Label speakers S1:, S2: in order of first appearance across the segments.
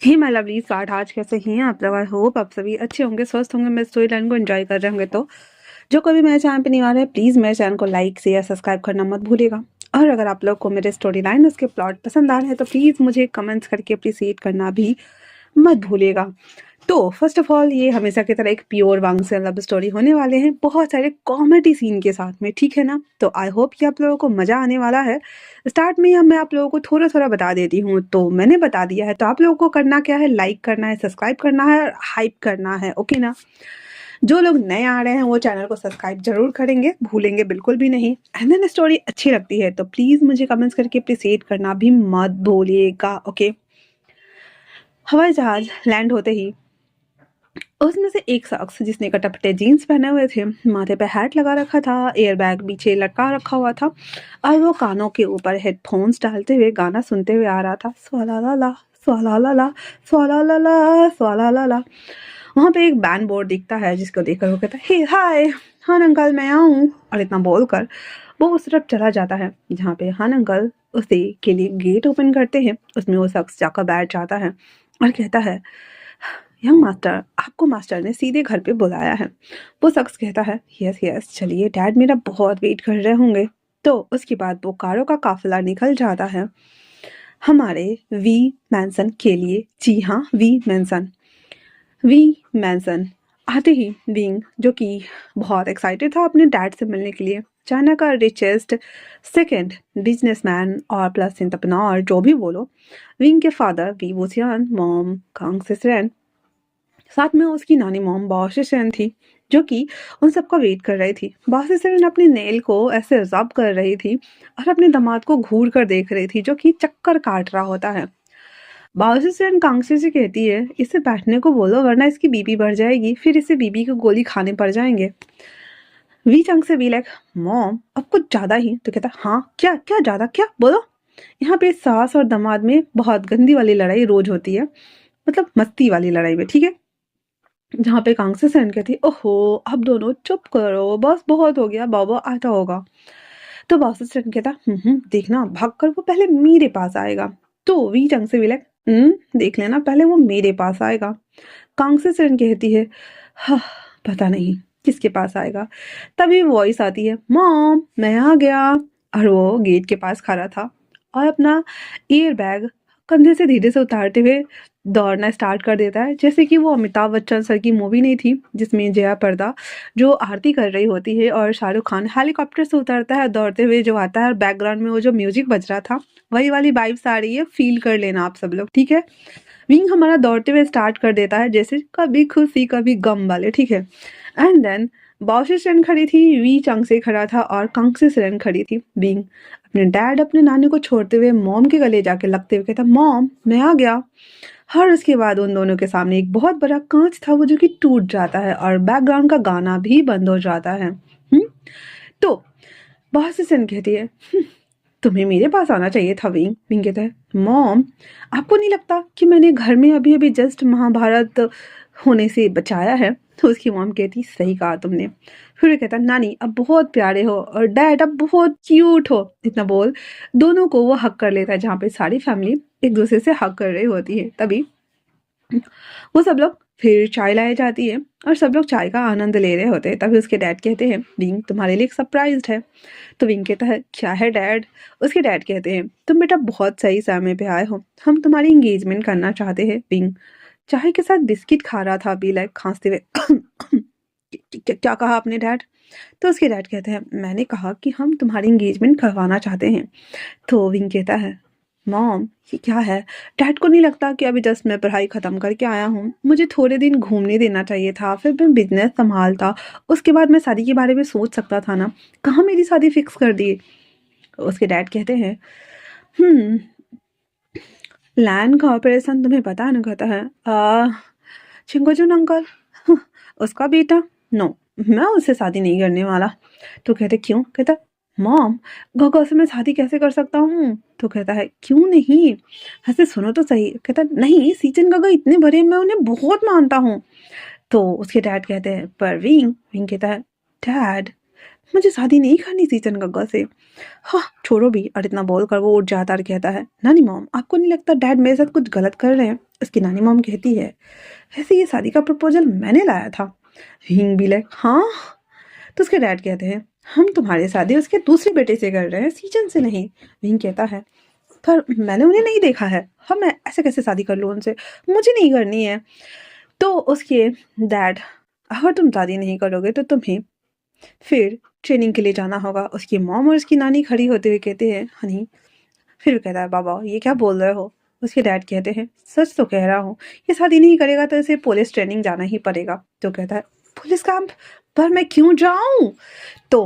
S1: Hey my lovely start आज कैसे हैं आप लोग। आई होप आप सभी अच्छे होंगे, स्वस्थ होंगे, मेरे स्टोरी लाइन को एंजॉय कर रहे होंगे। तो जो कोई भी मेरे चैनल पे नहीं आ रहा है, प्लीज़ मेरे चैनल को लाइक शेयर सब्सक्राइब करना मत भूलिएगा। और अगर आप लोग को मेरे स्टोरी लाइन उसके प्लॉट पसंद आ रहे हैं तो प्लीज़ मुझे कमेंट्स करके अप्रिसिएट करना भी मत भूलिएगा। तो फर्स्ट ऑफ ऑल ये हमेशा की तरह एक प्योर वांग से लव स्टोरी होने वाले हैं, बहुत सारे कॉमेडी सीन के साथ में, ठीक है ना। तो आई होप कि आप लोगों को मज़ा आने वाला है। स्टार्ट में ही मैं आप लोगों को थोड़ा थोड़ा बता देती हूँ। तो मैंने बता दिया है, तो आप लोगों को करना क्या है, लाइक करना है, सब्सक्राइब करना है और हाइप करना है, ओके ना। जो लोग नए आ रहे हैं वो चैनल को सब्सक्राइब जरूर करेंगे, भूलेंगे बिल्कुल भी नहीं। एंड देन स्टोरी अच्छी लगती है तो प्लीज़ मुझे कमेंट्स करके अप्रिसिएट करना भी मत भूलिएगा, ओके। हवाई जहाज लैंड होते ही उसमें से एक शख्स जिसने कटपटे जीन्स पहने हुए थे, माथे पे हैट लगा रखा था, एयर बैग पीछे लटका रखा हुआ था और वो कानों के ऊपर हेडफोन्स डालते हुए गाना सुनते हुए आ रहा था। स्वाला ला ला स्वाला ला ला स्वाला ला ला स्वाला ला ला। वहाँ पे एक बैन बोर्ड दिखता है जिसको देखकर वो कहता है, हे हाय हाँ अंकल मैं आऊँ, और इतना बोलकर वो उस तरफ चला जाता है जहाँ पे हान अंकल उसे के लिए गेट ओपन करते हैं। उसमें वो शख्स जाकर बैठ जाता है और कहता है, यंग मास्टर आपको मास्टर ने सीधे घर पे बुलाया है। वो शख्स कहता है, यस यस चलिए, डैड मेरा बहुत वेट कर रहे होंगे। तो उसके बाद वो कारों का काफिला निकल जाता है हमारे वी मैंसन के लिए। जी हाँ, वी मैंसन आते ही विंग, जो कि बहुत एक्साइटेड था अपने डैड से मिलने के लिए, चाइना का रिचेस्ट सेकंड बिजनेसमैन और प्लस एंटरप्रेन्योर जो भी बोलो, विंग के फादर वी वुसियान, मॉम कांग सिसरेन, साथ में उसकी नानी मॉम बॉशेशन थी जो कि उन सबका वेट कर रही थी। बॉशेशन अपने नेल को ऐसे रब कर रही थी और अपने दामाद को घूर कर देख रही थी जो कि चक्कर काट रहा होता है। बॉशेशन कांगसे से कहती है, इसे बैठने को बोलो वरना इसकी बीपी बढ़ जाएगी, फिर इसे बीपी की गोली खाने पड़ जाएंगे। वी चंग से वी लाइक, मॉम अब कुछ ज्यादा ही। तो कहता, हाँ क्या क्या ज्यादा, क्या बोलो। यहाँ पे सास और दामाद में बहुत गंदी वाली लड़ाई रोज होती है, मतलब मस्ती वाली लड़ाई में, ठीक है। जहाँ पे कांग्रेस सेन कहती, ओहो अब दोनों चुप करो, बस बहुत हो गया, बाबा आता होगा। तो बॉस सेन कहता, देखना भाग कर वो पहले मेरे पास आएगा। तो वी चंग से विलक, देख लेना पहले वो मेरे पास आएगा। कांग्रेस सेन कहती है, हाँ पता नहीं किसके पास आएगा। तभी वॉइस आती है, मॉम मैं आ गया। और वो गेट के पास खड़ा था और अपना एयर बैग कंधे से धीरे से उतारते हुए दौड़ना स्टार्ट कर देता है, जैसे कि वो अमिताभ बच्चन सर की मूवी नहीं थी जिसमें जया प्रदा जो आरती कर रही होती है और शाहरुख खान हेलीकॉप्टर से उतरता है दौड़ते हुए जो आता है और बैकग्राउंड में वो जो म्यूजिक बज रहा था, वही वाली वाइब्स आ रही है, फील कर लेना आप सब लोग, ठीक है। विंग हमारा दौड़ते हुए स्टार्ट कर देता है जैसे कभी खुशी कभी गम वाले, ठीक है। एंड देन बॉशेशन खड़ी थी, वी चंग से खड़ा था और कंग से सिरन खड़ी थी। विंग अपने डैड अपने नानी को छोड़ते हुए मॉम के गले जाके लगते हुए कहता, मॉम मैं आ गया। और उसके बाद उन दोनों के सामने एक बहुत बड़ा कांच था वो जो कि टूट जाता है और बैकग्राउंड का गाना भी बंद हो जाता है। तो बॉससन कहती है, तुम्हें मेरे पास आना चाहिए था विंग। विंग कहता है, मॉम आपको नहीं लगता कि मैंने घर में अभी अभी जस्ट महाभारत होने से बचाया है। तो उसकी मॉम कहती, सही कहा तुमने। फिर वो कहता, नानी अब बहुत प्यारे हो और डैड अब बहुत क्यूट हो। इतना बोल दोनों को वो हक कर लेता है जहाँ पे सारी फैमिली एक दूसरे से हक कर रही होती है। तभी वो सब लोग फिर चाय लाई जाती है और सब लोग चाय का आनंद ले रहे होते हैं। तभी उसके डैड कहते हैं, विंग तुम्हारे लिए एक सरप्राइज है। तो विंग कहता है, क्या है डैड। उसके डैड कहते हैं, तुम बेटा बहुत सही समय पे आए हो, हम तुम्हारी एंगेजमेंट करना चाहते हैं। विंग चाय के साथ बिस्किट खा रहा था अभी, लाइक खांसते हुए क्या कहा आपने डैड। तो उसके डैड कहते हैं, मैंने कहा कि हम तुम्हारी एंगेजमेंट करवाना चाहते हैं। तो विंग कहता है, मॉम ये क्या है, डैड को नहीं लगता कि अभी जस्ट मैं पढ़ाई ख़त्म करके आया हूँ, मुझे थोड़े दिन घूमने देना चाहिए था, फिर मैं बिजनेस संभालता, उसके बाद मैं शादी के बारे में सोच सकता था ना, कहाँ मेरी शादी फिक्स कर दी। उसके डैड कहते हैं, लैंड कॉर्पोरेशन तुम्हें पता है ना, कहता है चिंगोजुन अंकल उसका बेटा, नो मैं उससे शादी नहीं करने वाला। तो कहते क्यों। कहता मॉम गोगो से मैं शादी कैसे कर सकता हूँ। तो कहता है क्यों नहीं, ऐसे सुनो तो सही। कहता नहीं सीचन गगो इतने बड़े, मैं उन्हें बहुत मानता हूँ। तो उसके डैड कहते हैं पर विंग। विंग कहता है, डैड मुझे शादी नहीं करनी थी चंगग्गा से। हाँ छोड़ो भी। और इतना बोलकर वो उठ जाता और कहता है, नानी मॉम आपको नहीं लगता डैड मेरे साथ कुछ गलत कर रहे हैं? उसकी नानी मॉम कहती है, वैसे ये शादी का प्रपोजल मैंने लाया था। हिंग भी लाइक, हाँ? तो उसके डैड कहते हैं, हम तुम्हारी शादी उसके दूसरे बेटे से कर रहे हैं, सीजन से नहीं। हिंग कहता है, पर मैंने उन्हें नहीं देखा है। हाँ मैं ऐसे कैसे शादी कर लूँ उनसे? मुझे नहीं करनी है। तो उसके डैड, अगर तुम शादी नहीं करोगे तो तुम्हें फिर ट्रेनिंग के लिए जाना होगा। उसकी मॉम और उसकी नानी खड़ी होते हुए कहते हैं, हनी। फिर वो कहता है, बाबा ये क्या बोल रहे हो? उसके डैड कहते हैं, सच तो कह रहा हूँ, ये शादी नहीं करेगा तो इसे पुलिस ट्रेनिंग जाना ही पड़ेगा। तो कहता है, पुलिस कैंप? पर मैं क्यों जाऊं? तो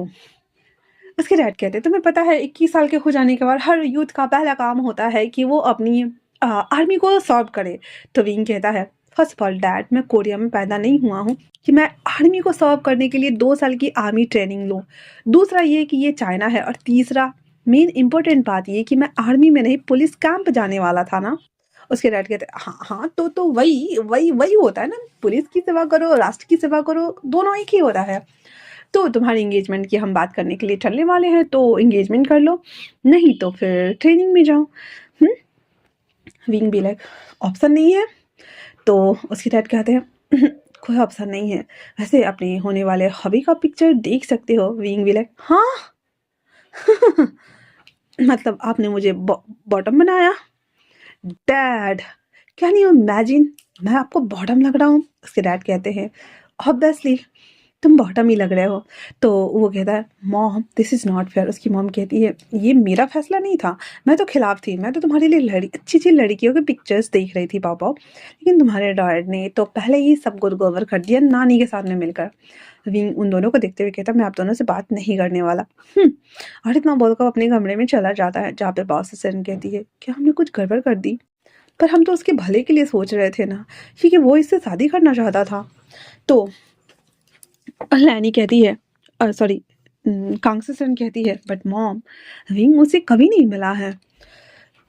S1: उसके डैड कहते हैं, तुम्हें पता है 21 साल के हो जाने के बाद हर यूथ का पहला काम होता है कि वो अपनी आर्मी को सर्व करे। तो विंग कहता है, फर्स्ट ऑफ ऑल डैड, मैं कोरिया में पैदा नहीं हुआ हूँ कि मैं आर्मी को सर्व करने के लिए 2 साल की आर्मी ट्रेनिंग लूँ। दूसरा ये कि ये चाइना है। और तीसरा मेन इंपॉर्टेंट बात ये कि मैं आर्मी में नहीं पुलिस कैंप जाने वाला था ना। उसके डैड कहते हैं, हाँ हाँ तो वही वही वही होता है ना, पुलिस की सेवा करो राष्ट्र की सेवा करो, दोनों एक ही होता है। तो तुम्हारी एंगेजमेंट की हम बात करने के लिए चलने वाले हैं, तो एंगेजमेंट कर लो, नहीं तो फिर ट्रेनिंग में जाओ। विंग भी लाइक, ऑप्शन नहीं है? तो उसके डैड कहते हैं, कोई ऑप्शन नहीं है, वैसे अपने होने वाले हॉबी का पिक्चर देख सकते हो। विंग भी लाइक, हाँ? मतलब आपने मुझे बॉटम बनाया? डैड कैन यू इमेजिन, मैं आपको बॉटम लग रहा हूँ? उसके डैड कहते हैं, ऑब्वियसली तुम बॉटम ही लग रहे हो। तो वो कहता है, mom this is not fair. उसकी मॉम कहती है, ये मेरा फैसला नहीं था, मैं तो खिलाफ थी, मैं तो तुम्हारे लिए अच्छी अच्छी लड़कियों के पिक्चर्स देख रही थी पापा, लेकिन तुम्हारे डैड ने तो पहले ही सब गोबर कर दिया नानी के साथ में मिलकर। विंग उन दोनों को देखते हुए कहता, मैं आप दोनों से बात नहीं करने वाला। और इतना बोलकर अपने कमरे में चला जाता है, जहाँ पे बॉस असिस्टेंट कहती है, क्या हमने कुछ गड़बड़ कर दी? पर हम तो उसके भले के लिए सोच रहे थे ना, क्योंकि वो इससे शादी करना चाहता था। तो लैनी कहती है, सॉरी कांगसेसन कहती है, बट मॉम विंग मुझसे कभी नहीं मिला है।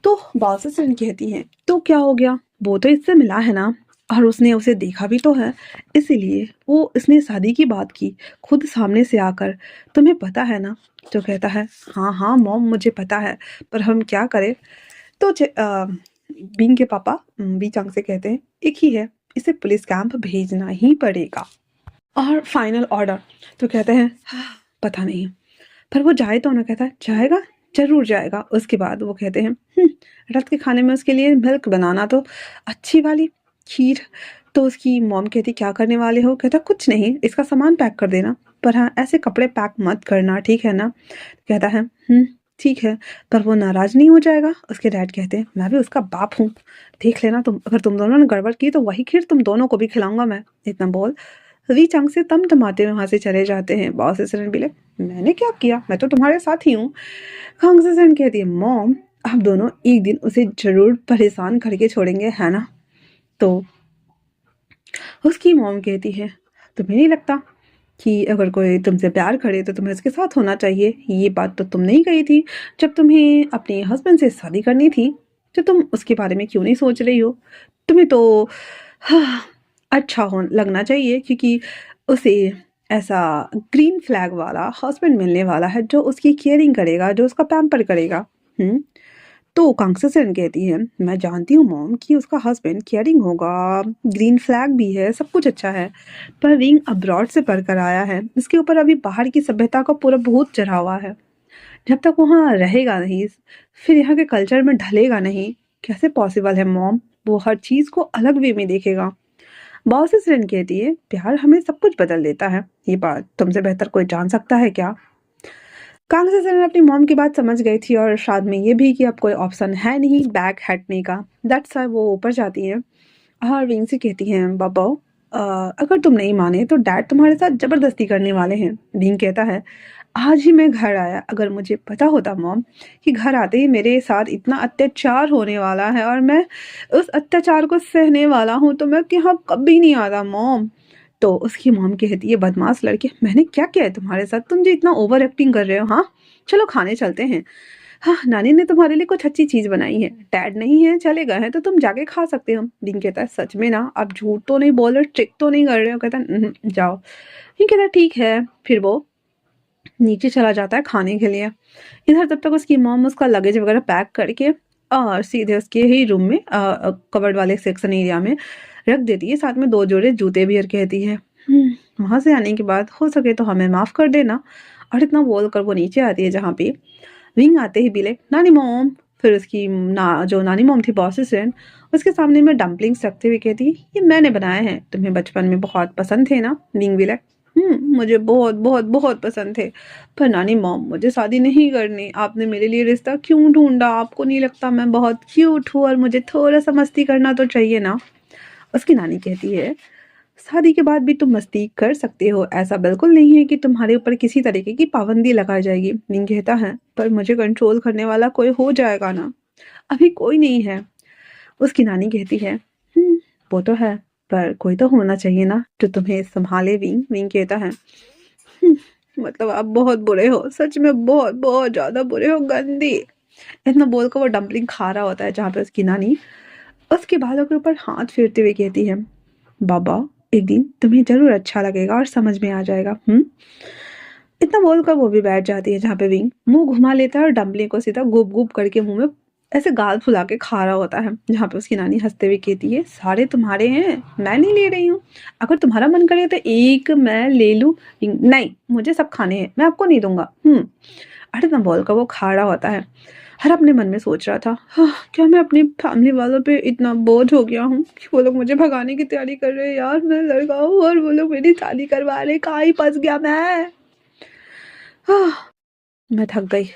S1: तो बालसेसन कहती है, तो क्या हो गया, वो तो इससे मिला है ना, और उसने उसे देखा भी तो है, इसीलिए वो इसने शादी की बात की खुद सामने से आकर, तुम्हें पता है ना? तो कहता है, हाँ हाँ मॉम मुझे पता है, पर हम क्या करें? तो बिंग के पापा बी चांग से कहते हैं, एक ही है, इसे पुलिस कैंप भेजना ही पड़ेगा। और फाइनल ऑर्डर। तो कहते हैं, हाँ, पता नहीं, पर वो जाए तो ना? कहता है, जाएगा, जरूर जाएगा। उसके बाद वो कहते हैं, रात के खाने में उसके लिए मिल्क बनाना, तो अच्छी वाली खीर। तो उसकी मॉम कहती, क्या करने वाले हो? कहता, कुछ नहीं, इसका सामान पैक कर देना, पर हाँ ऐसे कपड़े पैक मत करना, ठीक है ना? कहता है, ठीक है, पर वो नाराज नहीं हो जाएगा? उसके डैड कहते हैं, मैं भी उसका बाप हूँ, देख लेना तुम, अगर तुम दोनों ने गड़बड़ की तो वही खीर तुम दोनों को भी खिलाऊंगा मैं। इतना बोल री चंग से तमतमाते हुए वहां से चले जाते हैं। बॉस असिस्टेंट भी लाइक, मैंने क्या किया, मैं तो तुम्हारे साथ ही हूँ। खंग असिस्टेंट कहती है, मॉम आप दोनों एक दिन उसे जरूर परेशान करके छोड़ेंगे, है ना? तो उसकी मॉम कहती है, तुम्हें नहीं लगता कि अगर कोई तुमसे प्यार करे तो तुम्हें उसके साथ होना चाहिए? ये बात तो तुम नहीं कही थी जब तुम्हें अपने हस्बैंड से शादी करनी थी, तो तुम उसके बारे में क्यों नहीं सोच रही हो? तुम्हें तो हाँ, अच्छा हो लगना चाहिए, क्योंकि उसे ऐसा ग्रीन फ्लैग वाला हस्बैंड मिलने वाला है जो उसकी केयरिंग करेगा, जो उसका पैम्पर करेगा। तो कांगसेसन कहती है, मैं जानती हूँ मॉम कि उसका हस्बैंड केयरिंग होगा, ग्रीन फ्लैग भी है, सब कुछ अच्छा है, पर रिंग अब्रॉड से पढ़कर आया है, इसके ऊपर अभी बाहर की सभ्यता का पूरा भूत चढ़ा हुआ है। जब तक वहाँ रहेगा नहीं, फिर यहाँ के कल्चर में ढलेगा नहीं, कैसे पॉसिबल है मॉम? वो हर चीज़ को अलग वे में देखेगा। बॉस फ्रेंड कहती है, प्यार हमें सब कुछ बदल देता है, ये बात तुमसे बेहतर कोई जान सकता है क्या? कांग्रेस अपनी मॉम की बात समझ गई थी, और शायद में ये भी कि अब कोई ऑप्शन है नहीं बैग हटने का। दैट्स व्हाई वो ऊपर जाती है और विंग से कहती हैं, बाबा अगर तुम नहीं माने तो डैड तुम्हारे साथ जबरदस्ती करने वाले हैं। विंग कहता है, आज ही मैं घर आया, अगर मुझे पता होता मॉम कि घर आते ही मेरे साथ इतना अत्याचार होने वाला है और मैं उस अत्याचार को सहने वाला हूँ, तो मैं यहाँ कभी नहीं आता मॉम। तो उसकी मॉम कहती है, बदमाश लड़के, मैंने क्या किया है तुम्हारे साथ, तुम जो इतना ओवर एक्टिंग कर रहे हो? हाँ चलो खाने चलते हैं। हाँ नानी ने तुम्हारे लिए कुछ अच्छी चीज बनाई है, डैड नहीं है चले गए हैं तो तुम जाके खा सकते हो। रिंग कहता है, सच में ना, आप झूठ तो नहीं बोल रहे, ट्रिक तो नहीं कर रहे हो? कहता है, जाओ। रिंग कहता है, ठीक है। फिर वो नीचे चला जाता है खाने के लिए। इधर तब तक उसकी मॉम उसका लगेज वगैरह पैक करके और सीधे उसके ही रूम में कवर्ड वाले सेक्शन एरिया में रख देती है, साथ में 2 जोड़े जूते भी, और कहती है वहाँ से आने के बाद हो सके तो हमें माफ़ कर देना। और इतना बोल कर वो नीचे आती है, जहाँ पे विंग आते ही भी नानी मॉम। फिर उसकी जो नानी मॉम थी बॉस असिस्टेंट, उसके सामने में डम्पलिंग्स रखते हुए कहती ये मैंने बनाए हैं, तुम्हें बचपन में बहुत पसंद थे ना। विंग भी मुझे बहुत बहुत बहुत पसंद थे, पर नानी मॉम मुझे शादी नहीं करनी, आपने मेरे लिए रिश्ता क्यों ढूंढा? आपको नहीं लगता मैं बहुत क्यूट हूँ और मुझे थोड़ा सा मस्ती करना तो चाहिए ना? उसकी नानी कहती है शादी के बाद भी तुम मस्ती कर सकते हो, ऐसा बिल्कुल नहीं है कि तुम्हारे ऊपर किसी तरीके की पाबंदी लगाई जाएगी। विंग कहता है पर मुझे कंट्रोल करने वाला कोई हो जाएगा ना? अभी कोई नहीं है। उसकी नानी कहती है वो तो है, पर कोई तो होना चाहिए ना जो तुम्हें संभाले। विंग विंग कहता है "हम्म, मतलब आप बहुत बुरे हो, सच में बहुत बहुत ज्यादा बुरे हो, गंदी"। इतना बोलकर वो डम्पलिंग खा रहा होता है, जहाँ पे उसकी नानी उसके बालों के ऊपर हाथ फेरते हुए कहती है बाबा एक दिन तुम्हें जरूर अच्छा लगेगा और समझ में आ जाएगा। इतना बोलकर वो भी बैठ जाती है, जहाँ पे विंग मुंह घुमा लेता है और डम्पलिंग को सीधा गुप गुप करके मुंह में ऐसे गाल फुला के खा रहा होता है। जहाँ पे उसकी नानी हंसते हुए कहती है सारे तुम्हारे हैं, मैं नहीं ले रही हूँ, अगर तुम्हारा मन करे तो एक मैं ले लूँ। नहीं, मुझे सब खाने हैं, मैं आपको नहीं दूंगा। अरे ना बोलकर वो खा रहा होता है। हर अपने मन में सोच रहा था क्या मैं अपनी फैमिली वालों पे इतना बोझ हो गया हूँ कि वो लोग मुझे भगाने की तैयारी कर रहे हैं। यार मैं लड़का हूँ और वो लोग मेरी शादी करवा रहे, कहाँ ही फंस गया मैं। मैं थक गई।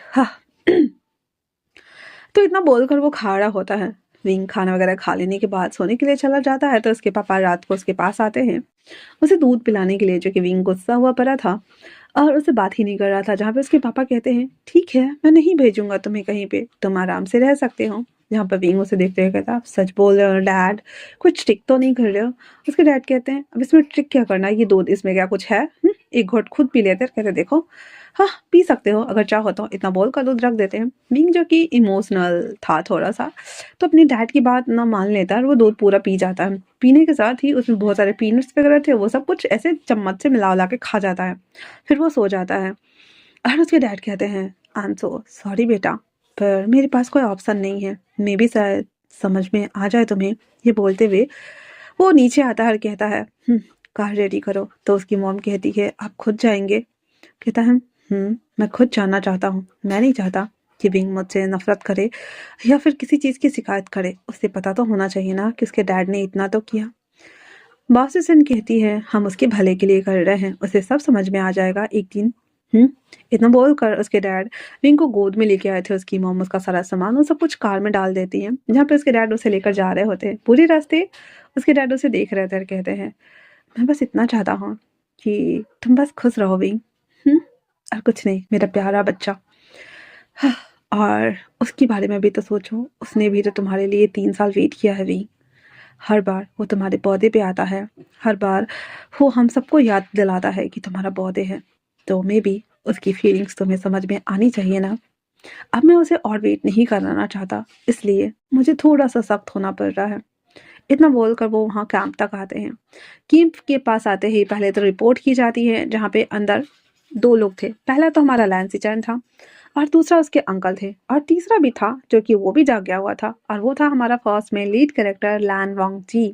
S1: तो इतना बोलकर वो खा रहा होता है। विंग खाना वगैरह खा लेने के बाद सोने के लिए चला जाता है, तो उसके पापा रात को उसके पास आते हैं उसे दूध पिलाने के लिए, जो कि विंग गुस्सा हुआ पड़ा था और उससे बात ही नहीं कर रहा था। जहाँ पे उसके पापा कहते हैं ठीक है मैं नहीं भेजूंगा तुम्हें कहीं पे, तुम आराम से रह सकते हो। जहाँ पर विंग उसे देखते हुए कहता आप सच बोल रहे हो डैड, कुछ ट्रिक तो नहीं कर रहे हो? उसके डैड कहते हैं अब इसमें ट्रिक क्या करना है, ये दूध इसमें क्या कुछ है? एक घोट खुद पी लेते हैं। कहते देखो हाँ पी सकते हो अगर चाहो तो। इतना बोल कर दूध रख देते हैं। विंग जो कि इमोशनल था थोड़ा सा, तो अपनी डैड की बात ना मान लेता है और वो दूध पूरा पी जाता है। पीने के साथ ही उसमें बहुत सारे पीनट्स वगैरह थे, वो सब कुछ ऐसे चम्मच से मिला के खा जाता है। फिर वो सो जाता है और उसके डैड कहते हैं आई एम सो सॉरी बेटा, पर मेरे पास कोई ऑप्शन नहीं है, मे भी शायद समझ में आ जाए तुम्हें। ये बोलते हुए वो नीचे आता है और कहता है कार रेडी करो। तो उसकी मॉम कहती है आप खुद जाएंगे? कहता है मैं खुद जानना चाहता हूँ, मैं नहीं चाहता कि विंग मुझसे नफरत करे या फिर किसी चीज़ की शिकायत करे। उसे पता तो होना चाहिए ना कि उसके डैड ने इतना तो किया। बॉससन कहती है हम उसके भले के लिए कर रहे हैं, उसे सब समझ में आ जाएगा एक दिन। इतना बोलकर उसके डैड विंग को गोद में लेके आए थे। उसकी मॉम उसका सारा सामान वो सब कुछ कार में डाल देती है, जहाँ पे उसके डैड उसे लेकर जा रहे होते हैं। पूरे रास्ते उसके डैड उसे देख रहे थे और कहते हैं मैं बस इतना चाहता हूँ कि तुम बस खुश रहो विंग, और कुछ नहीं मेरा प्यारा बच्चा। और उसके बारे में भी तो सोचो, उसने भी तो तुम्हारे लिए 3 साल वेट किया है विंग। हर बार वो तुम्हारे पौधे पे आता है, हर बार वो हम सबको याद दिलाता है कि तुम्हारा पौधे है, तो मे बी उसकी फीलिंग्स तुम्हें समझ में आनी चाहिए ना। अब मैं उसे और वेट नहीं कराना चाहता, इसलिए मुझे थोड़ा सा सख्त होना पड़ रहा है। इतना बोलकर वो वहाँ कैंप तक आते हैं। कैंप के पास आते ही पहले तो रिपोर्ट की जाती है, जहाँ पे अंदर 2 लोग थे। पहला तो हमारा लैंसी चैन था और दूसरा उसके अंकल थे, और तीसरा भी था जो कि वो भी जाग गया हुआ था, और वो था हमारा फर्स्ट में लीड कैरेक्टर लैन वांग जी।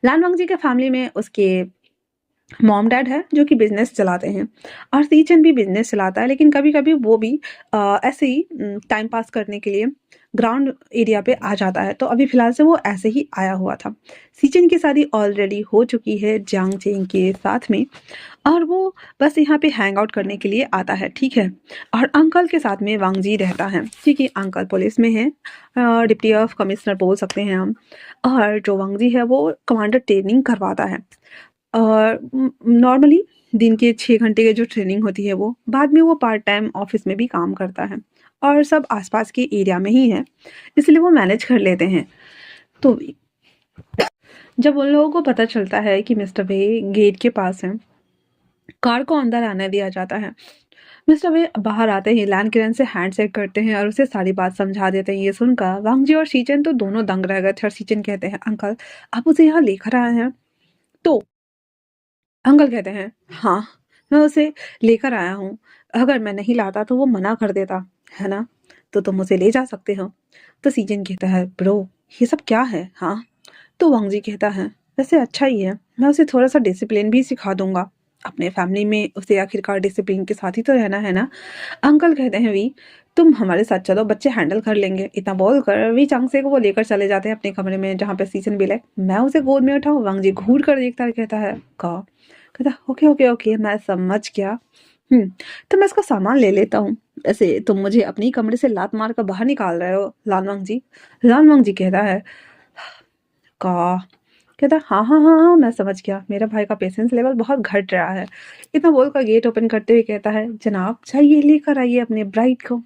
S1: लैन वांग जी के फैमिली में उसके मॉम डैड है जो कि बिजनेस चलाते हैं, और सीचन भी बिजनेस चलाता है, लेकिन कभी कभी वो भी ऐसे ही टाइम पास करने के लिए ग्राउंड एरिया पे आ जाता है। तो अभी फिलहाल से वो ऐसे ही आया हुआ था। सीचन की शादी ऑलरेडी हो चुकी है जियांग चेंग के साथ में, और वो बस यहाँ पे हैंग आउट करने के लिए आता है, ठीक है। और अंकल के साथ में वांग जी रहता है, क्योंकि अंकल पुलिस में है, डिप्टी ऑफ कमिश्नर बोल सकते हैं हम। और जो वांग जी है वो कमांडर ट्रेनिंग करवाता है, और नॉर्मली दिन के 6 घंटे की जो ट्रेनिंग होती है, वो बाद में वो पार्ट टाइम ऑफिस में भी काम करता है, और सब आसपास के एरिया में ही है, इसलिए वो मैनेज कर लेते हैं। तो जब उन लोगों को पता चलता है कि मिस्टर वे गेट के पास है, कार को अंदर आने दिया जाता है। मिस्टर वे बाहर आते ही लैन किरण से हैंडशेक करते हैं और उसे सारी बात समझा देते हैं। ये सुनकर वांग जी और शीचन तो दोनों दंग रह गए थे, और शीचन कहते हैं अंकल आप उसे यहाँ लेकर आए हैं? तो अंकल कहते हैं हाँ, मैं उसे लेकर आया हूँ। अगर मैं नहीं लाता तो वो मना कर देता, है ना? तो तुम उसे ले जा सकते हो। तो सीजन कहता है, ब्रो ये सब क्या है? हाँ। तो वांग जी कहता है, वैसे अच्छा ही है, मैं उसे थोड़ा सा डिसिप्लिन भी सिखा दूंगा। अपने फैमिली में उसे आखिरकार डिसिप्लिन के साथ ही तो रहना है ना। अंकल कहते हैं, वी तुम हमारे साथ चलो, बच्चे हैंडल कर लेंगे। इतना बोल कर वी चांगसे को वो लेकर चले जाते हैं अपने कमरे में जहाँ पे सीजन भी लाइक मैं उसे गोद में उठाऊं। वांग जी घूर कर देखता है, कहता है का कहता ओके ओके ओके मैं समझ गया। तो मैं इसका सामान ले लेता हूँ। ऐसे तुम मुझे अपनी कमरे से लात मार कर बाहर निकाल रहे हो लानवांग जी। लानवांग जी कहता है का कहता हाँ हाँ हाँ हाँ मैं समझ गया, मेरा भाई का पेशेंस लेवल बहुत घट रहा है। इतना बोलकर गेट ओपन करते हुए कहता है, जनाब चाहिए लेकर आइए अपने ब्राइड को।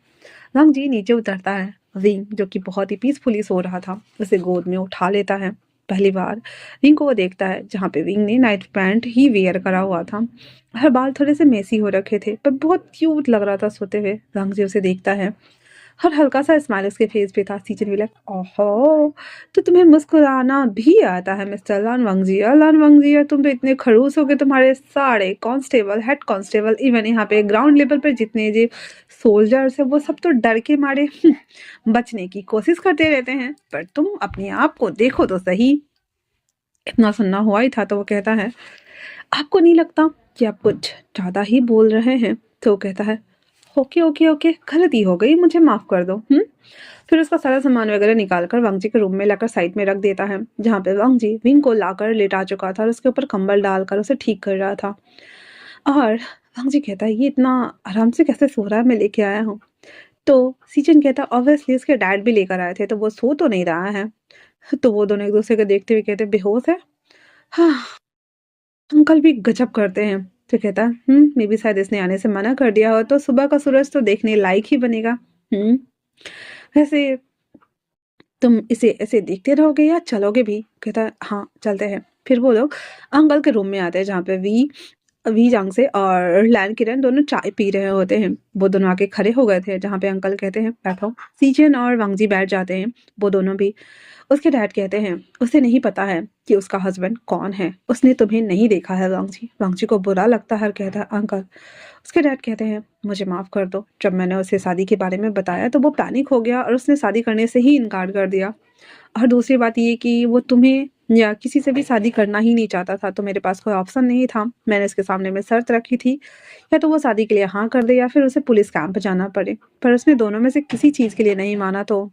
S1: वांग जी नीचे उतरता है। विंग जो कि बहुत ही पीसफुली सो रहा था उसे गोद में उठा लेता है। पहली बार विंग को वो देखता है जहाँ पे विंग ने नाइट पैंट ही वेयर करा हुआ था। हर बाल थोड़े से मेसी हो रखे थे पर बहुत क्यूट लग रहा था सोते हुए। वांग जी उसे देखता है और हल्का सा स्माइल उसके फेस पे था। सीजन भी लाइक ओहो तो तुम्हें मुस्कुराना भी आता है मिस्टर लानवांगजिया। लानवांगजिया तुम तो इतने खड़ूस हो गए, तुम्हारे सारे कांस्टेबल हेड कांस्टेबल इवन यहाँ पे ग्राउंड लेवल पर जितने जो सोल्जर्स है वो सब तो डर के मारे बचने की कोशिश करते रहते हैं। पर तुम अपने आप को देखो तो सही। इतना सुनना हुआ ही था तो वो कहता है, आपको नहीं लगता कि आप कुछ ज्यादा ही बोल रहे हैं? तो वो कहता है, ओके ओके ओके गलती हो गई, मुझे माफ कर दो। फिर उसका सारा सामान वगैरह निकाल कर वांग जी के रूम में लाकर साइड में रख देता है जहाँ पे वांग जी विंग को लाकर लेटा चुका था और उसके ऊपर कंबल डालकर उसे ठीक कर रहा था। और वांग जी कहता है, ये इतना आराम से कैसे सो रहा है, मैं लेके आया हूँ। तो सीजन कहता है, ऑब्वियसली उसके डैड भी लेकर आए थे तो वो सो तो नहीं रहा है। तो वो दोनों एक दूसरे को देखते हुए कहते, बेहोश है। हाँ, अंकल भी गजब करते हैं। तो कहता है, मे बी शायद इसने आने से मना कर दिया हो तो सुबह का सूरज तो देखने लायक ही बनेगा। वैसे तुम इसे ऐसे देखते रहोगे या चलोगे भी? कहता है, हाँ चलते हैं। फिर वो लोग अंकल के रूम में आते हैं जहाँ पे वी वी जांग से और लैन किरण दोनों चाय पी रहे होते हैं। वो दोनों आके खड़े हो गए थे जहाँ पे अंकल कहते हैं बैठो। सीजन और वांगजी बैठ जाते हैं, वो दोनों भी। उसके डैड कहते हैं, उसे नहीं पता है कि उसका हस्बैंड कौन है, उसने तुम्हें नहीं देखा है वांगजी। वांगजी को बुरा लगता है और कहता है, अंकल। उसके डैड कहते हैं, मुझे माफ कर दो, जब मैंने उसे शादी के बारे में बताया तो वो पैनिक हो गया और उसने शादी करने से ही इनकार कर दिया। और दूसरी बात ये कि वो तुम्हें या किसी से भी शादी करना ही नहीं चाहता था तो मेरे पास कोई ऑप्शन नहीं था। मैंने इसके सामने में शर्त रखी थी, या तो वो शादी के लिए हाँ कर दे या फिर उसे पुलिस कैंप जाना पड़े। पर उसने दोनों में से किसी चीज़ के लिए नहीं माना तो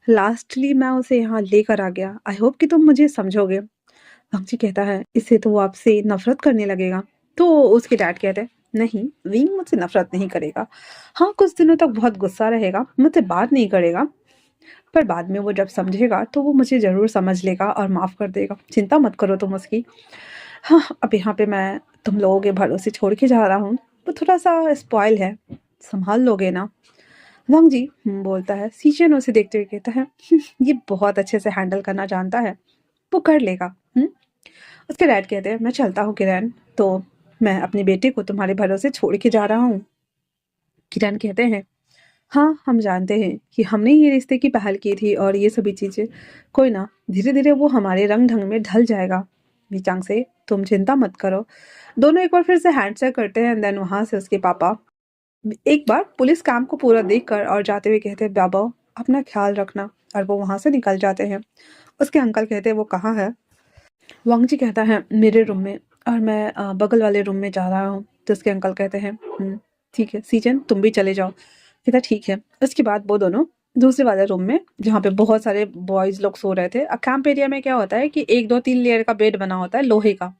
S1: लास्टली मैं उसे यहाँ लेकर आ गया। आई होप कि तुम मुझे समझोगे। भक्ति कहता है, इससे तो वो आपसे नफरत करने लगेगा। तो उसके डैड कहते हैं, नहीं विंग मुझसे नफरत नहीं करेगा। हाँ कुछ दिनों तक बहुत गुस्सा रहेगा, मुझसे बात नहीं करेगा, पर बाद में वो जब समझेगा तो वो मुझे ज़रूर समझ लेगा और माफ़ कर देगा। चिंता मत करो तुम उसकी। हाँ अब यहाँ पे मैं तुम लोगों के भरोसे छोड़ के जा रहा हूँ, वो थोड़ा सा स्पॉइल है, संभाल लोगे ना? वांग जी बोलता है। सीजन उसे देखते हुए कहता है, ये बहुत अच्छे से हैंडल करना जानता है, वो कर लेगा। उसके डैड कहते हैं, मैं चलता हूँ किरण, तो मैं अपने बेटे को तुम्हारे भरोसे छोड़ के जा रहा हूँ। किरण कहते हैं, हाँ हम जानते हैं कि हमने ये रिश्ते की पहल की थी और ये सभी चीज़ें, कोई ना, धीरे धीरे वो हमारे रंग ढंग में ढल जाएगा। मीचांग से तुम चिंता मत करो। दोनों एक बार फिर से हैंडशेक करते हैं। देन वहां से उसके पापा एक बार पुलिस कैंप को पूरा देखकर और जाते हुए कहते हैं, बाबा अपना ख्याल रखना। और वो वहां से निकल जाते हैं। उसके अंकल कहते हैं, वो कहाँ है? वांग जी कहता है, मेरे रूम में, और मैं बगल वाले रूम में जा रहा हूँ। तो उसके अंकल कहते हैं, ठीक है सीजन तुम भी चले जाओ। कहता ठीक है। उसके बाद वो दोनों दूसरे वाले रूम में जहाँ पे बहुत सारे बॉयज लोग सो रहे थे। कैंप एरिया में क्या होता है कि 1 2 3 लेयर का बेड बना होता है लोहे का।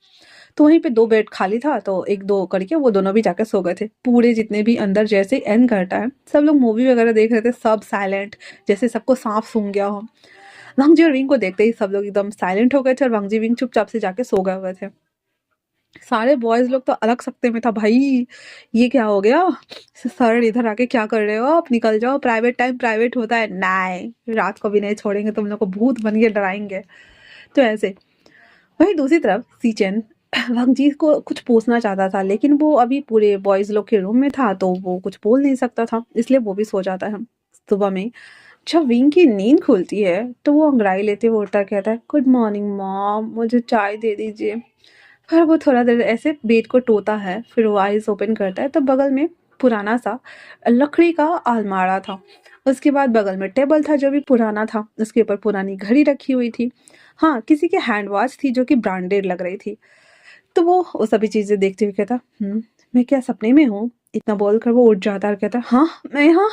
S1: तो वहीं पे 2 बेड खाली था तो 1 2 करके वो दोनों भी जाकर सो गए थे। पूरे जितने भी अंदर जैसे एंड करता है सब लोग मूवी वगैरह देख रहे थे, सब साइलेंट, जैसे सबको सांप सूंघ गया हो। वांगजी और विंग को देखते ही सब लोग एकदम साइलेंट हो गए थे और वांगजी विंग चुपचाप से जाके सो गए हुए थे। सारे बॉयज लोग तो अलग सकते में था, भाई ये क्या हो गया, सर इधर आके क्या कर रहे हो आप, निकल जाओ, प्राइवेट टाइम प्राइवेट होता है। नहीं रात को भी नहीं छोड़ेंगे तुम लोग को, भूत बन के डराएंगे। तो ऐसे वहीं दूसरी तरफ सीचेन वांगजी को कुछ पूछना चाहता था लेकिन वो अभी पूरे बॉयज लोग के रूम में था तो वो कुछ बोल नहीं सकता था, इसलिए वो भी सो जाता है। सुबह में जब विंग की नींद खुलती है तो वो अंगड़ाई लेते हुए उठता कहता है, गुड मॉर्निंग मॉम, मुझे चाय दे दीजिए। और वो थोड़ा देर ऐसे बेड को टोता है, फिर वो आइज़ ओपन करता है तो बगल में पुराना सा लकड़ी का अलमारा था। उसके बाद बगल में टेबल था जो भी पुराना था, उसके ऊपर पुरानी घड़ी रखी हुई थी। हाँ, किसी की हैंड वॉच थी जो कि ब्रांडेड लग रही थी। तो वो सभी चीज़ें देखते हुए कहता, मैं क्या सपने में हूँ? इतना बोलकर वो उठ जाता है और कहता, हाँ, मैं यहाँ?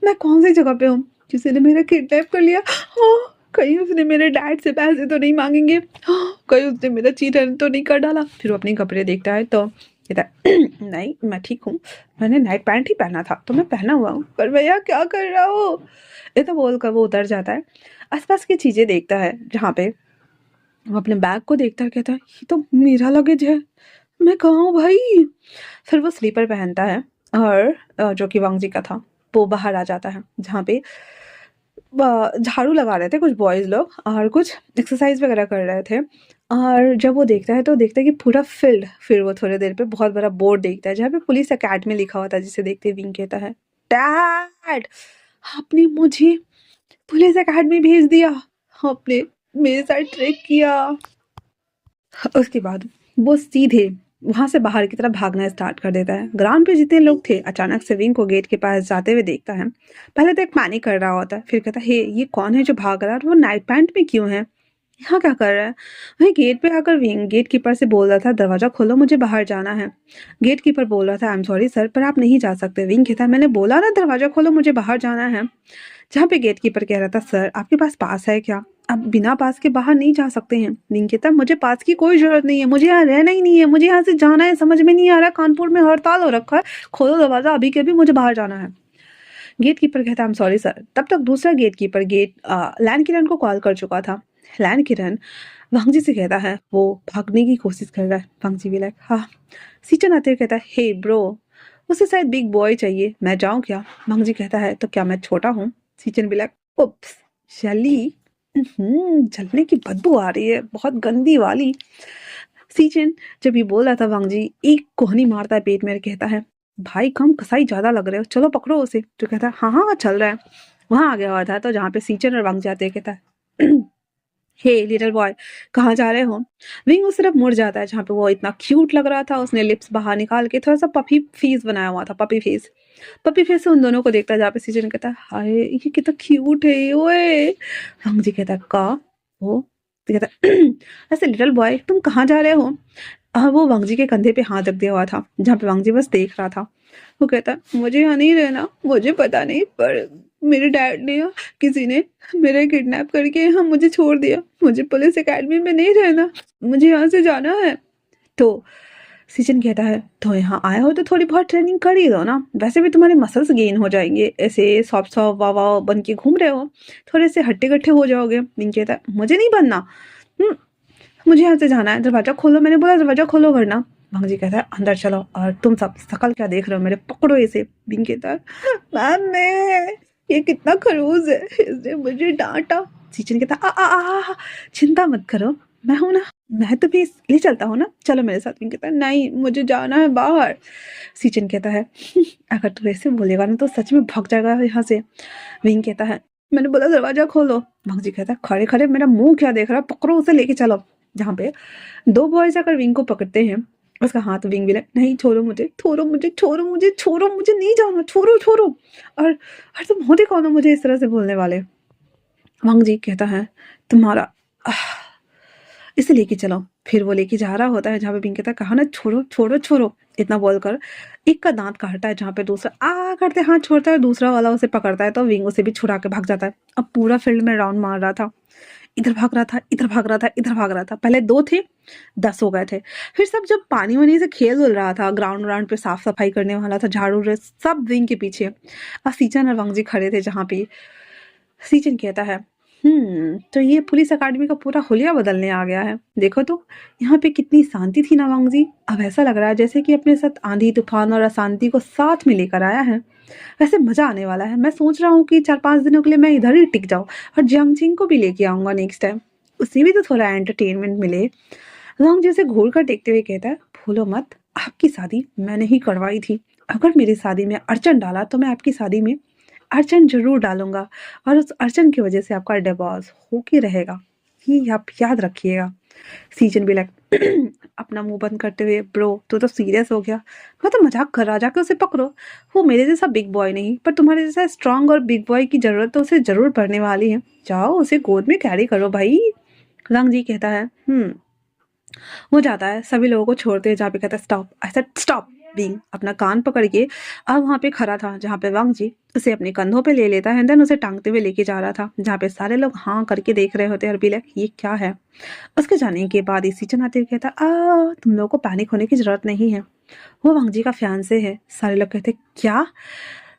S1: मैं कौन-सी जगह पे हूँ? किसी ने मेरा किडनैप कर लिया। हाँ, कहीं उसने मेरे डैड से पैसे तो नहीं माँगेंगे? हाँ, कहीं उसने मेरा चीट तो नहीं कर डाला? फिर वो अपने कपड़े देखता है तो कहता है, नहीं, मैं ठीक हूँ। मैंने नाइट पैंट ही पहना था, तो मैं पहना हुआ हूँ। पर भैया क्या कर रहा हो? इतना बोलकर वो उतर जाता है। आस-पास की चीज़ें देखता है, जहाँ पे वो अपने बैग को देखता है, कहता है, ये तो मेरा लगेज है। मैं कहाँ हूँ भाई? फिर वो स्लीपर पहनता है और जो कि वांगजी का था, वो बाहर आ जाता है, जहाँ पे झाड़ू लगा रहे थे कुछ बॉयज़ लोग और कुछ एक्सरसाइज वगैरह कर रहे थे। और जब वो देखता है तो देखता है कि पूरा फील्ड, फिर वो थोड़ी देर पे बहुत बड़ा बोर्ड देखता है जहाँ पे पुलिस अकेडमी लिखा हुआ था, जिसे देखते ही विंग कहता है, डैड, आपने मुझे पुलिस अकेडमी भेज दिया, आपने मेरे साथ ट्रिक किया। उसके बाद वो सीधे वहां से बाहर की तरफ भागना स्टार्ट कर देता है। ग्राउंड पे जितने लोग थे अचानक से विंग को गेट के पास जाते हुए देखता है। पहले तो एक पैनिक कर रहा होता है, फिर कहता है, हे, ये कौन है जो भाग रहा है और वो नाइट पैंट में क्यों है? यहाँ क्या कर रहा है? वही गेट पे आकर विंग गेट कीपर से बोल रहा था, दरवाजा खोलो, मुझे बाहर जाना है। गेट कीपर बोल रहा था, आई एम सॉरी सर, पर आप नहीं जा सकते। विंग कहता है, मैंने बोला ना दरवाजा खोलो, मुझे बाहर जाना है। जहाँ पे गेट कीपर कह रहा था, सर आपके पास पास है क्या? आप बिना पास के बाहर नहीं जा सकते हैं। विंग कहता, मुझे पास की कोई जरूरत नहीं है, मुझे यहाँ रहना ही नहीं है, मुझे यहाँ से जाना है, समझ में नहीं आ रहा, कानपुर में हड़ताल हो रखा है, खोलो दरवाजा अभी के अभी, मुझे बाहर जाना है। गेट कीपर कहता, आई एम सॉरी सर। तब तक दूसरा गेट कीपर लैन किरण को कॉल कर चुका था। लैन किरण वांगजी से कहता है, वो भागने की कोशिश कर रहा है। वांगजी भी लाइक, हाँ। सीचन आते हुए कहता है, हे ब्रो, उसे शायद बिग बॉय चाहिए, मैं जाऊं क्या? वांगजी कहता है, तो क्या मैं छोटा हूँ? सीचन भी लाइक, उप्स, जली, जलने की बदबू आ रही है, बहुत गंदी वाली। सीचन जब ये बोल रहा था, वांगजी एक कोहनी मारता है पेट में, कहता है, भाई कम कसाई ज्यादा लग रहे हो, चलो पकड़ो उसे। जो कहता है, हाँ हाँ चल रहा है। वहां आ गया हुआ था तो जहाँ पे सीचन और वांगजी आते हैं, कहता है, हे लिटिल बॉय, कहाँ जा रहे हो? विंग उस तरफ मुड़ जाता है जहाँ पे वो इतना क्यूट लग रहा था। उसने लिप्स बाहर निकाल के थोड़ा सा पपी फेस बनाया हुआ था, पपी फेस। पपी फेस से उन दोनों को देखता है, जहाँ पे सीजन कहता है, हाय ये कितना क्यूट है ये, ओए। रंग जी कहता है, का वो? तो कहता है, ऐसे लिटिल बॉय तुम कहाँ जा रहे हो? वो वांगजी के कंधे पे हाथ रख दिया हुआ था, जहाँ पे वांगजी बस देख रहा था। वो कहता, मुझे यहाँ नहीं रहना, मुझे पता नहीं, पर मेरे डैड ने या किसी ने मेरा किडनैप करके यहाँ मुझे छोड़ दिया, मुझे पुलिस एकेडमी में नहीं रहना, मुझे यहाँ से जाना है। तो सीजन कहता है, तो यहाँ आए हो तो थोड़ी बहुत ट्रेनिंग कर ही दो ना, वैसे भी तुम्हारे मसल्स गेन हो जाएंगे, ऐसे सॉफ्ट सॉफ्ट वाह वाह बन के घूम रहे हो, थोड़े से हट्टे कट्टे हो जाओगे। विंग कहता है, मुझे नहीं बनना, मुझे यहाँ से जाना है, दरवाजा खोलो, मैंने बोला दरवाजा खोलो वरना। भांजी कहता है, अंदर चलो, और तुम सब शकल क्या देख रहे हो मेरे, पकड़ो इसे। बिंग कहता है, मैम मैं, ये कितना खड़ूस है, इसने मुझे डांटा। सीचन कहता, आ आ आ आ, चिंता मत करो, मैं हूं ना, मैं तो भी ले चलता हूँ ना, चलो मेरे साथ। विंग कहता है, नहीं मुझे जाना है बाहर। सीचन कहता है, अगर तू ऐसे बोलेगा ना तो सच में भाग जाएगा यहाँ से। विंग कहता है, मैंने बोला दरवाजा खोलो। भांजी कहता है, खड़े खड़े मेरा मुंह क्या देख रहा है, पकड़ो उसे, लेके चलो। जहाँ पे दो बॉयज अगर विंग को पकड़ते हैं, उसका हाथ विंग भी नहीं, छोड़ो मुझे, छोड़ो मुझे, छोड़ो मुझे, छोड़ो मुझे, नहीं जाना, छोड़ो छोड़ो। और तुम होते कौन हो मुझे इस तरह से बोलने वाले? वांग जी कहता है, तुम्हारा इसे लेके चलो। फिर वो लेके जा रहा होता है जहाँ पे विंग कहता है, कहा ना छोड़ो छोड़ो छोड़ो। इतना बोलकर एक का दांत काटता है, जहाँ पे दूसरा आ करते हाथ छोड़ता है, दूसरा वाला उसे पकड़ता है तो विंग उसे भी छुड़ा के भाग जाता है। अब पूरा फील्ड में राउंड मार रहा था, इधर भाग रहा था, इधर भाग रहा था, इधर भाग रहा था। पहले 2 थे, 10 हो गए थे। फिर सब जब पानी वानी से खेल उल रहा था, ग्राउंड व्राउंड पे साफ सफाई करने वाला था, झाड़ू सब विंग के पीछे। अब सीचन और वांगजी खड़े थे जहाँ पे। सीचन कहता है, तो ये पुलिस अकादमी का पूरा हुलिया बदलने आ गया है। देखो तो यहाँ पे कितनी शांति थी ना वांगजी, अब ऐसा लग रहा है जैसे कि अपने साथ आंधी तूफान और अशांति को साथ में लेकर आया है। वैसे मजा आने वाला है, मैं सोच रहा हूँ कि 4-5 दिनों के लिए मैं इधर ही टिक जाऊँ और जियांगजिंग को भी लेके आऊंगा नेक्स्ट टाइम, उसे भी तो थोड़ा एंटरटेनमेंट मिले। वांग जैसे घूर कर देखते हुए कहता है, भूलो मत, आपकी शादी मैंने ही करवाई थी, अगर मेरी शादी में अड़चन डाला तो मैं आपकी शादी में अड़चन जरूर डालूंगा, और उस अड़चन की वजह से आपका डिवोर्स हो के रहेगा, ये आप याद रखिएगा। सीजन भी लाइक, अपना मुंह बंद करते हुए, ब्रो तू तो सीरियस हो गया, मैं तो मजाक कर रहा, जाके उसे पकड़ो, वो मेरे जैसा बिग बॉय नहीं पर तुम्हारे जैसा स्ट्रांग और बिग बॉय की जरूरत तो उसे जरूर पड़ने वाली है, जाओ उसे गोद में कैरी करो भाई। रंग जी कहता है वो जाता है सभी लोगों को छोड़ते हुए, जहाँ पे कहता है stop, I said stop. Being अपना कान पकड़ के अब वहां पे खड़ा था जहाँ पे वांग जी उसे अपने कंधों पे ले लेता है, देन उसे टांगते हुए लेके जा रहा था, जहाँ पे सारे लोग हाँ करके देख रहे होते हैं और भी लाइक ये क्या है। उसके जाने के बाद इसी चनाते हुए कहता तुम लोगों को पैनिक होने की जरूरत नहीं है, वो वांग जी का फियांसे है। सारे लोग कहते क्या।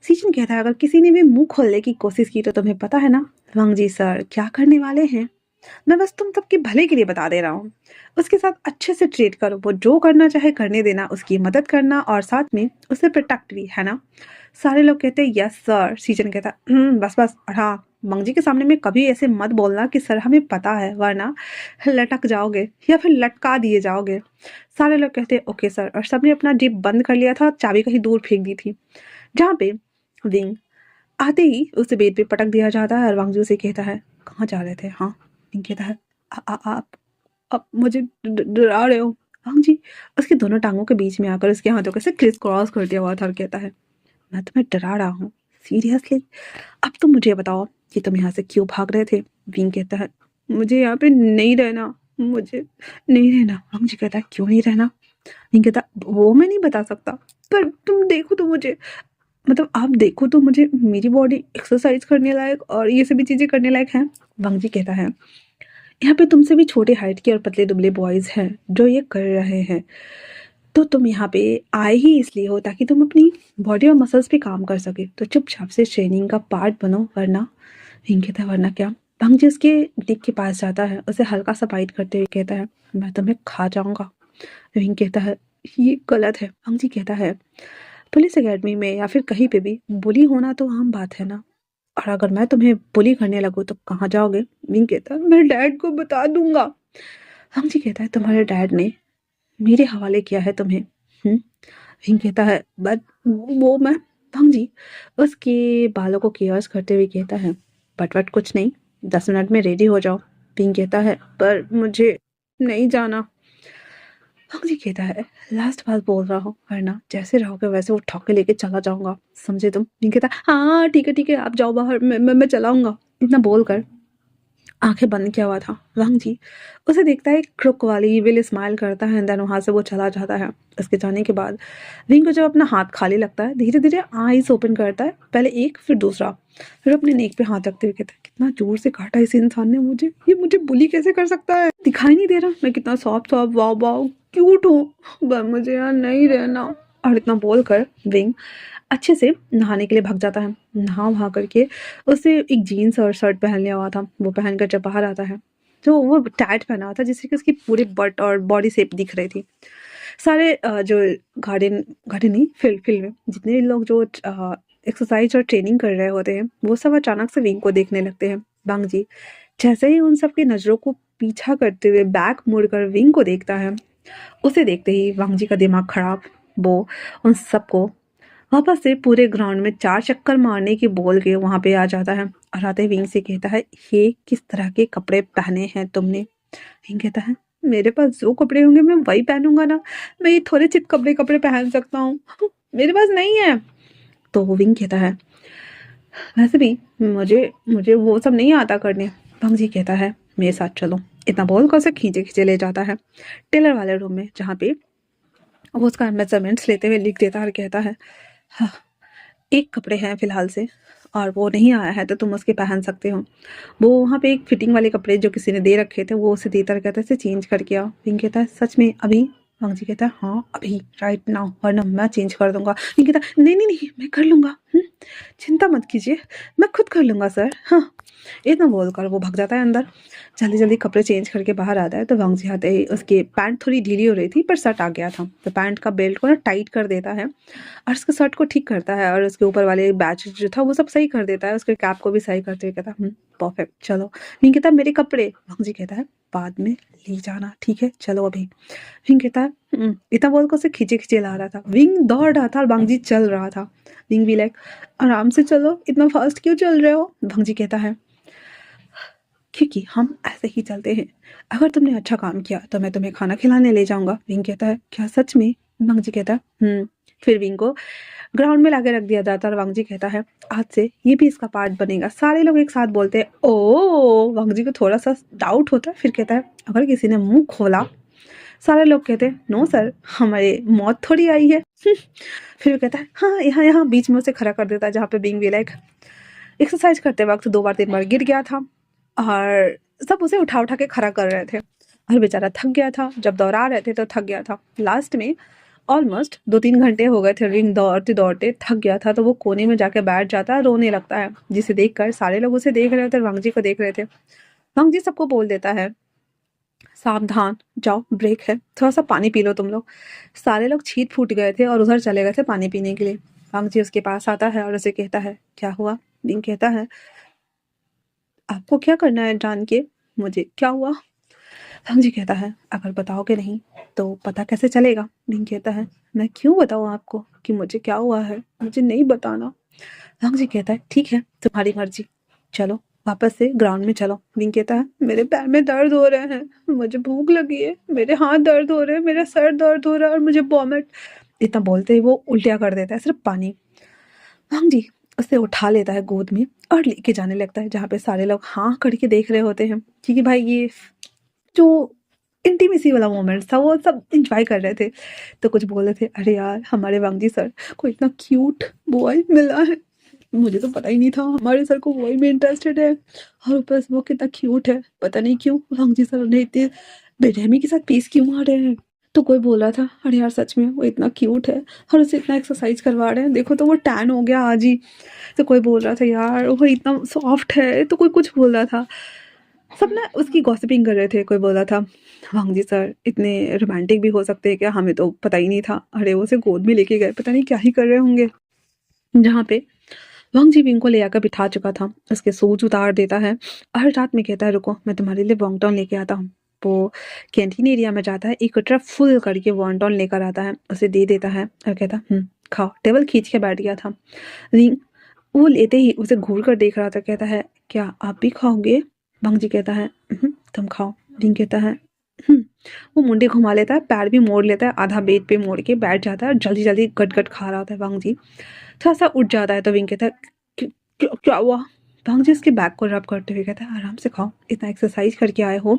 S1: सीजन कहता है अगर किसी ने भी मुंह खोलने की कोशिश की तो तुम्हें पता है ना वांग जी सर क्या करने वाले हैं, मैं बस तुम सबके भले के लिए बता दे रहा हूँ, उसके साथ अच्छे से ट्रीट करो, वो जो करना चाहे करने देना, उसकी मदद करना और साथ में उसे प्रोटेक्ट भी, है ना। सारे लोग कहते हैं यस सर। सीजन कहता बस बस, और हाँ मंगजी के सामने में कभी ऐसे मत बोलना कि सर हमें पता है, वरना लटक जाओगे या फिर लटका दिए जाओगे। सारे लोग कहते हैं ओके सर, और सबने अपना जीप बंद कर लिया था, चाबी कहीं दूर फेंक दी थी, जहाँ पे विंग आते ही उसे बेड पे पटक दिया जाता है और वांगजू से कहता है कहाँ जा रहे थे। हाँ विंग कहता है आप मुझे डरा रहे हो। वांग जी उसके दोनों टांगों के बीच में आकर उसके हाथों को ऐसे क्रिस क्रॉस कर दिया हुआ था और कहता है मैं तुम्हें डरा रहा हूँ सीरियसली, अब तुम मुझे बताओ कि तुम यहाँ से क्यों भाग रहे थे। विंग कहता है मुझे यहाँ पे नहीं रहना, मुझे नहीं रहना। वांग जी कहता है क्यों नहीं रहना। विंग कहता वो मैं नहीं बता सकता, पर तुम देखो तो मुझे, मतलब आप देखो तो मुझे, मेरी बॉडी एक्सरसाइज करने लायक और ये सभी चीजें करने लायक है। वांग जी कहता है यहाँ पे तुमसे भी छोटे हाइट के और पतले दुबले बॉयज हैं जो ये कर रहे हैं, तो तुम यहाँ पे आए ही इसलिए हो ताकि तुम अपनी बॉडी और मसल्स पे काम कर सके, तो चुपचाप से ट्रेनिंग का पार्ट बनो, वरना हिंग कहता है वरना क्या। भंग जी उसके दिक के पास जाता है, उसे हल्का सा बाइट करते हुए कहता है मैं तुम्हें खा जाऊंगा। हिंग कहता है ये गलत है। भंग जी कहता है पुलिस एकेडमी में या फिर कहीं पे भी बुली होना तो आम बात है ना, और अगर मैं तुम्हें बुली करने लगूँ तो कहाँ जाओगे। विंग कहता है मैं डैड को बता दूंगा। हम जी कहता है तुम्हारे डैड ने मेरे हवाले किया है तुम्हें। विंग कहता है बट वो मैं। भंग जी उसके बालों को केयर्स करते हुए कहता है बट कुछ नहीं, 10 मिनट में रेडी हो जाओ। विंग कहता है पर मुझे नहीं जाना। भंग जी कहता है लास्ट बात बोल रहा हूँ, वरना जैसे रहोगे वैसे उठा के लेके चला जाऊंगा, समझे तुम। विंग कहता है हाँ ठीक है आप जाओ बाहर, मैं चलाऊंगा। इतना बोलकर आंखें बंद किया हुआ था वांग जी उसे देखता है, क्रुक वाली विल स्माइल करता है, देन वहां से वो चला जाता है। उसके जाने के बाद विंग को जब अपना हाथ खाली लगता है धीरे धीरे आईज ओपन करता है, पहले एक फिर दूसरा, फिर अपने नेक पे हाथ रखते हुए कहता है कितना जोर से काटा इस इंसान ने मुझे, ये मुझे बुली कैसे कर सकता है, दिखाई नहीं दे रहा मैं कितना सॉफ्ट सॉफ्ट वाव वाव क्यूट हूँ, पर मुझे यहाँ नहीं रहना। और इतना बोलकर विंग अच्छे से नहाने के लिए भाग जाता है। नहा वहा करके उसे एक जीन्स और शर्ट पहन लिया हुआ था, वो पहनकर जब बाहर आता है तो वो टाइट पहना हुआ था जिससे कि उसकी पूरी बट और बॉडी शेप दिख रही थी। सारे जो गार्डन गार्डन नहीं फील्ड में जितने भी लोग जो एक्सरसाइज और ट्रेनिंग कर रहे होते हैं वो सब अचानक से विंग को देखने लगते हैं। बांग जी जैसे ही उन सबकी नज़रों को पीछा करते हुए बैक मुड़कर विंग को देखता है, उसे देखते ही वांग जी का दिमाग खराब, वो उन सबको वापस से पूरे ग्राउंड में 4 चक्कर मारने की बोल के वहां पे आ जाता है और आते ही विंग से कहता है ये किस तरह के कपड़े पहने हैं तुमने। विंग कहता है मेरे पास जो कपड़े होंगे मैं वही पहनूंगा ना, मैं ये थोड़े चिप कपड़े कपड़े पहन सकता हूँ मेरे पास नहीं है। तो विंग कहता है वैसे भी मुझे मुझे वो सब नहीं आता करने। भंग जी कहता है मेरे साथ चलो। इतना बोल कर उसे खींचे खींचे ले जाता है टेलर वाले रूम में, जहाँ पे वो उसका मेजरमेंट्स लेते हुए लिख देता है और कहता है हाँ एक कपड़े हैं फिलहाल से और वो नहीं आया है तो तुम उसके पहन सकते हो। वो वहाँ पे एक फिटिंग वाले कपड़े जो किसी ने दे रखे थे वो उसे देता कहता है इसे चेंज करके आओ। पिंक कहता है सच में अभी। वांग जी कहता है हाँ अभी राइट नाउ, वरना मैं चेंज कर दूंगा। पिंक कहता है नहीं नहीं नहीं मैं कर लूंगा, चिंता मत कीजिए मैं खुद कर लूंगा सर। हाँ इतना बोलकर वो भाग जाता है अंदर, जल्दी जल्दी कपड़े चेंज करके बाहर आता है तो वांग जी आते ही उसकी पैंट थोड़ी ढीली हो रही थी पर शर्ट आ गया था, तो पैंट का बेल्ट को ना टाइट कर देता है और उसके शर्ट को ठीक करता है और उसके ऊपर वाले बैच जो था वो सब सही कर देता है, उसके कैप को भी सही करते हुए कहता है परफेक्ट चलो। विंग कहता है मेरे कपड़े। वांग जी कहता है बाद में ले जाना ठीक है चलो अभी। विंग कहता है इतना बोल कर उसे खींचे खींचे ला रहा था, विंग दौड़ रहा था और वांग जी चल रहा था। विंग भी लाइक आराम से चलो इतना फास्ट क्यों चल रहे हो। वांग जी कहता है क्योंकि हम ऐसे ही चलते हैं। अगर तुमने अच्छा काम किया तो मैं तुम्हें खाना खिलाने ले जाऊंगा। विंग कहता है क्या सच में? वांग जी कहता है फिर विंग को ग्राउंड में लाके रख दिया जाता है और वांग जी कहता है आज से ये भी इसका पार्ट बनेगा। सारे लोग एक साथ बोलते हैं ओ। वांग जी को थोड़ा सा डाउट होता है, फिर कहता है अगर किसी ने मुंह खोला। सारे लोग कहते हैं नो सर, हमारे मौत थोड़ी आई है। फिर वो कहता है हाँ यहाँ यहाँ, बीच में उसे खड़ा कर देता है जहाँ पे बिंग भी लाइक एक्सरसाइज करते वक्त 2 बार 3 बार गिर गया था और सब उसे उठा उठा के खड़ा कर रहे थे और बेचारा थक गया था। जब दौड़ा रहे थे तो थक गया था। लास्ट में ऑलमोस्ट 2-3 घंटे हो गए थे, रिंग दौड़ते दौड़ते थक गया था तो वो कोने में जाके बैठ जाता है, रोने लगता है, जिसे देखकर सारे लोग उसे देख रहे थे और वांग जी को देख रहे थे। वांग जी सबको बोल देता है सावधान, जाओ ब्रेक है, थोड़ा सा पानी पी लो तुम लोग। सारे लोग छीट फूट गए थे और उधर चले गए थे पानी पीने के लिए। वांग जी उसके पास आता है और उसे कहता है क्या हुआ? बिंग कहता है आपको क्या करना है जान के, मुझे क्या हुआ? वांग जी कहता है अगर बताओगे नहीं तो पता कैसे चलेगा? बिंग कहता है मैं क्यों बताऊं आपको कि मुझे क्या हुआ है, मुझे नहीं बताना। वांग जी कहता है ठीक है तुम्हारी मर्जी, चलो वापस से ग्राउंड में चलो। विंग कहता है मेरे पैर में दर्द हो रहे हैं, मुझे भूख लगी है, मेरे हाथ दर्द हो रहे हैं, मेरा सर दर्द हो रहा है और मुझे वॉमिट। इतना बोलते ही वो उल्टिया कर देता है सिर्फ पानी। वांग जी उसे उठा लेता है गोद में और लेके जाने लगता है जहाँ पे सारे लोग हाँ करके देख रहे होते हैं, क्योंकि भाई ये जो इंटीमेसी वाला मोमेंट था वो सब इंजॉय कर रहे थे। तो कुछ बोल रहे थे अरे यार हमारे वांग जी सर को इतना क्यूट बॉय मिला है, मुझे तो पता ही नहीं था हमारे सर को वही में इंटरेस्टेड है और ऊपर से वो कितना क्यूट है। पता नहीं क्यों वांग जी सर उन्हें इतनी बेरहमी के साथ पीस क्यों मार रहे हैं। तो कोई बोल रहा था अरे यार सच में वो इतना क्यूट है और उसे इतना एक्सरसाइज करवा रहे हैं, देखो तो वो टैन हो गया आज ही। तो कोई बोल रहा था यार वो इतना सॉफ्ट है, तो कोई कुछ बोल रहा था। सब ना उसकी गॉसिपिंग कर रहे थे। कोई बोला था वांग जी सर इतने रोमांटिक भी हो सकते हैं क्या, हमें तो पता ही नहीं था। अरे वो उसे गोद में लेके गए, पता नहीं क्या ही कर रहे होंगे। जहाँ पे वांग जी विंग को ले आकर बिठा चुका था, उसके शूज उतार देता है और रात में कहता है रुको मैं तुम्हारे लिए वॉन्गटॉन लेके आता हूँ। वो कैंटीन एरिया में जाता है, एक कटरा फुल करके वॉन्गटॉन लेकर आता है, उसे दे देता है और कहता खाओ। टेबल खींच के बैठ गया था। विंग वो लेते ही उसे घूर कर देख रहा था, कहता है क्या आप भी खाओगे? वांग जी कहता है तुम खाओ। विंग कहता है "हम्म।" वो मुंडी घुमा लेता है, पैर भी मोड़ लेता है, आधा बेड पे मोड़ के बैठ जाता है और जल्दी जल्दी गट गट खा रहा होता है। वांग जी थोड़ा सा उठ जाता है तो विंग कहता है क्या हुआ? वांग जी उसके बैक को रब करते हुए कहता है आराम से खाओ, इतना एक्सरसाइज करके आए हो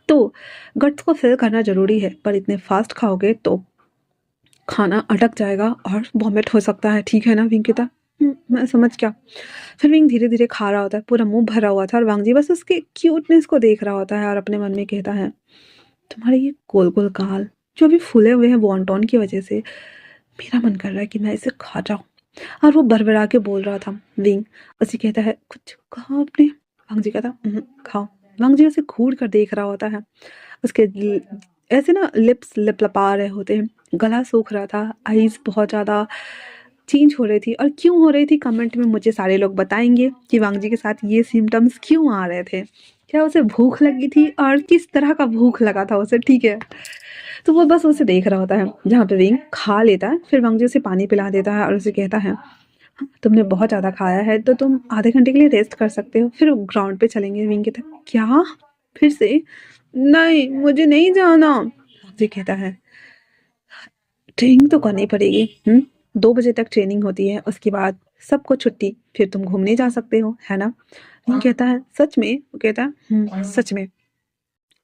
S1: तो गट्स को फिल करना जरूरी है, पर इतने फास्ट खाओगे तो खाना अटक जाएगा और वॉमिट हो सकता है, ठीक है ना? विंग कहता मैं समझ गया। फिर विंग धीरे धीरे खा रहा होता है, पूरा मुंह भरा हुआ था और वांग जी बस उसके क्यूटनेस को देख रहा होता है और अपने मन में कहता है तुम्हारे ये गोल गोल गाल जो अभी फूले हुए हैं वॉन्टॉन की वजह से, मेरा मन कर रहा है कि मैं इसे खा जाऊं। और वो बरबरा के बोल रहा था। विंग उसे कहता है कुछ कहा आपने? वांग जी कहता खाओ। वांग जी उसे घूर कर देख रहा होता है, उसके ऐसे ना लिप्स लिपलपा रहे होते हैं, गला सूख रहा था, आईज बहुत ज़्यादा चेंज हो रही थी। और क्यों हो रही थी कमेंट में मुझे सारे लोग बताएंगे कि वांग जी के साथ ये सिम्टम्स क्यों आ रहे थे। क्या उसे भूख लगी थी और किस तरह का भूख लगा था उसे, ठीक है? तो वो बस उसे देख रहा होता है जहाँ पे विंग खा लेता है। फिर वांग जी उसे पानी पिला देता है और उसे कहता है तुमने बहुत ज़्यादा खाया है तो तुम आधे घंटे के लिए रेस्ट कर सकते हो, फिर ग्राउंड पे चलेंगे। विंग कहता है क्या फिर से? नहीं मुझे नहीं जाना। वांग जी कहता है ट्रेनिंग तो करनी पड़ेगी। 2 बजे तक ट्रेनिंग होती है, उसके बाद सबको छुट्टी, फिर तुम घूमने जा सकते हो, है ना? विंग कहता है सच में? वो कहता है सच में।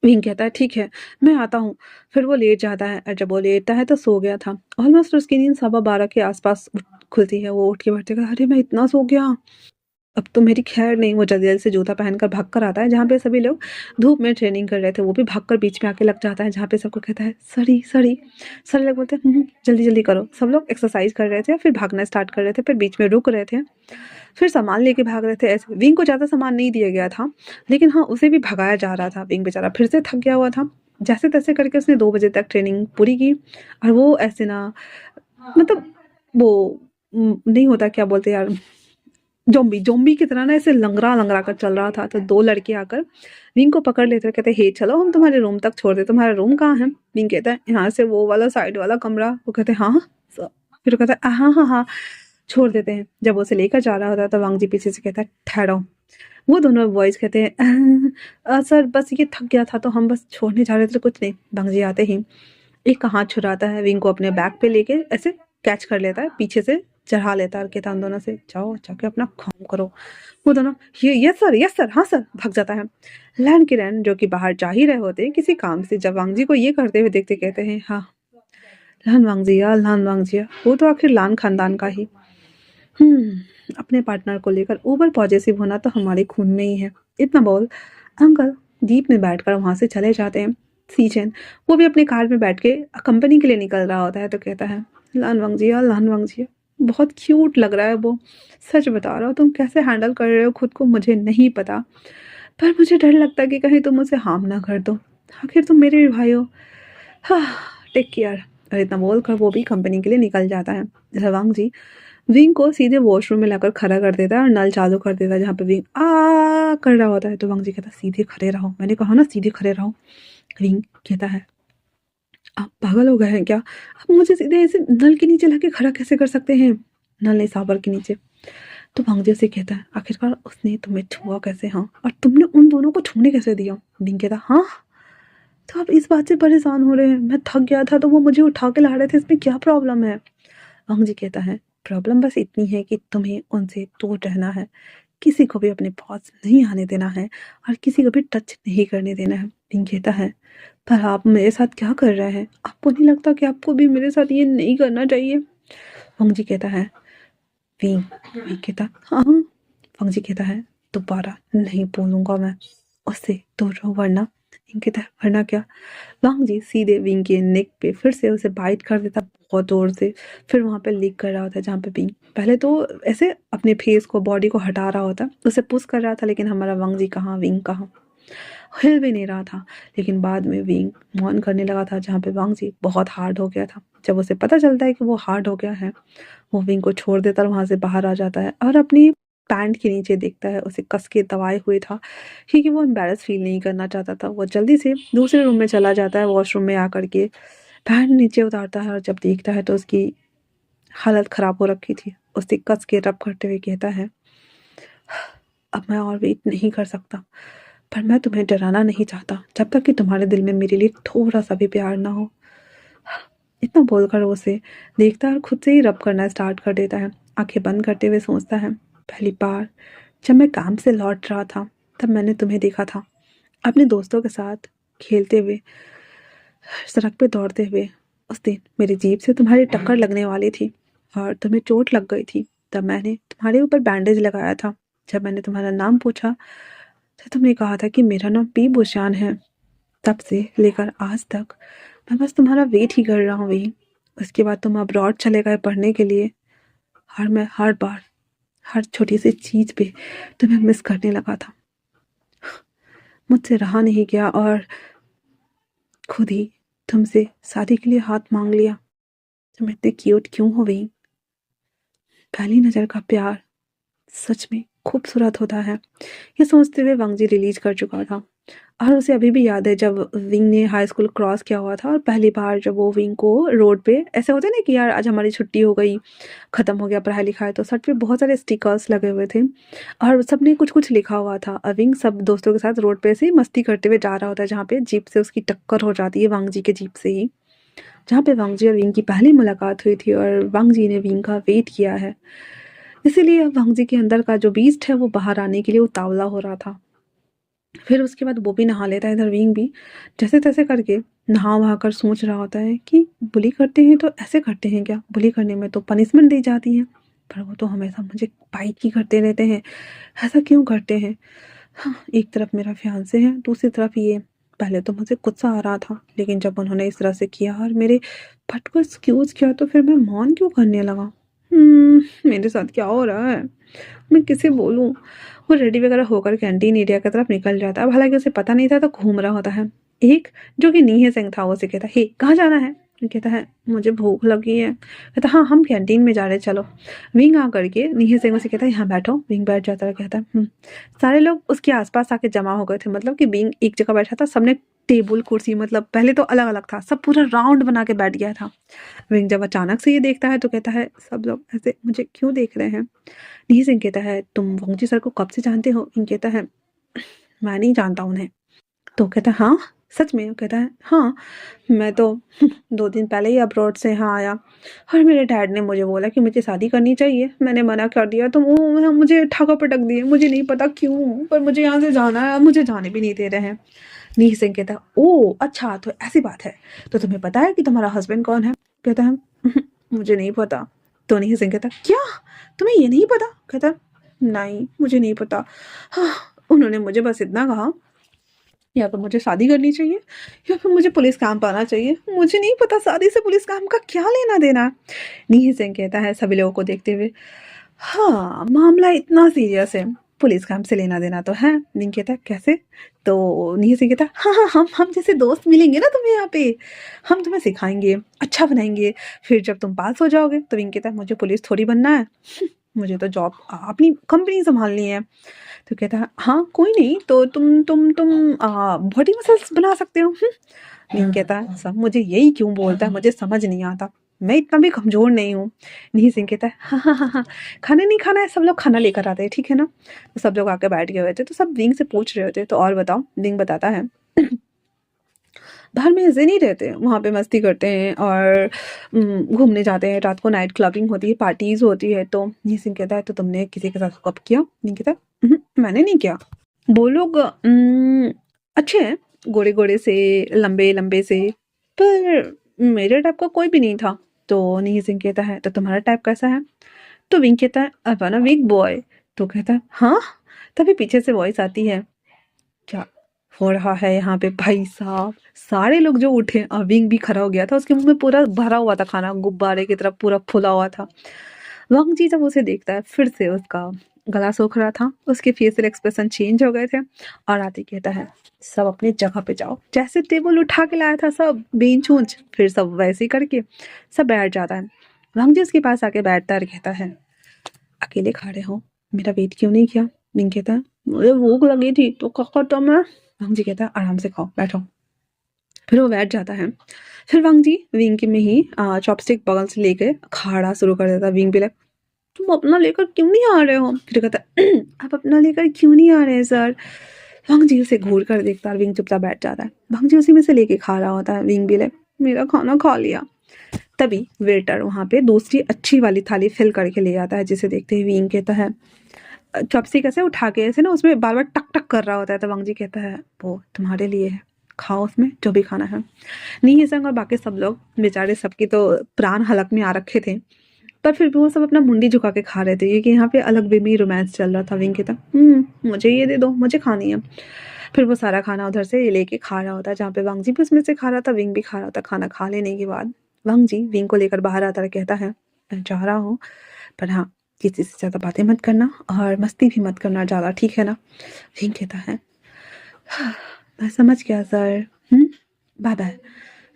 S1: विंग कहता है ठीक है मैं आता हूँ। फिर वो लेट जाता है और जब वो लेटता है तो सो गया था। ऑलमोस्ट उसकी नींद 12:15 के आसपास खुलती है। वो उठ के बैठते अरे मैं इतना सो गया, अब तो मेरी खैर नहीं। वो जल्दी जल्दी से जूता पहनकर भाग कर आता है जहाँ पे सभी लोग धूप में ट्रेनिंग कर रहे थे, वो भी भागकर बीच में आके लग जाता है जहाँ पे सबको कहता है सॉरी सॉरी। सारे लोग बोलते हैं जल्दी जल्दी करो। सब लोग एक्सरसाइज कर रहे थे, फिर भागना स्टार्ट कर रहे थे, फिर बीच में रुक रहे थे, फिर सामान लेके भाग रहे थे। ऐसे विंग को ज़्यादा सामान नहीं दिया गया था, लेकिन हाँ उसे भी भगाया जा रहा था। विंग बेचारा फिर से थक गया हुआ था। जैसे तैसे करके उसने 2 बजे तक ट्रेनिंग पूरी की और वो ऐसे ना मतलब वो नहीं होता क्या बोलते यार, ज़ॉम्बी ज़ॉम्बी की तरह ना ऐसे लंगड़ा लंगड़ा कर चल रहा था। तो 2 लड़के आकर विंग को पकड़ लेते, कहते हे चलो हम तुम्हारे रूम तक छोड़ दे, तुम्हारा रूम कहाँ है? विंग कहता है यहाँ से वो वाला साइड वाला कमरा। वो कहते हाँ। फिर वो कहता है हाँ हाँ हाँ छोड़ देते हैं। जब वो उसे लेकर जा रहा होता है तो वांग जी पीछे से कहता है ठहरो, वो दोनों बॉयज़ कहते हैं सर बस ये थक गया था तो हम बस छोड़ने जा रहे थे, कुछ नहीं। बंग जी आते ही एक का हाथ छुड़ाता है, विंग को अपने बैक पे लेके ऐसे कैच कर लेता है, पीछे से चढ़ा लेता है और कहता है उन दोनों से, जाओ जाके अपना काम करो। वो दोनों ये यस सर हाँ सर, भाग जाता है। लैन किरण जो कि बाहर जा ही रहे होते हैं किसी काम से, जब वांग जी को ये करते हुए देखते कहते हैं, हाँ लान वांगजिया लान वांगजिया, वो तो आखिर लान खानदान का ही। अपने पार्टनर को लेकर ओवर पॉजिटिव होना तो हमारे खून में ही है। इतना बोल अंकल जीप में बैठकर वहां से चले जाते हैं। सीचन वो भी अपनी कार में बैठ के कंपनी के लिए निकल रहा होता है तो कहता है, लान वांगजिया बहुत क्यूट लग रहा है वो। सच बता रहा हो, तुम कैसे हैंडल कर रहे हो खुद को मुझे नहीं पता, पर मुझे डर लगता है कि कहीं तुम उसे हार्म ना कर दो। आखिर तुम मेरे भी भाई हो। हाँ टेक केयर। और इतना बोलकर वो भी कंपनी के लिए निकल जाता है। रवांग जी विंग को सीधे वॉशरूम में लाकर खड़ा कर देता है और नल चालू कर देता है जहाँ पे विंग आ कर रहा होता है। तो वांग जी कहता है, सीधे खड़े रहो, मैंने कहा ना सीधे खड़े रहो। विंग कहता है, आप पागल हो गए हैं क्या? आप मुझे सीधे ऐसे नल के नीचे लाके खड़ा कैसे कर सकते हैं? नल नहीं, सावर के नीचे। तो वांग जी से कहता है, आखिरकार उसने तुम्हें छुआ कैसे? हाँ, और तुमने उन दोनों को छूने कैसे दिया? विंग कहता, हाँ तो आप इस बात से परेशान हो रहे हैं? मैं थक गया था तो वो मुझे उठा के ला रहे थे, इसमें क्या प्रॉब्लम है? वांग जी कहता है, प्रॉब्लम बस इतनी है कि तुम्हें उनसे दूर रहना है, किसी को भी अपने पास नहीं आने देना है और किसी को भी टच नहीं करने देना है। विंग कहता है, पर आप मेरे साथ क्या कर रहे हैं? आपको नहीं लगता कि आपको भी मेरे साथ ये नहीं करना चाहिए? वांग जी कहता है, विंग विंग कहता, हाँ। वांग जी कहता है, दोबारा नहीं बोलूंगा मैं, उससे दूर रहो वरना। विंग कहता है, वरना क्या? वांग जी सीधे विंग के नेक पे फिर से उसे बाइट कर देता बहुत जोर से। फिर वहां पे लीक कर रहा होता है जहाँ पे विंग पहले तो ऐसे अपने फेस को बॉडी को हटा रहा होता, उसे पुश कर रहा था, लेकिन हमारा वांग जी कहाँ, विंग कहाँ, हिल भी नहीं रहा था। लेकिन बाद में विंग मौन करने लगा था जहाँ पे वांग जी बहुत हार्ड हो गया था। जब उसे पता चलता है कि वो हार्ड हो गया है, वो विंग को छोड़ देता और वहां से बाहर आ जाता है और अपनी पैंट के नीचे देखता है, उसे कस के दबाए हुए था क्योंकि वो एम्बेरस फील नहीं करना चाहता था। वो जल्दी से दूसरे रूम में चला जाता है, वॉशरूम में आकर के पैंट नीचे उतारता है और जब देखता है तो उसकी हालत खराब हो रखी थी। उसे कस के रब करते हुए कहता है, अब मैं और वेट नहीं कर सकता, पर मैं तुम्हें डराना नहीं चाहता जब तक कि तुम्हारे दिल में मेरे लिए थोड़ा सा भी प्यार ना हो। इतना बोलकर वो उसे देखता है और खुद से ही रब करना स्टार्ट कर देता है। आंखें बंद करते हुए सोचता है, पहली बार जब मैं काम से लौट रहा था तब मैंने तुम्हें देखा था अपने दोस्तों के साथ खेलते हुए, सड़क पे दौड़ते हुए। उस दिन मेरी जीप से तुम्हारी टक्कर लगने वाली थी और तुम्हें चोट लग गई थी। तब मैंने तुम्हारे ऊपर बैंडेज लगाया था। जब मैंने तुम्हारा नाम पूछा तो तुमने कहा था कि मेरा नाम पी बुशान है। तब से लेकर आज तक मैं बस तुम्हारा वेट ही कर रहा हूँ वही। उसके बाद तुम अब्रॉड चले गए पढ़ने के लिए और मैं हर बार हर छोटी सी चीज़ पे तुम्हें मिस करने लगा था। मुझसे रहा नहीं गया और खुद ही तुमसे शादी के लिए हाथ मांग लिया। तुम इतने क्यूट क्यों हो गई? पहली नज़र का प्यार सच में खूबसूरत होता है। ये सोचते हुए वांग जी रिलीज कर चुका था और उसे अभी भी याद है जब विंग ने हाई स्कूल क्रॉस किया हुआ था और पहली बार जब वो विंग को रोड पे ऐसे होते ना कि यार आज हमारी छुट्टी हो गई, ख़त्म हो गया पढ़ाई लिखाई, तो सट पे बहुत सारे स्टिकर्स लगे हुए थे और सबने कुछ कुछ लिखा हुआ था। और विंग सब दोस्तों के साथ रोड पे से मस्ती करते हुए जा रहा होता है जहाँ पे जीप से उसकी टक्कर हो जाती है, वांग जी के जीप से ही, जहाँ पे वांग जी और विंग की पहली मुलाकात हुई थी और वांग जी ने विंग का वेट किया है। इसीलिए वांग जी के अंदर का जो बीस्ट है वो बाहर आने के लिए उतावला हो रहा था। फिर उसके बाद वो भी नहा लेता है, इधर विंग भी जैसे तैसे करके नहा वहा कर सोच रहा होता है कि बुली करते हैं तो ऐसे करते हैं क्या? बुली करने में तो पनिशमेंट दी जाती है, पर वो तो हमेशा मुझे बाइट ही करते रहते हैं, ऐसा क्यों करते हैं? हाँ, एक तरफ मेरा फियांसे है, दूसरी तरफ ये। पहले तो मुझे गुस्सा आ रहा था, लेकिन जब उन्होंने इस तरह से किया और मेरे फट को एक्सक्यूज किया तो फिर मैं मौन क्यों करने लगा? मेरे साथ क्या हो रहा है? मैं किसे बोलूँ? वो रेडी वगैरह होकर कैंटीन एरिया की तरफ निकल जाता है। अब हालांकि उसे पता नहीं था तो घूम रहा होता है। एक जो कि नीहे सिंह था वो उसे कहता है, हे कहाँ जाना है? वो कहता है, मुझे भूख लगी है। कहता, हाँ हम कैंटीन में जा रहे हैं, चलो। विंग आ करके नीहे सिंह उसे कहता है, यहाँ बैठो। विंग बैठ जाता है, कहता है सारे लोग उसके आसपास आके जमा हो गए थे, मतलब कि विंग एक जगह बैठा था, सबने टेबल कुर्सी, मतलब पहले तो अलग अलग था, सब पूरा राउंड बना के बैठ गया था। विंग जब अचानक से ये देखता है तो कहता है सब लोग ऐसे मुझे क्यों देख रहे हैं। नी सिंह कहता है तुम वंगजी सर को कब से जानते हो। विंग कहता है मैं नहीं जानता उन्हें। तो कहता है हाँ सच में। वो कहता है हाँ मैं तो 2 दिन पहले ही अब्रॉड से यहाँ आया और मेरे डैड ने मुझे बोला कि मुझे शादी करनी चाहिए। मैंने मना कर दिया तो वो मुझे ठाका पटक दिए, मुझे नहीं पता क्यों, पर मुझे यहाँ से जाना है, मुझे जाने भी नहीं दे रहे हैं। नी सिंह कहता है ओ अच्छा तो ऐसी बात है, तो तुम्हें पता है कि तुम्हारा हस्बैंड कौन है। कहता है मुझे नहीं पता। तो नी सिंह कहता क्या तुम्हें ये नहीं पता। कहता नहीं मुझे नहीं पता। हाँ, उन्होंने मुझे बस इतना कहा या तो मुझे शादी करनी चाहिए या फिर मुझे पुलिस काम पाना चाहिए, मुझे नहीं पता शादी से पुलिस काम का क्या लेना देना। नीही सिंह कहता है सभी लोगों को देखते हुए हाँ मामला इतना सीरियस है, पुलिस काम से लेना देना तो है। निंग कहता है कैसे। तो नीही सिंह कहता है हाँ हाँ हम जैसे दोस्त मिलेंगे ना तुम्हें यहाँ पे, हम तुम्हें सिखाएंगे, अच्छा बनाएंगे, फिर जब तुम पास हो जाओगे। तो विंग कहता है मुझे पुलिस थोड़ी बनना है, मुझे तो जॉब अपनी कंपनी संभालनी है। तो कहता है हाँ कोई नहीं, तो तुम बॉडी मसल्स बना सकते हो। नीम कहता है सब मुझे यही क्यों बोलता है, मुझे समझ नहीं आता, मैं इतना भी कमजोर नहीं हूँ। नी सिंह कहता है हाँ, खाना नहीं खाना है, सब लोग खाना लेकर आते हैं ठीक है ना। तो सब लोग आके बैठ गए हुए थे, तो सब विंग से पूछ रहे होते तो और बताओ। विंग बताता है बाहर में ऐसे नहीं रहते, वहाँ पे मस्ती करते हैं और घूमने जाते हैं, रात को नाइट क्लबिंग होती है, पार्टीज होती है। तो नी सिंह कहता है तो तुमने किसी के साथ कब किया। नी कहता है मैंने नहीं किया, वो लोग अच्छे हैं, गोरे गोरे से, लंबे लंबे से, पर मेरे टाइप का कोई भी नहीं था। तो नी सिंह कहता है तो तुम्हारा टाइप कैसा है। तो विंग कहता है अपना वीक बॉय। तो कहता है हाँ। तभी पीछे से वॉइस आती है क्या हो रहा है यहाँ पे भाई साहब। सारे लोग जो उठे, विंग भी खड़ा हो गया था, उसके मुंह में पूरा भरा हुआ था खाना, गुब्बारे की तरफ पूरा फुला हुआ था। वांग जी जब उसे देखता है फिर से उसका गला सूख रहा था, उसके फेशियल एक्सप्रेशन चेंज हो गए थे और आते कहता है सब अपनी जगह पे जाओ, जैसे टेबल उठा के लाया था सब बेंच ऊंच, फिर सब वैसे ही करके सब बैठ जाता है। वांग जी उसके पास आके बैठता है और कहता है अकेले खड़े हो, मेरा वेट क्यों नहीं किया। विंग कहता है मुझे भूख लगी थी तो खत्म है। वांग जी कहता है आराम से खाओ बैठो। फिर वो बैठ जाता है। फिर वांग जी विंग के में ही चॉपस्टिक बगल से लेके खाना शुरू कर देता है। विंग भी तुम अपना लेकर क्यों नहीं आ रहे हो। फिर कहता आप अपना लेकर क्यों नहीं आ रहे हैं सर। वांग जी उसे घूर कर देखता है, विंग चुपचाप बैठ जाता है। वांग जी उसी में से लेके खा रहा होता है। विंग भी मेरा खाना खा लिया। तभी वेटर वहां पे दूसरी अच्छी वाली थाली फिल करके ले आता है, जिसे देखते ही विंग कहता है चॉपस्टिक ऐसे उठा के ऐसे ना उसमें बार बार टक टक कर रहा होता है। तो वांग जी कहता है वो तुम्हारे लिए है, खाओ उसमें जो भी खाना है। नी संग और बाकी सब लोग बेचारे, सबकी तो प्राण हलक में आ रखे थे, पर फिर भी वो सब अपना मुंडी झुका के खा रहे थे, क्योंकि यहाँ पे अलग वे में रोमांस चल रहा था। विंग कहता मुझे ये दे दो, मुझे खानी है। फिर वो सारा खाना उधर से लेके खा रहा होता है, जहाँ पे वांग जी भी उसमें से खा रहा था, विंग भी खा रहा था। खाना खा लेने के बाद वांग जी विंग को लेकर बाहर आता है, कहता है मैं जा रहा हूँ, पर हाँ किसी से ज़्यादा बातें मत करना और मस्ती भी मत करना ज़्यादा, ठीक है ना। विंग कहता है मैं समझ गया सर, बाय बाय।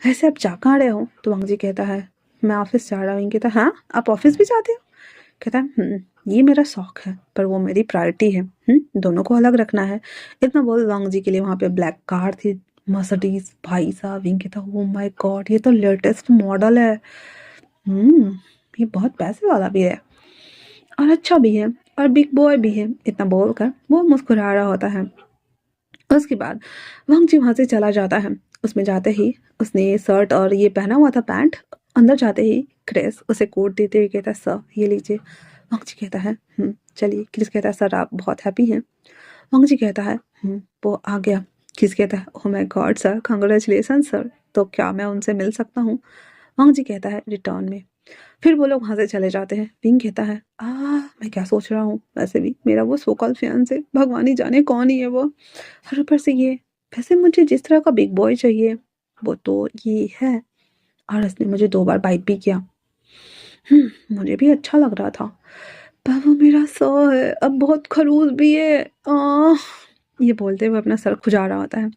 S1: ऐसे आप जा कहाँ रहे हो। तो वांग जी कहता है मैं ऑफिस जा रहा हूँ। कहता है हाँ आप ऑफिस भी जाते हो। कहता है ये मेरा शौक है पर वो मेरी प्रायोरिटी है, दोनों को अलग रखना है। इतना बोल वांग जी के लिए वहाँ पे ब्लैक कार थी, मर्सिडीज। भाई साहब विंग कहता ओ माय गॉड ये तो लेटेस्ट मॉडल है, ये बहुत पैसे वाला भी है और अच्छा भी है और बिग बॉय भी है। इतना बोलकर वो मुस्कुरा रहा होता है। उसके बाद वांग जी वहां से चला जाता है। उसमें जाते ही उसने शर्ट और ये पहना हुआ था पैंट, अंदर जाते ही क्रिस उसे कोट देते हुए कहता है सर ये लीजिए। वांग जी कहता है चलिए। क्रिस कहता है सर आप बहुत हैप्पी हैं। वांग जी कहता है वो आ गया। क्रिस कहता है oh my God sir congratulation sir, तो क्या मैं उनसे मिल सकता हूँ। वांग जी कहता है रिटर्न में। फिर वो लोग वहां से चले जाते हैं। विंग कहता है मैं क्या सोच रहा हूँ, वैसे भी मेरा वो सो कॉल्ड फियांसे भगवान ही जाने कौन ही है वो, और ऊपर से ये, वैसे मुझे जिस तरह का बिग बॉय चाहिए वो तो ये है, और उसने मुझे 2 बार बाइट भी किया। मुझे भी अच्छा लग रहा था, पर वो मेरा सौ है, अब बहुत खड़ूस भी है। ये बोलते हुए अपना सर खुजा रहा होता है।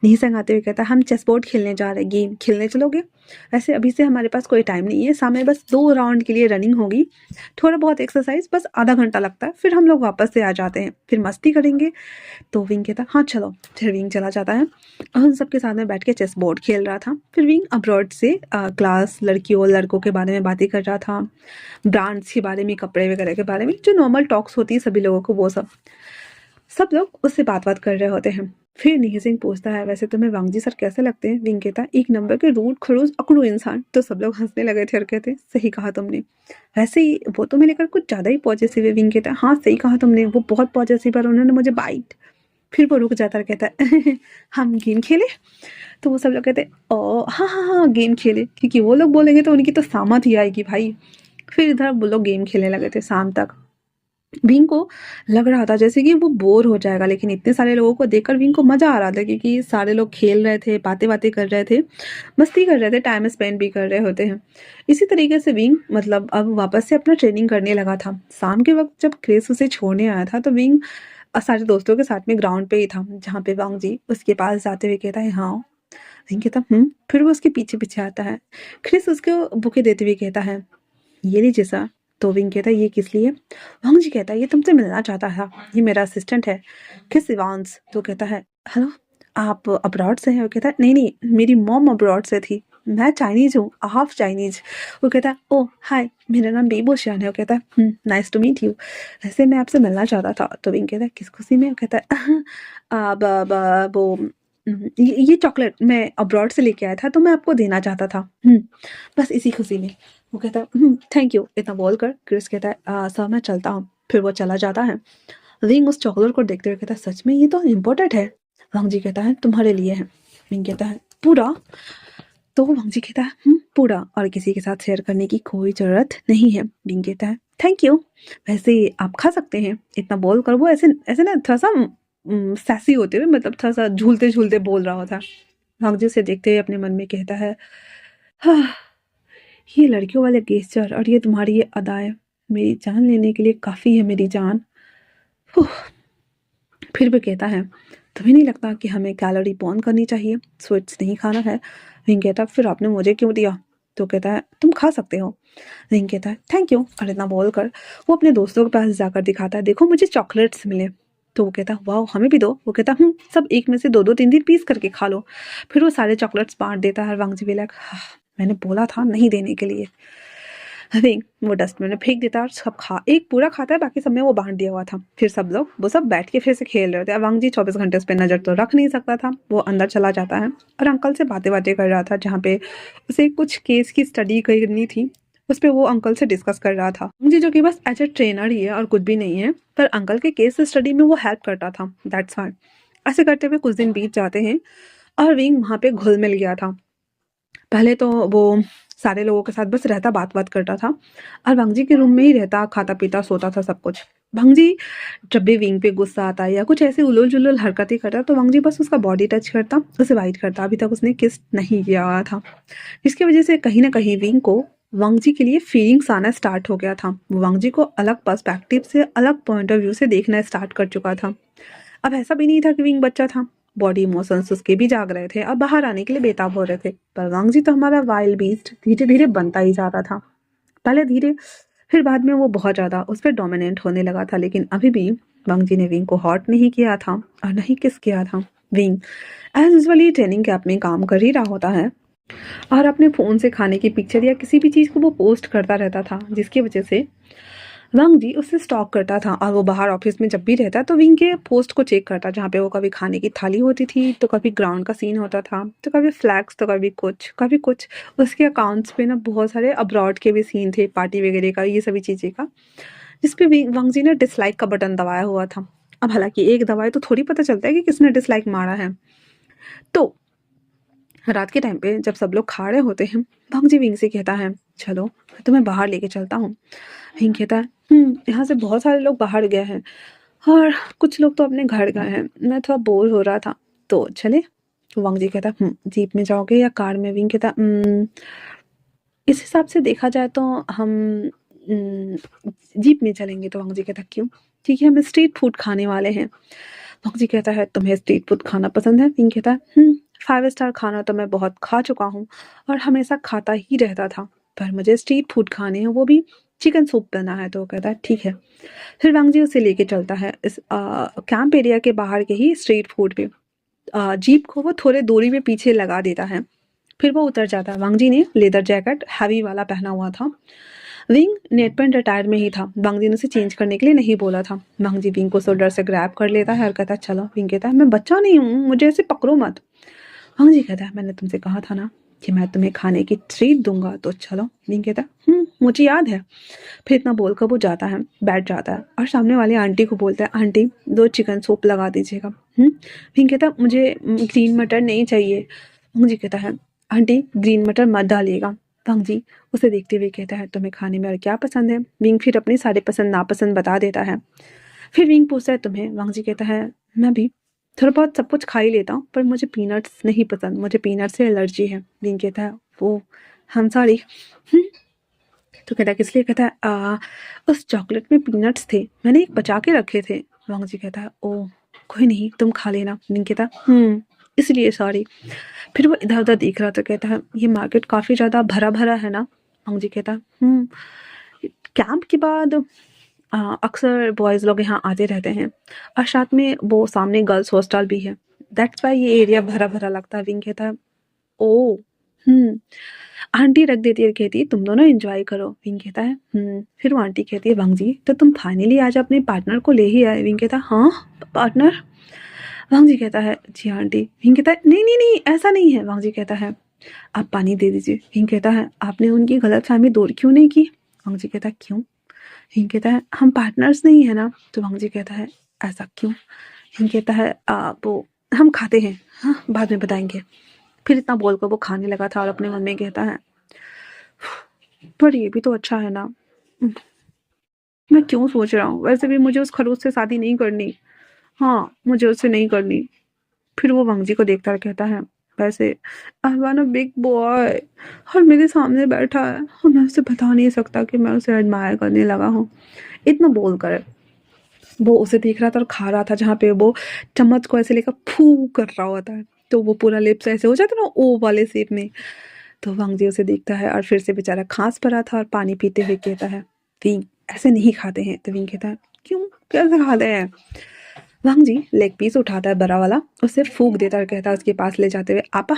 S1: निसंग आते हुए कहता है, हम चेस बोर्ड खेलने जा रहे हैं, गेम खेलने चलोगे? वैसे अभी से हमारे पास कोई टाइम नहीं है, सामने बस 2 राउंड के लिए रनिंग होगी, थोड़ा बहुत एक्सरसाइज, बस आधा घंटा लगता है, फिर हम लोग वापस से आ जाते हैं, फिर मस्ती करेंगे। तो विंग कहता हाँ चलो। फिर विंग चला जाता है और उन सबके साथ में बैठ के चेस बोर्ड खेल रहा था। फिर विंग अब्रॉड से क्लास, लड़कियों और लड़कों के बारे में बातें कर रहा था, ब्रांड्स के बारे में, कपड़े वगैरह के बारे में, जो नॉर्मल टॉक्स होती है सभी लोगों को, वो सब लोग उससे बात कर रहे होते हैं। फिर निहि सिंह पूछता है, वैसे तुम्हें वांगजी सर कैसे लगते हैं? विंग कहता है, एक नंबर के रूट खड़ूस अकड़ू इंसान। तो सब लोग हंसने लगे थे और कहते, सही कहा तुमने। वैसे ही वो तो मेरे लेकर कुछ ज्यादा ही पॉजिटिव है। विंग कहता है, हाँ सही कहा तुमने, वो बहुत पॉजिटिव है और उन्होंने मुझे बाइट। फिर वो रुक जाता है, कहता है हम गेम खेले? तो वो सब लोग कहते हैं, ओ हाँ हाँ हाँ गेम खेले, क्योंकि वो लोग बोलेंगे तो उनकी तो सामत ही आएगी भाई। फिर इधर वो लोग गेम खेलने लगे थे शाम तक। विंग को लग रहा था जैसे कि वो बोर हो जाएगा, लेकिन इतने सारे लोगों को देखकर विंग को मजा आ रहा था, क्योंकि सारे लोग खेल रहे थे, बातें बातें कर रहे थे, मस्ती कर रहे थे, टाइम स्पेंड भी कर रहे होते हैं। इसी तरीके से विंग मतलब अब वापस से अपना ट्रेनिंग करने लगा था। शाम के वक्त जब क्रिस उसे छोड़ने आया था तो विंग सारे दोस्तों के साथ में ग्राउंड पे ही था, जहाँ पे वांग जी उसके पास जाते हुए कहता है, हाँ। विंग कहता फिर वो उसके पीछे पीछे आता है। क्रिस उसको बुके देते हुए कहता है, ये लीजिए सर। तो विंग कहता है, ये किस लिए? वांग जी कहता है, ये तुमसे मिलना चाहता है, ये मेरा असिस्टेंट है, किस इवांस। तो कहता है, हेलो, आप अब्रॉड से हैं? वो कहता है, नहीं नहीं, मेरी मॉम अब्रॉड से थी, मैं चाइनीज हूँ, हाफ चाइनीज। वो कहता है, ओ हाय, मेरा नाम बेबो शियान है। वो कहता है, नाइस टू मीट यू, वैसे मैं आपसे मिलना चाहता था। तो विंग कहता है, किस खुशी में? वो कहता है, वो ये चॉकलेट मैं अब्रॉड से लेके आया था, तो मैं आपको देना चाहता था, बस इसी खुशी में। वो कहता है, थैंक यू। इतना बोलकर क्रिस कहता है, सर मैं चलता हूँ। फिर वो चला जाता है। विंग उस चॉकलेट को देखते हुए कहता है, सच में ये तो इम्पोर्टेंट है? वांग जी कहता है, तुम्हारे लिए है। विंग कहता है, पूरा? तो वांग जी कहता है, पूरा, और किसी के साथ शेयर करने की कोई जरूरत नहीं है। विंग कहता है, थैंक यू, वैसे आप खा सकते हैं। इतना बोलकर वो ऐसे ऐसे ना थोड़ा सा सैसी होते हुए, मतलब थोड़ा सा झूलते झूलते बोल रहा होता। वांग जी उसे देखते हुए अपने मन में कहता है, हाँ, ये लड़कियों वाले गेस्चर और ये तुम्हारी ये अदाएं मेरी जान लेने के लिए काफ़ी है, मेरी जान। उफ। फिर भी कहता है, तुम्हें नहीं लगता कि हमें कैलोरी बर्न करनी चाहिए, स्वीट्स नहीं खाना है? रिंग कहता है, फिर आपने मुझे क्यों दिया? तो कहता है, तुम खा सकते हो। रिंग कहता है, थैंक यू, और इतना बोलकर वो अपने दोस्तों के पास जाकर दिखाता है, देखो मुझे चॉकलेट्स मिले। तो वो कहता है, वाह हमें भी दो। वो कहता है, सब एक में से दो दो तीन तीन पीस करके खा लो। फिर वो सारे चॉकलेट्स बांट देता है। वांग जी भी लाइक, मैंने बोला था नहीं देने के लिए। नहीं, वो डस्टबिन में फेंक देता है और सब एक पूरा खाता है, बाकी सब में वो बांट दिया हुआ था। फिर सब लोग वो सब बैठ के फिर से खेल रहे थे। अवांग जी 24 घंटे उस पर नज़र तो रख नहीं सकता था, वो अंदर चला जाता है और अंकल से बातें बातें कर रहा था, जहाँ पे उसे कुछ केस की स्टडी करनी थी, उस पर वो अंकल से डिस्कस कर रहा था। जी जो कि बस एज ए ट्रेनर ही है और कुछ भी नहीं है, पर अंकल के केस स्टडी में वो हेल्प करता था, दैट्स वाई। ऐसे करते हुए कुछ दिन बीत जाते हैं और विंग वहाँ पे घुल मिल गया था। पहले तो वो सारे लोगों के साथ बस रहता, बात बात करता था और भंगजी के रूम में ही रहता, खाता पीता सोता था, सब कुछ। भंगजी जब भी विंग पे गुस्सा आता या कुछ ऐसे उलझुल जुलझुल हरकतें करता तो भंगजी बस उसका बॉडी टच करता, उसे वाइट करता। अभी तक उसने किस नहीं किया हुआ था, जिसकी वजह से कहीं ना कहीं विंग को वांगजी के लिए फीलिंग्स आना स्टार्ट हो गया था। वो वांगजी को अलग पर्सपेक्टिव से, अलग पॉइंट ऑफ व्यू से देखना स्टार्ट कर चुका था। अब ऐसा भी नहीं था कि विंग बच्चा था, बॉडी इमोशंस उसके भी जाग रहे थे, अब बाहर आने के लिए बेताब हो रहे थे। पर वांगजी तो हमारा वाइल्ड बीस्ट धीरे धीरे बनता ही जा रहा था। पहले धीरे, फिर बाद में वो बहुत ज़्यादा उस पर डोमिनेंट होने लगा था। लेकिन अभी भी वांगजी ने विंग को हॉट नहीं किया था और नहीं किस किया था। Wing edge usually training camp में काम कर ही रहा होता है और अपने फ़ोन से खाने की पिक्चर या किसी भी चीज़ को वो पोस्ट करता रहता था, जिसकी वजह से वांग जी उससे स्टॉक करता था और वो बाहर ऑफिस में जब भी रहता तो विंग के पोस्ट को चेक करता, जहाँ पे वो कभी खाने की थाली होती थी, तो कभी ग्राउंड का सीन होता था, तो कभी फ्लैग्स, तो कभी कुछ। उसके अकाउंट्स पे ना बहुत सारे अब्रॉड के भी सीन थे, पार्टी वगैरह का, ये सभी चीज़ें का, जिसपे वांग जी ने डिसलाइक का बटन दबाया हुआ था। अब हालांकि एक दबाए तो थोड़ी पता चलता है कि किसने डिसलाइक मारा है। तो रात के टाइम पे जब सब लोग खा रहे होते हैं, भांग जी विंग से कहता है, चलो मैं तुम्हें बाहर लेके चलता हूँ। विंग कहता है, यहाँ से बहुत सारे लोग बाहर गए हैं और कुछ लोग तो अपने घर गए हैं, मैं थोड़ा बोर हो रहा था, तो चले? वांग जी कहता है, जीप में जाओगे या कार में? विंग कहता है, इस हिसाब से देखा जाए तो हम जीप में चलेंगे। तो वांग जी कहता, क्यों? ठीक है, हम स्ट्रीट फूड खाने वाले हैं। वंग जी कहता है तुम्हें स्ट्रीट फूड खाना पसंद है? विंग कहता है 5 स्टार खाना तो मैं बहुत खा चुका हूँ और हमेशा खाता ही रहता था, पर मुझे स्ट्रीट फूड खाने हैं, वो भी चिकन सूप बना है। तो वो कहता है ठीक है। फिर वांग जी उसे लेके चलता है इस कैंप एरिया के बाहर के ही स्ट्रीट फूड पे। जीप को वो थोड़े दूरी पे पीछे लगा देता है। फिर वो उतर जाता है। वांग जी ने लेदर जैकेट हैवी वाला पहना हुआ था। विंग नेट पेंट अटायर में ही था। वांग जी ने उसे चेंज करने के लिए नहीं बोला था। वांग जी विंग को शोल्डर से ग्रैब कर लेता है और कहता है चलो। विंग कहता है मैं बच्चा नहीं हूँ, मुझे ऐसे पकड़ो मत। वांग जी कहता है मैंने तुमसे कहा था ना कि मैं तुम्हें खाने की ट्रीट दूंगा, तो चलो। विंग कहता है मुझे याद है। फिर इतना बोलकर वो जाता है, बैठ जाता है और सामने वाली आंटी को बोलता है आंटी 2 चिकन सूप लगा दीजिएगा। विंग कहता है मुझे ग्रीन मटर नहीं चाहिए। मुझे कहता है आंटी ग्रीन मटर मत डालिएगा। वांग जी उसे देखते हुए कहता है तुम्हें खाने में और क्या पसंद है? विंग फिर अपनी सारे पसंद नापसंद बता देता है। फिर विंग पूछता है तुम्हें? वांग जी कहता है मैं भी थोड़ा बहुत सब कुछ खा ही लेता हूँ, पर मुझे पीनट्स नहीं पसंद, मुझे पीनट से एलर्जी है। विंग कहता है वो हम सॉरी। तो कहता है किस लिए? कहता है उस चॉकलेट में पीनट्स थे, मैंने एक बचा के रखे थे। वांग जी कहता है ओ कोई नहीं, तुम खा लेना। विंग कहता है इसलिए सॉरी। फिर वो इधर उधर देख रहा तो कहता है ये मार्केट काफ़ी ज़्यादा भरा भरा है ना? वांग जी कहता है कैंप के बाद अक्सर बॉयज़ लोग यहाँ आते रहते हैं और साथ में वो सामने गर्ल्स हॉस्टल भी है, दैट्स वाई ये एरिया भरा भरा लगता है। विंग कहता है ओ आंटी रख देती है और कहती है तुम दोनों एंजॉय करो। विंग कहता है फिर वो आंटी कहती है वांग जी तो तुम फाइनली आज अपने पार्टनर को ले ही आए? विंग कहता है हाँ पार्टनर। वांग जी कहता है जी आंटी। विंग कहता है नहीं नहीं नहीं ऐसा नहीं है। वांग जी कहता है आप पानी दे दीजिए। विंग कहता है आपने उनकी गलतफहमी दूर क्यों नहीं की? वांग जी कहता है क्यों? विंग कहता है हम पार्टनर्स नहीं है ना? तो वांग जी कहता है ऐसा क्यों? विंग कहता है वो हम खाते हैं, हाँ बाद में बताएंगे। फिर इतना बोलकर वो खाने लगा था और अपने मन में कहता है पर ये भी तो अच्छा है ना, मैं क्यों सोच रहा हूँ, वैसे भी मुझे उस खड़ूस से शादी नहीं करनी। हाँ मुझे उससे नहीं करनी। फिर वो वांग जी को देखता है कहता है वैसे I want a big boy और मेरे सामने बैठा है और मैं उसे बता नहीं सकता कि मैं उसे एडमायर करने लगा हूँ। इतना बोल कर वो उसे देख रहा था और खा रहा था, जहाँ पे वो चम्मच को ऐसे लेकर फू कर रहा होता है तो वो पूरा लिप्स ऐसे हो जाता है ना ओ वाले शेप में। तो वांग जी उसे देखता है और फिर से बेचारा खांस पड़ा था और पानी पीते हुए कहता है विंग ऐसे नहीं खाते हैं। तो विंग कहता है क्यों, कैसे खाते हैं? वांग जी लेग पीस उठाता है बड़ा वाला, उसे फूंक देता है और कहता है उसके पास ले जाते हुए आपा।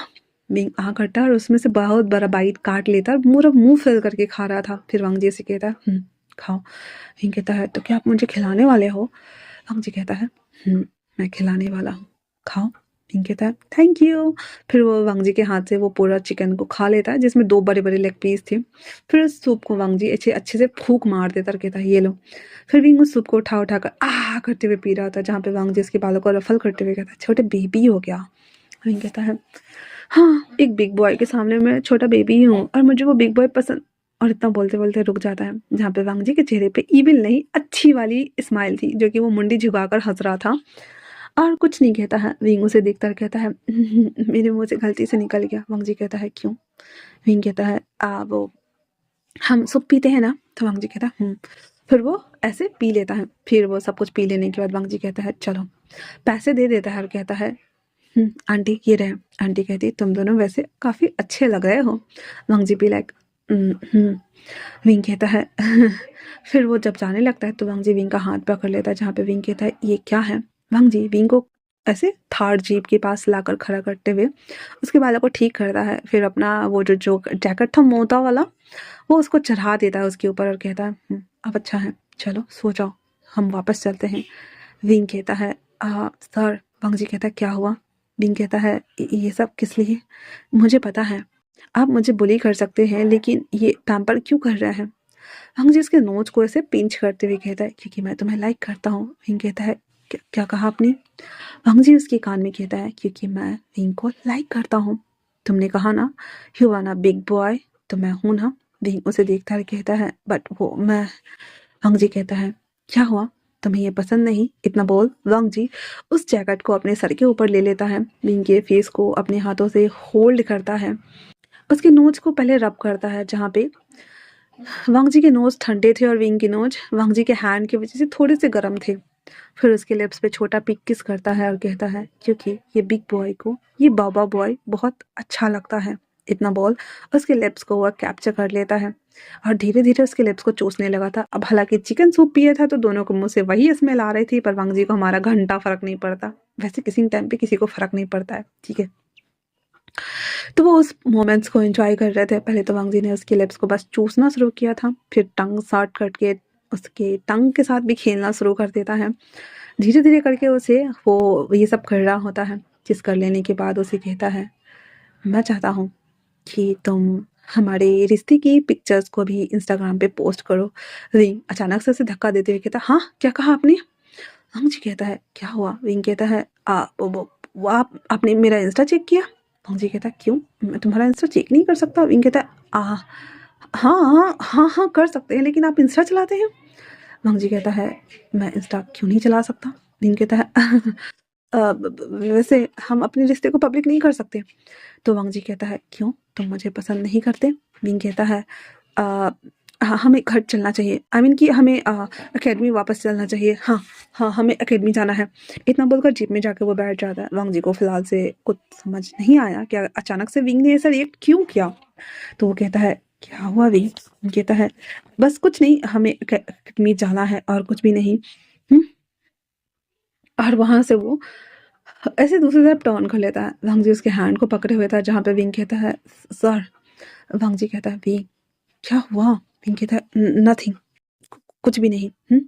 S1: विंग आ करता है और उसमें से बहुत बड़ा बाइट काट लेता है, पूरा मुंह फिल करके खा रहा था। फिर वांग जी से कहता है खाओ। विंग कहता है तो क्या आप मुझे खिलाने वाले हो? वांग जी कहता है मैं खिलाने वाला हूँ, खाओ। विंग कहता है थैंक यू। फिर वो वांग जी के हाथ से वो पूरा चिकन को खा लेता है जिसमें 2 बड़े बड़े लेग पीस थे। फिर उस सूप को वांग जी अच्छे अच्छे से फूंक मार देता और कहता है ये लो। फिर विंग उस सूप को उठा उठा कर करते हुए पी रहा था, जहाँ पे वांग जी उसके बालों को रफल करते हुए कहता है छोटे बेबी हो गया। विंग कहता है हाँ एक बिग बॉय के सामने मैं छोटा बेबी ही हूँ और मुझे वो बिग बॉय पसंद। और इतना बोलते बोलते रुक जाता है, जहाँ पे वांग जी के चेहरे पे इविल नहीं अच्छी वाली स्माइल थी, जो कि वो मुंडी झुकाकर हंस रहा था और कुछ नहीं कहता है। विंग उसे देखता और कहता है मेरे मुंह से गलती से निकल गया। वांग जी कहता है क्यों? विंग कहता है वो हम सूप पीते हैं ना? तो वांग जी कहता है फिर वो ऐसे पी लेता है। फिर वो सब कुछ पी लेने के बाद वांग जी कहता है चलो, पैसे दे देता है और कहता है आंटी ये रहे। आंटी कहती तुम दोनों वैसे काफ़ी अच्छे लग रहे हो। वांग जी भी लाइक विंग कहता है फिर वो जब जाने लगता है तो वांग जी विंग का हाथ पकड़ लेता है, जहाँ पे विंग कहता है ये क्या है? वांग जी विंग को ऐसे थार जीप के पास लाकर खड़ा करते हुए उसके बालों को ठीक करता है। फिर अपना वो जो जैकेट था मोटा वाला वो उसको चढ़ा देता है उसके ऊपर और कहता है अब अच्छा है, चलो सो जाओ, हम वापस चलते हैं। विंग कहता है सर। वांग जी कहता है क्या हुआ? विंग कहता है ये सब किस लिए? मुझे पता है आप मुझे बुली कर सकते हैं, लेकिन ये पैम्पर क्यों कर रहा है? वांग जी उसके नोज को ऐसे पिंच करते हुए कहता है क्योंकि मैं तुम्हें लाइक करता हूँ। विंग कहता है क्या कहा आपने? वांग जी उसके कान में कहता है क्योंकि मैं विंग को लाइक करता हूँ। तुमने कहा ना यू वाना बिग बॉय, तो मैं हूँ ना। विंग उसे देखता है कहता है बट वो मैं। वांग जी कहता है क्या हुआ, तुम्हें ये पसंद नहीं? इतना बोल वांग जी उस जैकेट को अपने सर के ऊपर ले लेता है। विंग के फेस को अपने हाथों से होल्ड करता है, उसके नोज को पहले रब करता है, जहाँ पे वांग जी के नोज ठंडे थे और विंग के नोज वांग जी के हैंड की वजह से थोड़े से गर्म थे। फिर उसके लिप्स पे छोटा पिक किस करता है और कहता है क्योंकि ये बिग बॉय को ये बाबा बॉय बहुत अच्छा लगता है। इतना बोल उसके लिप्स को वह कैप्चर कर लेता है और धीरे धीरे उसके लिप्स को चूसने लगा था। अब हालांकि चिकन सूप पिया था तो दोनों को मुंह से वही स्मेल आ रही थी, पर वांग जी को हमारा घंटा फर्क नहीं पड़ता। वैसे किसी टाइम पे किसी को फर्क नहीं पड़ता है, ठीक है। तो वो उस मोमेंट्स को एंजॉय कर रहे थे। पहले तो वांग जी ने उसके लिप्स को बस चूसना शुरू किया था, फिर टंग शॉर्ट करके उसके टंग के साथ भी खेलना शुरू कर देता है। धीरे धीरे करके उसे वो ये सब कर रहा होता है। किस कर लेने के बाद उसे कहता है मैं चाहता हूँ कि तुम हमारे रिश्ते की पिक्चर्स को भी इंस्टाग्राम पे पोस्ट करो। रिंग अचानक से उसे धक्का देते हुए कहता हाँ क्या कहा आपने। हम जी कहता है क्या हुआ। रिंग कहता है वो आपने मेरा इंस्टा चेक किया। हम जी कहता है क्यों, मैं तुम्हारा इंस्टा चेक नहीं कर सकता। रिंग कहता है हाँ हाँ हाँ हाँ कर सकते हैं, लेकिन आप इंस्टा चलाते हैं। वांग जी कहता है मैं इंस्टा क्यों नहीं चला सकता। विंग कहता है वैसे हम अपने रिश्ते को पब्लिक नहीं कर सकते। तो वांग जी कहता है क्यों, तुम मुझे पसंद नहीं करते। विंग कहता है हमें घर चलना चाहिए, आई मीन कि हमें एकेडमी वापस चलना चाहिए। हाँ हाँ हमें एकेडमी जाना है। इतना बोलकर जीप में जाकर वो बैठ जाता है। वांग जी को फिलहाल से कुछ समझ नहीं आया कि अचानक से विंग ने ऐसा रिएक्ट क्यों किया। तो वो कहता है क्या हुआ विंग। कहता है बस कुछ नहीं, हमें एकेडमी जाना है और कुछ भी नहीं। और वहां से वो ऐसे दूसरी तरफ टर्न कर लेता है। वांग जी उसके हैंड को पकड़े हुए था जहाँ पे विंग कहता है सर। वांग जी कहता है विंग क्या हुआ। विंग कहता है नथिंग, कुछ भी नहीं।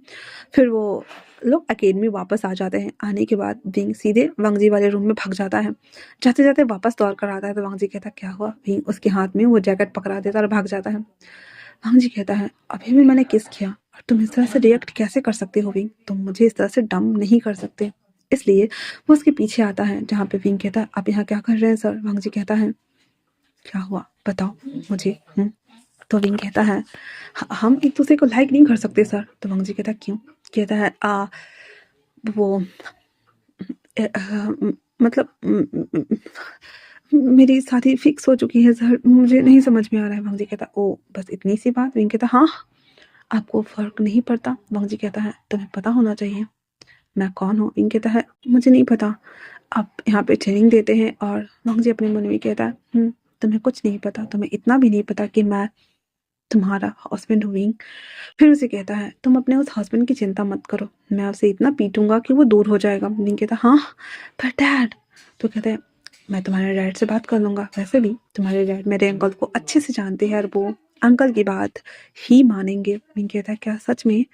S1: फिर वो लोग एकेडमी वापस आ जाते हैं। आने के बाद विंग सीधे वांग जी वाले रूम में भाग जाता है। जाते जाते वापस दौड़ कर आता है तो वांग जी कहता है क्या हुआ। विंग उसके हाथ में वो जैकेट पकड़ा देता है और भाग जाता है। वांग जी कहता है अभी भी मैंने किस किया और तुम इस तरह से रिएक्ट कैसे कर सकते हो विंग, तुम मुझे इस तरह से डम नहीं कर सकते। इसलिए वो उसके पीछे आता है जहाँ पे विंग कहता है आप यहाँ क्या कर रहे हैं सर। वांग जी कहता है क्या हुआ बताओ मुझे। तो विंग कहता है हम एक दूसरे को लाइक नहीं कर सकते सर। तो वांग जी कहता है क्यों। कहता है वो मतलब मेरी शादी फिक्स हो चुकी है सर, मुझे नहीं समझ में आ रहा है। वांग जी कहता ओ बस इतनी सी बात। विंग कहता हाँ आपको फर्क नहीं पड़ता। वांग जी कहता है तुम्हें पता होना चाहिए मैं कौन हूँ। विंग कहता है मुझे नहीं पता, आप यहाँ पे ट्रेनिंग देते हैं। और वांग जी अपने मन में कहता है तुम्हें कुछ नहीं पता, तुम्हें इतना भी नहीं पता कि मैं तुम्हारा हस्बैंड हूँ। फिर उसे कहता है तुम अपने उस हस्बैंड की चिंता मत करो, मैं उसे इतना पीटूंगा कि वो दूर हो जाएगा। विंग कहता हाँ पर डैड। तो कहते हैं मैं तुम्हारे डैड से बात कर लूँगा, वैसे भी तुम्हारे डैड मेरे अंकल को अच्छे से जानते हैं और वो अंकल की बात ही मानेंगे। विंग कहता है क्या सच में।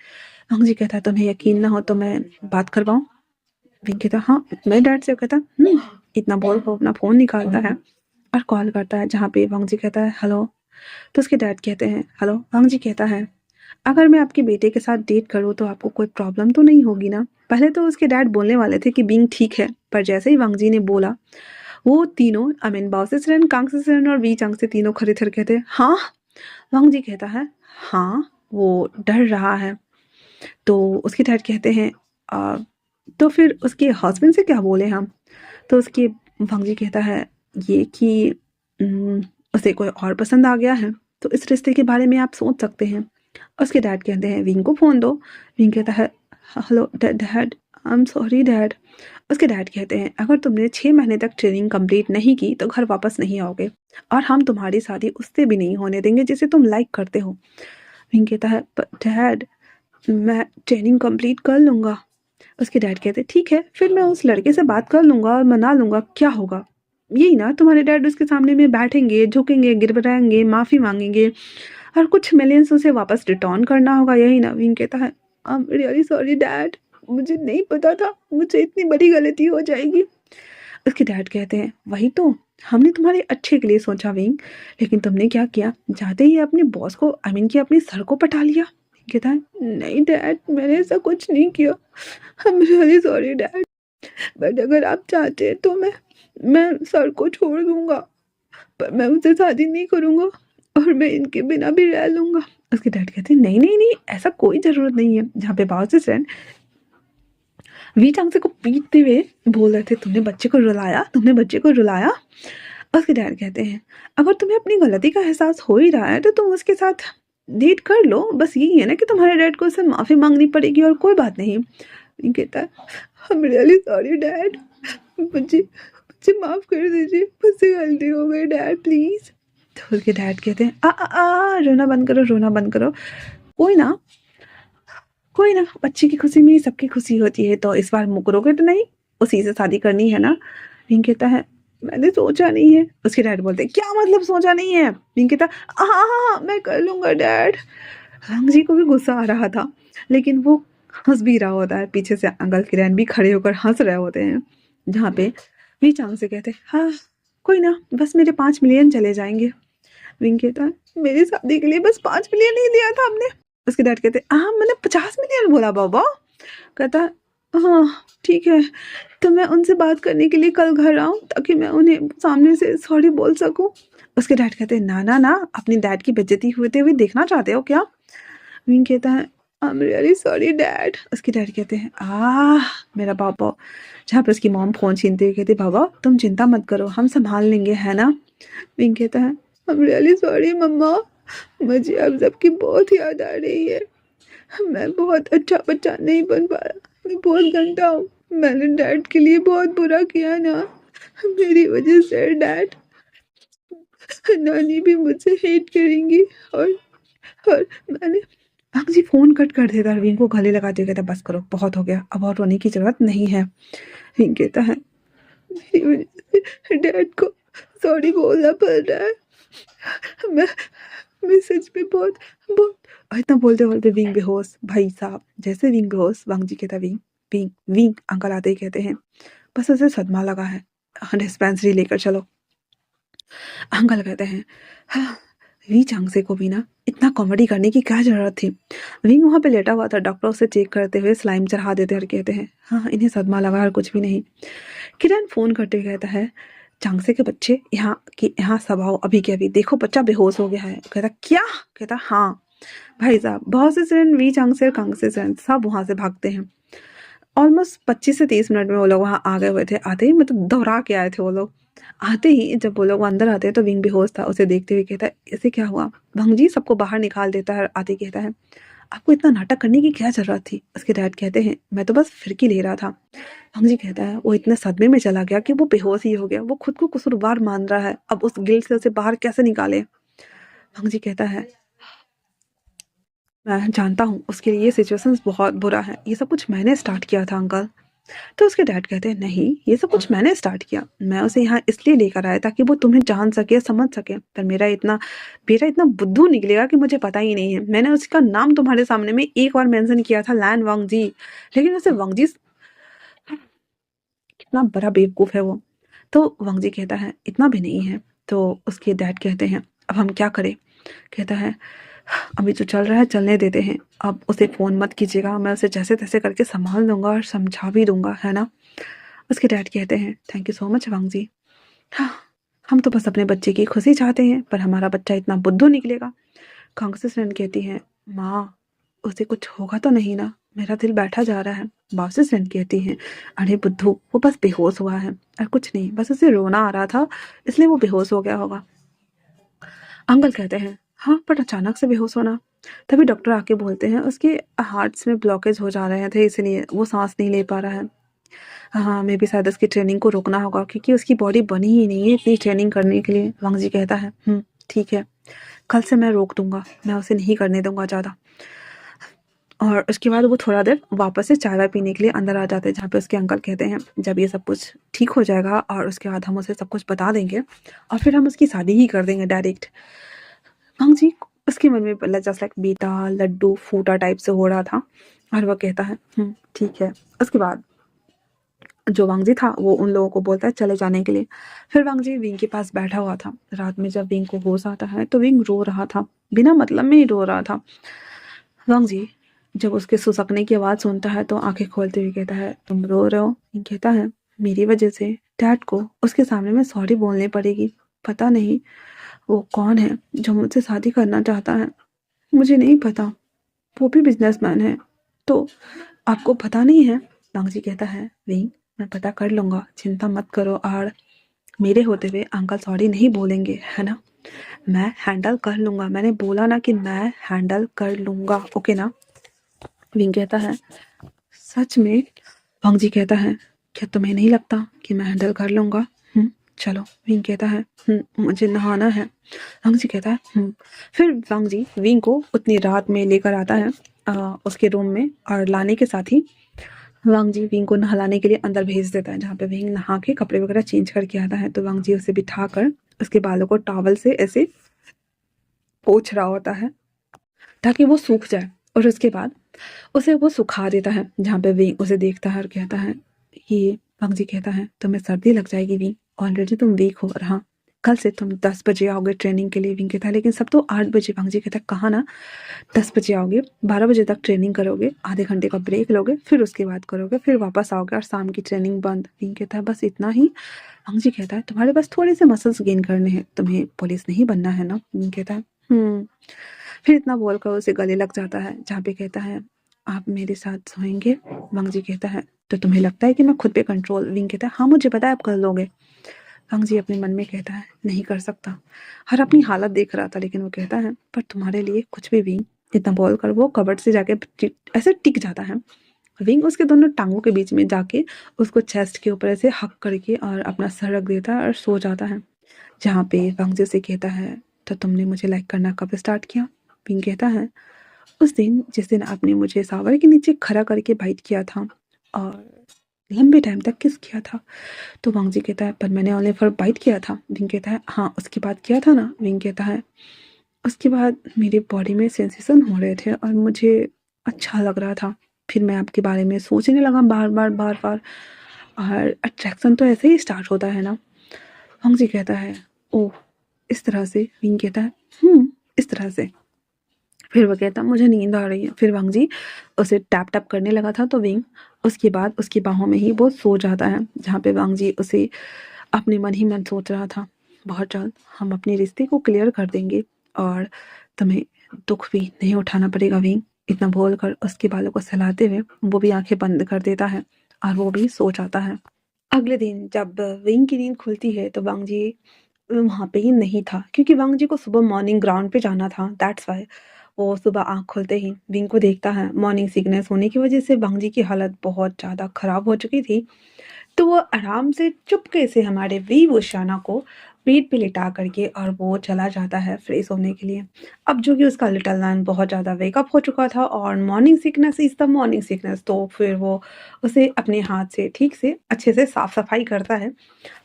S1: वांग जी कहता है तुम्हें यकीन ना हो तो मैं बात करवाऊँ। विंग कहता है हाँ मेरे डैड से। कहता इतना बोल वो अपना फ़ोन निकालता है और कॉल करता है जहाँ पे वांग जी कहता है हेलो। तो उसके डैड कहते हैं हेलो। वांग जी कहता है अगर मैं आपके बेटे के साथ डेट करूँ तो आपको कोई प्रॉब्लम तो नहीं होगी ना। पहले तो उसके डैड बोलने वाले थे कि बिंग ठीक है, पर जैसे ही वांग जी ने बोला वो तीनों आई मीन बाओ सेसरन, कांग सेसरन और वी चांग से तीनों खड़े थे कहते हैं हाँ। वांग जी कहता है हाँ वो डर रहा है। तो उसके डैड कहते हैं तो फिर उसके हस्बैंड से क्या बोले हम। तो उसके वांग जी कहता है ये कि उसे कोई और पसंद आ गया है, तो इस रिश्ते के बारे में आप सोच सकते हैं। उसके डैड कहते हैं विंग को फ़ोन दो। विंग कहता है hello dad, I am sorry dad. उसके डैड कहते हैं अगर तुमने 6 महीने तक ट्रेनिंग कंप्लीट नहीं की तो घर वापस नहीं आओगे और हम तुम्हारी शादी उससे भी नहीं होने देंगे जिसे तुम लाइक करते हो। विंग कहता है डैड मैं ट्रेनिंग कंप्लीट कर लूँगा। उसके डैड कहते ठीक है फिर मैं उस लड़के से बात कर लूँगा और मना लूँगा, क्या होगा। यही ना तुम्हारे डैड उसके सामने में बैठेंगे, झुकेंगे, गिड़गिड़ाएंगे, माफ़ी मांगेंगे और कुछ मिलियंस उसे वापस रिटर्न करना होगा, यही ना। विंग कहता है I am really sorry dad, मुझे नहीं पता था, मुझे इतनी बड़ी गलती हो जाएगी। उसके डैड कहते हैं वही तो हमने तुम्हारे अच्छे के लिए सोचा विंग, लेकिन तुमने क्या किया, जाते ही अपने बॉस को आई मीन कि अपने सर को पटा लिया। कहता है नहीं डैड मैंने ऐसा कुछ नहीं किया, I am really sorry dad, but अगर आप चाहते हैं तो मैं सर को छोड़ दूंगा, पर मैं उससे शादी नहीं करूंगा और मैं इनके बिना भी रह लूंगा। उसके डैड कहते हैं नहीं नहीं नहीं ऐसा कोई ज़रूरत नहीं है। जहाँ पे बाओ से वी चांग से को पीटते हुए बोल रहे थे तुमने बच्चे को रुलाया, तुमने बच्चे को रुलाया। उसके डैड कहते हैं अगर तुम्हें अपनी गलती का एहसास हो ही रहा है तो तुम उसके साथ डेट कर लो, बस यही है ना कि तुम्हारे डैड को उससे माफ़ी मांगनी पड़ेगी और कोई बात नहीं। विंग कहता है I am really sorry dad, मुझे मुझे माफ़ कर दीजिए, मुझसे गलती हो गई डैड प्लीज़। तो उसके डैड कहते हैं रोना बंद करो, रोना बंद करो, कोई ना कोई ना, बच्चे की खुशी में ही सबकी खुशी होती है, तो इस बार मुकरोगे तो नहीं, उसी से शादी करनी है ना। विंग कहता है मैंने सोचा नहीं है। उसके डैड बोलते हैं क्या मतलब सोचा नहीं है। विंग कहता हाँ मैं कर लूँगा डैड। रंग जी को भी गुस्सा आ रहा था, लेकिन वो हंस भी रहा होता है। पीछे से अंकल किरण भी खड़े होकर हंस रहे होते हैं, जहाँ पे वी चांग से कहते हाँ कोई ना, बस मेरे 5 मिलियन चले जाएंगे। विंग कहता है मेरी शादी के लिए बस 5 मिलियन ही दिया था हमने। उसके डैड कहते हाँ मैंने 50 मिलियन बोला बाबा। कहता हाँ ठीक है, तो मैं उनसे बात करने के लिए कल घर आऊँ ताकि मैं उन्हें सामने से सॉरी बोल सकूं। उसके डैड कहते हैं ना ना ना, अपनी डैड की बेइज्जती होते हुए देखना चाहते हो क्या। विंग कहता है I am really sorry dad. उसके डैड कहते हैं मेरा बाबा। जहाँ पर उसकी मॉम फोन छीनते हुए कहते बाबा तुम चिंता मत करो, हम संभाल लेंगे है ना। विंग कहता है आई एम रियली सॉरी मम्मा, मुझे अब सबकी बहुत याद आ रही है, मैं बहुत अच्छा बच्चा नहीं बन पाया, मैं बहुत गंदा हूँ, मैंने डैड के लिए बहुत बुरा किया ना, मेरी वजह से डैड नानी भी मुझसे हेट करेंगी। और मैंने जी फोन कट कर देता, विंग को गले लगाते हुए कहता बस करो बहुत हो गया, अब और रोने की जरूरत नहीं है। विंग कहता है मेरी वजह से डैड को सॉरी बोलना पड़ रहा है, मैं मैं सच में बहुत बहुत। इतना बोलते बोलते विंग बेहोश। भाई साहब जैसे विंग बेहोश, वांग जी कहता विंग विंग विंग। अंकल आते ही कहते हैं बस उसे सदमा लगा है, डिस्पेंसरी लेकर चलो। अंकल कहते हैं हाँ, वी चांगसे को भी ना इतना कॉमेडी करने की क्या जरूरत थी। विंग वहाँ पे लेटा हुआ था, डॉक्टर उसे चेक करते हुए स्लाइम चढ़ा देते और कहते हैं हाँ इन्हें सदमा लगा और कुछ भी नहीं। किरण फोन करते हुए कहता है चांगसे के बच्चे यहाँ सब आओ अभी के अभी, देखो बच्चा बेहोश हो गया है। कहता क्या। कहता हाँ भाई साहब। बहुत से स्टूडेंट वी चांगसे और कांगसे स्टूडेंट सब वहाँ से भागते हैं। ऑलमोस्ट 25 से 30 मिनट में वो लोग वहाँ आ गए हुए थे। आते ही मतलब दोहरा के आए थे वो लोग। आते ही जब वो लोग अंदर आते हैं तो विंग बेहोश था, उसे देखते हुए कहता है इसे क्या हुआ। भंगजी सबको बाहर निकाल देता है और आते ही कहता है आपको इतना नाटक करने की क्या जरूरत थी। उसके डैड कहते हैं मैं तो बस फिरकी ले रहा था। भंगजी कहता है वो इतने सदमे में चला गया कि वो बेहोश ही हो गया, वो खुद को कसूरवार मान रहा है, अब उस गिल्ट से उसे बाहर कैसे निकाले। भंगजी कहता है मैं जानता हूँ उसके लिए ये सिचुएशन बहुत बुरा है, ये सब कुछ मैंने स्टार्ट किया था अंकल। तो उसके डैड कहते हैं नहीं ये सब कुछ मैंने स्टार्ट किया, मैं उसे यहाँ इसलिए लेकर आया ताकि वो तुम्हें जान सके समझ सके, पर मेरा इतना बुद्धू निकलेगा कि मुझे पता ही नहीं है। मैंने उसका नाम तुम्हारे सामने में एक बार मेंशन किया था लैन वांग जी, लेकिन उसे वांग जी कितना बड़ा बेवकूफ़ है वो। तो वांग जी कहता है इतना भी नहीं है। तो उसके डैड कहते हैं अब हम क्या करें। कहता है अभी जो चल रहा है चलने देते हैं, अब उसे फ़ोन मत कीजिएगा, मैं उसे जैसे तैसे करके संभाल दूंगा और समझा भी दूंगा है ना। उसके डैड कहते हैं थैंक यू सो मच वांग जी, हाँ हम तो बस अपने बच्चे की खुशी चाहते हैं, पर हमारा बच्चा इतना बुद्धू निकलेगा। कांग्रेस फ्रेंड कहती है माँ उसे कुछ होगा तो नहीं ना, मेरा दिल बैठा जा रहा है। बाउसी फ्रेंड कहती है अरे बुद्धू वो बस बेहोश हुआ है और कुछ नहीं, बस उसे रोना आ रहा था इसलिए वो बेहोश हो गया होगा। अंकल कहते हैं हाँ पर अचानक से बेहोश होना। तभी डॉक्टर आके बोलते हैं उसके हार्ट्स में ब्लॉकेज हो जा रहे थे, इसलिए वो सांस नहीं ले पा रहा है। हाँ मे भी शायद उसकी ट्रेनिंग को रोकना होगा क्योंकि उसकी बॉडी बनी ही नहीं है इतनी ट्रेनिंग करने के लिए। वांग जी कहता है ठीक है, कल से मैं रोक दूंगा, मैं उसे नहीं करने दूंगा ज़्यादा। और उसके बाद वो थोड़ा देर वापस से चाय वाय पीने के लिए अंदर आ जाते हैं, जहाँ पे उसके अंकल कहते हैं जब ये सब कुछ ठीक हो जाएगा और उसके बाद हम उसे सब कुछ बता देंगे और फिर हम उसकी शादी ही कर देंगे डायरेक्ट। वांग जी उसके मन में जस्ट लाइक बेटा लड्डू फूटा टाइप से हो रहा था और वह कहता है ठीक है। उसके बाद जो वांग जी था वो उन लोगों को बोलता है चले जाने के लिए। फिर वांग जी विंग के पास बैठा हुआ था। रात में जब विंग को होश आता है तो विंग रो रहा था, बिना मतलब में ही रो रहा था। वांग जी जब उसके सुसकने की आवाज़ सुनता है तो आंखें खोलते हुए कहता है तुम रो रहे हो। विंग कहता है मेरी वजह से डैड को उसके सामने में सॉरी बोलनी पड़ेगी, पता नहीं वो कौन है जो मुझसे शादी करना चाहता है, मुझे नहीं पता, वो भी बिजनेसमैन है, तो आपको पता नहीं है। वांग जी कहता है विंग मैं पता कर लूँगा, चिंता मत करो, और मेरे होते हुए अंकल सॉरी नहीं बोलेंगे है ना, मैं हैंडल कर लूँगा, मैंने बोला ना कि मैं हैंडल कर लूँगा ओके ना। विंग कहता है सच में? वांग जी कहता है, क्या तुम्हें नहीं लगता कि मैं हैंडल कर लूँगा? चलो। विंग कहता है, मुझे नहाना है। वांग जी कहता है, फिर वांग जी विंग को उतनी रात में लेकर आता है उसके रूम में, और लाने के साथ ही वांग जी विंग को नहलाने के लिए अंदर भेज देता है, जहाँ पे विंग नहा के कपड़े वगैरह चेंज करके आता है। तो वांग जी उसे बिठा कर उसके बालों को टॉवल से ऐसे पोंछ रहा होता है ताकि वो सूख जाए, और उसके बाद उसे वो सुखा देता है, जहाँ पे विंग उसे देखता है और कहता है, ये वांग जी कहता है, तुम्हें सर्दी लग जाएगी विंग, ऑलरेडी तुम वीक हो, और हाँ कल से तुम 10 बजे आओगे ट्रेनिंग के लिए। विंग कहता है, लेकिन सब तो 8 बजे। वांग जी कहता है, कहा ना 10 बजे आओगे, 12 बजे तक ट्रेनिंग करोगे, आधे घंटे का ब्रेक लोगे, फिर उसके बाद करोगे, फिर वापस आओगे और शाम की ट्रेनिंग बंद। विंग कहता है, बस इतना ही? वांग जी कहता है, तुम्हारे पास थोड़े से मसल्स गेन करने हैं, तुम्हें पुलिस नहीं बनना है ना? विंग कहता है, फिर इतना बोलकर उसे गले लग जाता है, जहाँ पे कहता है, आप मेरे साथ सोएंगे? वांग जी कहता है, तो तुम्हें लगता है कि मैं खुद पे कंट्रोल? विंग कहता है, हाँ मुझे पता है आप कर लोगे। वांग जी अपने मन में कहता है, नहीं कर सकता। हर अपनी हालत देख रहा था, लेकिन वो कहता है, पर तुम्हारे लिए कुछ भी विंग। इतना बोलकर वो कबर्ड से जाके ऐसे टिक जाता है। विंग उसके दोनों टांगों के बीच में जाके उसको चेस्ट के ऊपर ऐसे हक करके और अपना सर रख देता है और सो जाता है। जहाँ पे वांग जी से कहता है, तो तुमने मुझे लाइक करना कब स्टार्ट किया? विंग कहता है, उस दिन जिस दिन आपने मुझे सावर के नीचे खड़ा करके बाइट किया था और लंबे टाइम तक किस किया था। तो वांग जी कहता है, पर मैंने ओनली फॉर बाइट किया था। विंग कहता है, हाँ उसके बाद किया था ना? विंग कहता है, उसके बाद मेरे बॉडी में सेंसेशन हो रहे थे और मुझे अच्छा लग रहा था। फिर मैं आपके बारे में सोचने लगा बार बार बार बार, और अट्रैक्शन तो ऐसे ही स्टार्ट होता है ना? वांग जी कहता है, ओह इस तरह से? विंग कहता है, इस तरह से। फिर वो कहता, मुझे नींद आ रही है। फिर वांग जी उसे टैप टैप करने लगा था, तो विंग उसके बाद उसकी बाहों में ही वो सो जाता है, जहाँ पे वांग जी उसे अपने मन ही मन सोच रहा था, बहुत जल्द हम अपने रिश्ते को क्लियर कर देंगे और तुम्हें दुख भी नहीं उठाना पड़ेगा विंग। इतना बोलकर उसके बालों को सहलाते हुए वो भी आंखें बंद कर देता है और वो भी सो जाता है। अगले दिन जब विंग की नींद खुलती है, तो वांग जी वहाँ पे ही नहीं था, क्योंकि वांग जी को सुबह मॉर्निंग ग्राउंड पे जाना था। दैट्स वाई वो सुबह आँख खुलते ही विंग को देखता है। मॉर्निंग सिकनेस होने की वजह से वांग जी की हालत बहुत ज़्यादा खराब हो चुकी थी। तो वो आराम से चुपके से हमारे वी वुशाना को बेड पे लिटा करके और वो चला जाता है फ्रेश होने के लिए। अब जो कि उसका लिटिल लैन बहुत ज़्यादा वेकअप हो चुका था और morning sickness is the morning sickness, तो फिर वो उसे अपने हाथ से ठीक से अच्छे से साफ सफाई करता है।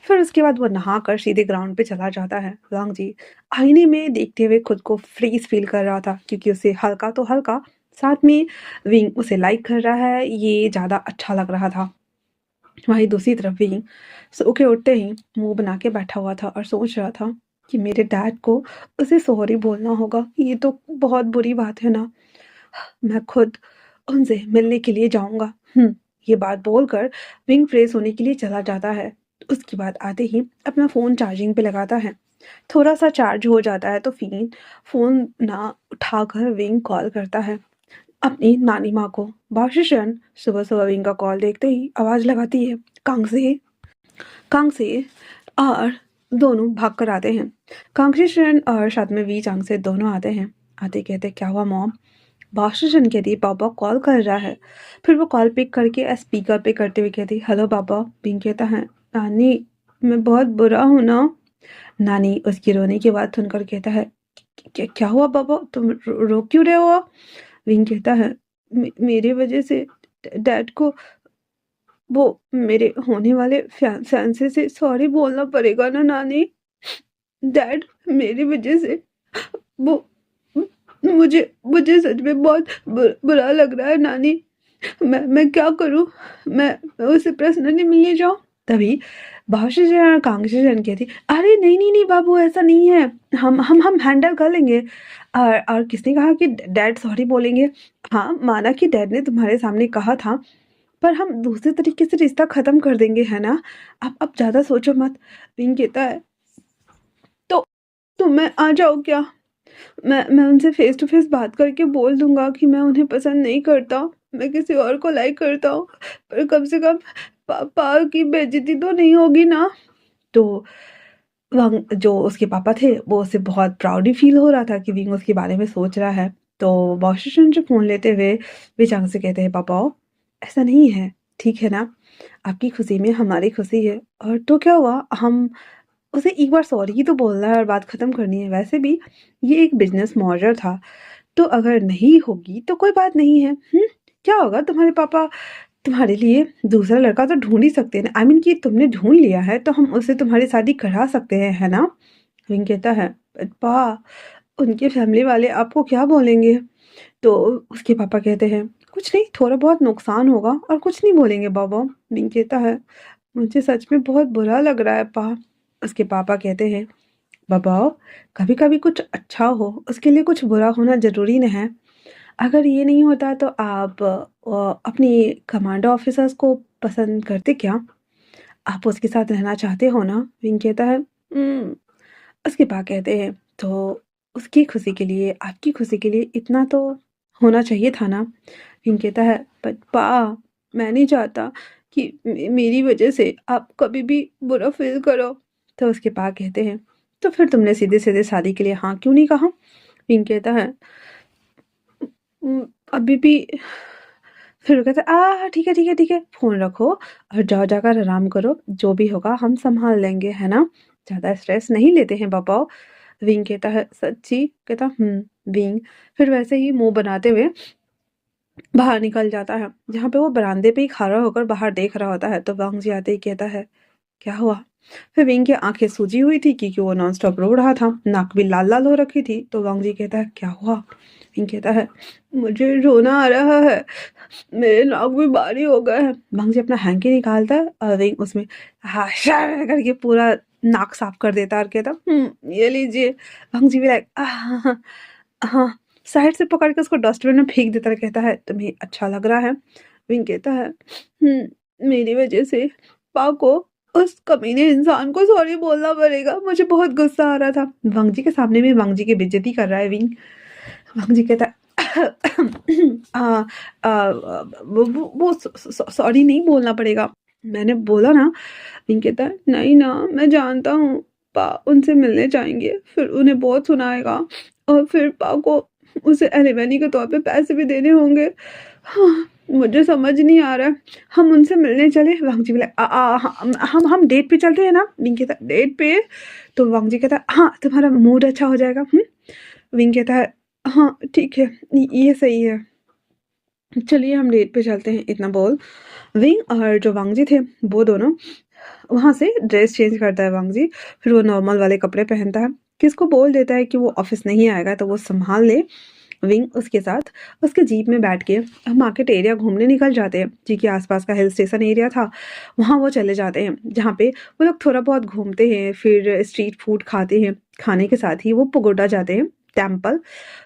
S1: फिर उसके बाद वो नहाकर सीधे ग्राउंड पे चला जाता है। वांग जी आईने में देखते हुए खुद को फ्रीज फील कर रहा था, क्योंकि उसे हल्का तो हल्का, साथ में विंग उसे लाइक कर रहा है, ये ज़्यादा अच्छा लग रहा था। वहीं दूसरी तरफ विंग सो के उठते ही मुंह बना के बैठा हुआ था और सोच रहा था कि मेरे डैड को उसे सॉरी बोलना होगा, ये तो बहुत बुरी बात है ना, मैं खुद उनसे मिलने के लिए जाऊंगा। ये बात बोलकर विंग फ्रेश होने के लिए चला जाता है। उसके बाद आते ही अपना फ़ोन चार्जिंग पे लगाता है। थोड़ा सा चार्ज हो जाता है तो फिर फ़ोन ना उठाकर विंग कॉल करता है अपनी नानी माँ को। बाशुशन सुबह सुबह विंग का कॉल देखते ही आवाज़ लगाती है, कांग से, और दोनों भाग कर आते हैं। कांगशीशन और साथ में वी चांग से दोनों आते हैं। आते कहते, क्या हुआ मॉम? बाशुशन कहती, पापा कॉल कर रहा है। फिर वो कॉल पिक करके स्पीकर पे करते हुए कहती, हेलो पापा। विंग कहता है, नानी मैं बहुत बुरा हूँ ना? नानी उसकी रोने की बात सुनकर कहता है, क्या हुआ पापा, तुम रो क्यों रहे हो? विंग कहता है, मेरी वजह से डैड को वो मेरे होने वाले फियांसे से सॉरी बोलना पड़ेगा ना नानी? डैड मेरी वजह से वो मुझे मुझे सच में बहुत बुरा लग रहा है नानी। मैं क्या करूं? मैं उसे पर्सनली मिलने जाऊं? तभी भाषा और कांक्षी कहती, अरे नहीं नहीं नहीं बाबू, ऐसा नहीं है, हम हैंडल कर लेंगे। और किसने कहा कि डैड सॉरी बोलेंगे? हाँ माना कि डैड ने तुम्हारे सामने कहा था, पर हम दूसरे तरीके से रिश्ता खत्म कर देंगे, है ना? अब ज़्यादा सोचो मत। विंग कहता है, तो मैं आ जाऊँ क्या? मैं उनसे फेस टू फेस बात करके बोल दूंगा कि मैं उन्हें पसंद नहीं करता, मैं किसी और को लाइक करता हूँ, पर कम से कम पापा की बेइज्जती तो नहीं होगी ना? तो वंग जो उसके पापा थे वो उसे बहुत प्राउड फील हो रहा था कि विंग उसके बारे में सोच रहा है। तो वॉशिंगटन से फ़ोन लेते हुए वे चांग से कहते हैं, पापा ऐसा नहीं है, ठीक है ना? आपकी खुशी में हमारी खुशी है और तो क्या हुआ, हम उसे एक बार सॉरी ही तो बोलना है और बात ख़त्म करनी है। वैसे भी ये एक बिज़नेस मर्जर था, तो अगर नहीं होगी तो कोई बात नहीं है, क्या होगा, तुम्हारे पापा तुम्हारे लिए दूसरा लड़का तो ढूँढ ही सकते हैं ना, आई मीन कि तुमने ढूँढ लिया है तो हम उससे तुम्हारी शादी करा सकते हैं, है ना? विंग कहता है, "पा, उनके फैमिली वाले आपको क्या बोलेंगे?" तो उसके पापा कहते हैं, "कुछ नहीं, थोड़ा बहुत नुकसान होगा और कुछ नहीं बोलेंगे बाबा।" विंग कहता है, "मुझे सच में बहुत बुरा लग रहा है पा।" उसके पापा कहते हैं, "बाबा, कभी-कभी कुछ अच्छा हो, उसके लिए कुछ बुरा होना ज़रूरी नहीं है। अगर ये नहीं होता तो आप अपनी कमांडो ऑफिसर्स को पसंद करते क्या? आप उसके साथ रहना चाहते हो ना?" विंग कहता है, उसके पा कहते हैं, "तो उसकी खुशी के लिए, आपकी खुशी के लिए इतना तो होना चाहिए था ना?" विंग कहता है, "बट पा, मैं नहीं चाहता कि मेरी वजह से आप कभी भी बुरा फ़ील करो।" तो उसके पा कहते हैं, "तो फिर तुमने सीधे-सीधे शादी के लिए हाँ क्यों नहीं कहा?" विंग कहता है, अभी भी। फिर वो कहता है, ठीक है, ठीक है, ठीक है, फ़ोन रखो और जाओ जाकर आराम करो, जो भी होगा हम सँभाल लेंगे, है ना? ज़्यादा स्ट्रेस नहीं लेते हैं पापा। विंग कहता है, सच्ची? कहता, विंग फिर वैसे ही मुँह बनाते हुए बाहर निकल जाता है, जहाँ पे वो बरामदे पे ही खड़ा होकर बाहर देख रहा होता है, तो वांग जी आते ही कहता है, क्या हुआ? फिर विंग की आँखें सूजी हुई थी क्योंकि वो नॉन-स्टॉप रो रहा था, नाक भी लाल-लाल हो रखी थी, तो वांग जी कहता है, क्या हुआ? विंग कहता है, मुझे रोना आ रहा है, मेरे नाक भी भारी हो गए हैं। वांग जी अपना हैंकी निकालता है और विंग उसमें हाँ शार करके पूरा नाक साफ कर देता है और कहता, ये लीजिए। वांग जी भी लाइक हाँ, हाँ, साइड से पकड़ के उसको डस्टबिन में फेंक देता है, कहता है, तुम्हें अच्छा लग रहा है? विंग कहता है, मेरी वजह से पा को उस कमीने इंसान को सॉरी बोलना पड़ेगा, मुझे बहुत गुस्सा आ रहा था। वांग जी के सामने में वांग जी की बेइज्जती कर रहा है विंग। वांग जी कहता है, आ, वो सॉरी नहीं बोलना पड़ेगा, मैंने बोला ना। विंग कहता है, नहीं ना, मैं जानता हूँ, पा उनसे मिलने जाएंगे, फिर उन्हें बहुत सुनाएगा और फिर पा को उसे एलिमनी के तौर पे पैसे भी देने होंगे। हाँ, मुझे समझ नहीं आ रहा है, हम उनसे मिलने चले? वांग जी बोला, हम डेट पे चलते हैं ना? विंग कहता है, डेट पे? तो वांग जी कहता है, हाँ, तुम्हारा मूड अच्छा हो जाएगा। विंग कहता है, हाँ ठीक है, ये सही है, चलिए हम डेट पे चलते हैं। इतना बोल विंग और जो वांग जी थे वो दोनों वहाँ से ड्रेस चेंज करता है वांग जी, फिर वो नॉर्मल वाले कपड़े पहनता है, किसको बोल देता है कि वो ऑफिस नहीं आएगा तो वो संभाल ले। विंग उसके साथ उसके जीप में बैठ के हम मार्केट एरिया घूमने निकल जाते हैं, जी के आसपास का हिल स्टेशन एरिया था, वहाँ वो चले जाते हैं जहाँ पे वो लोग थोड़ा बहुत घूमते हैं, फिर स्ट्रीट फूड खाते हैं, खाने के साथ ही वो पगोडा जाते हैं टेम्पल,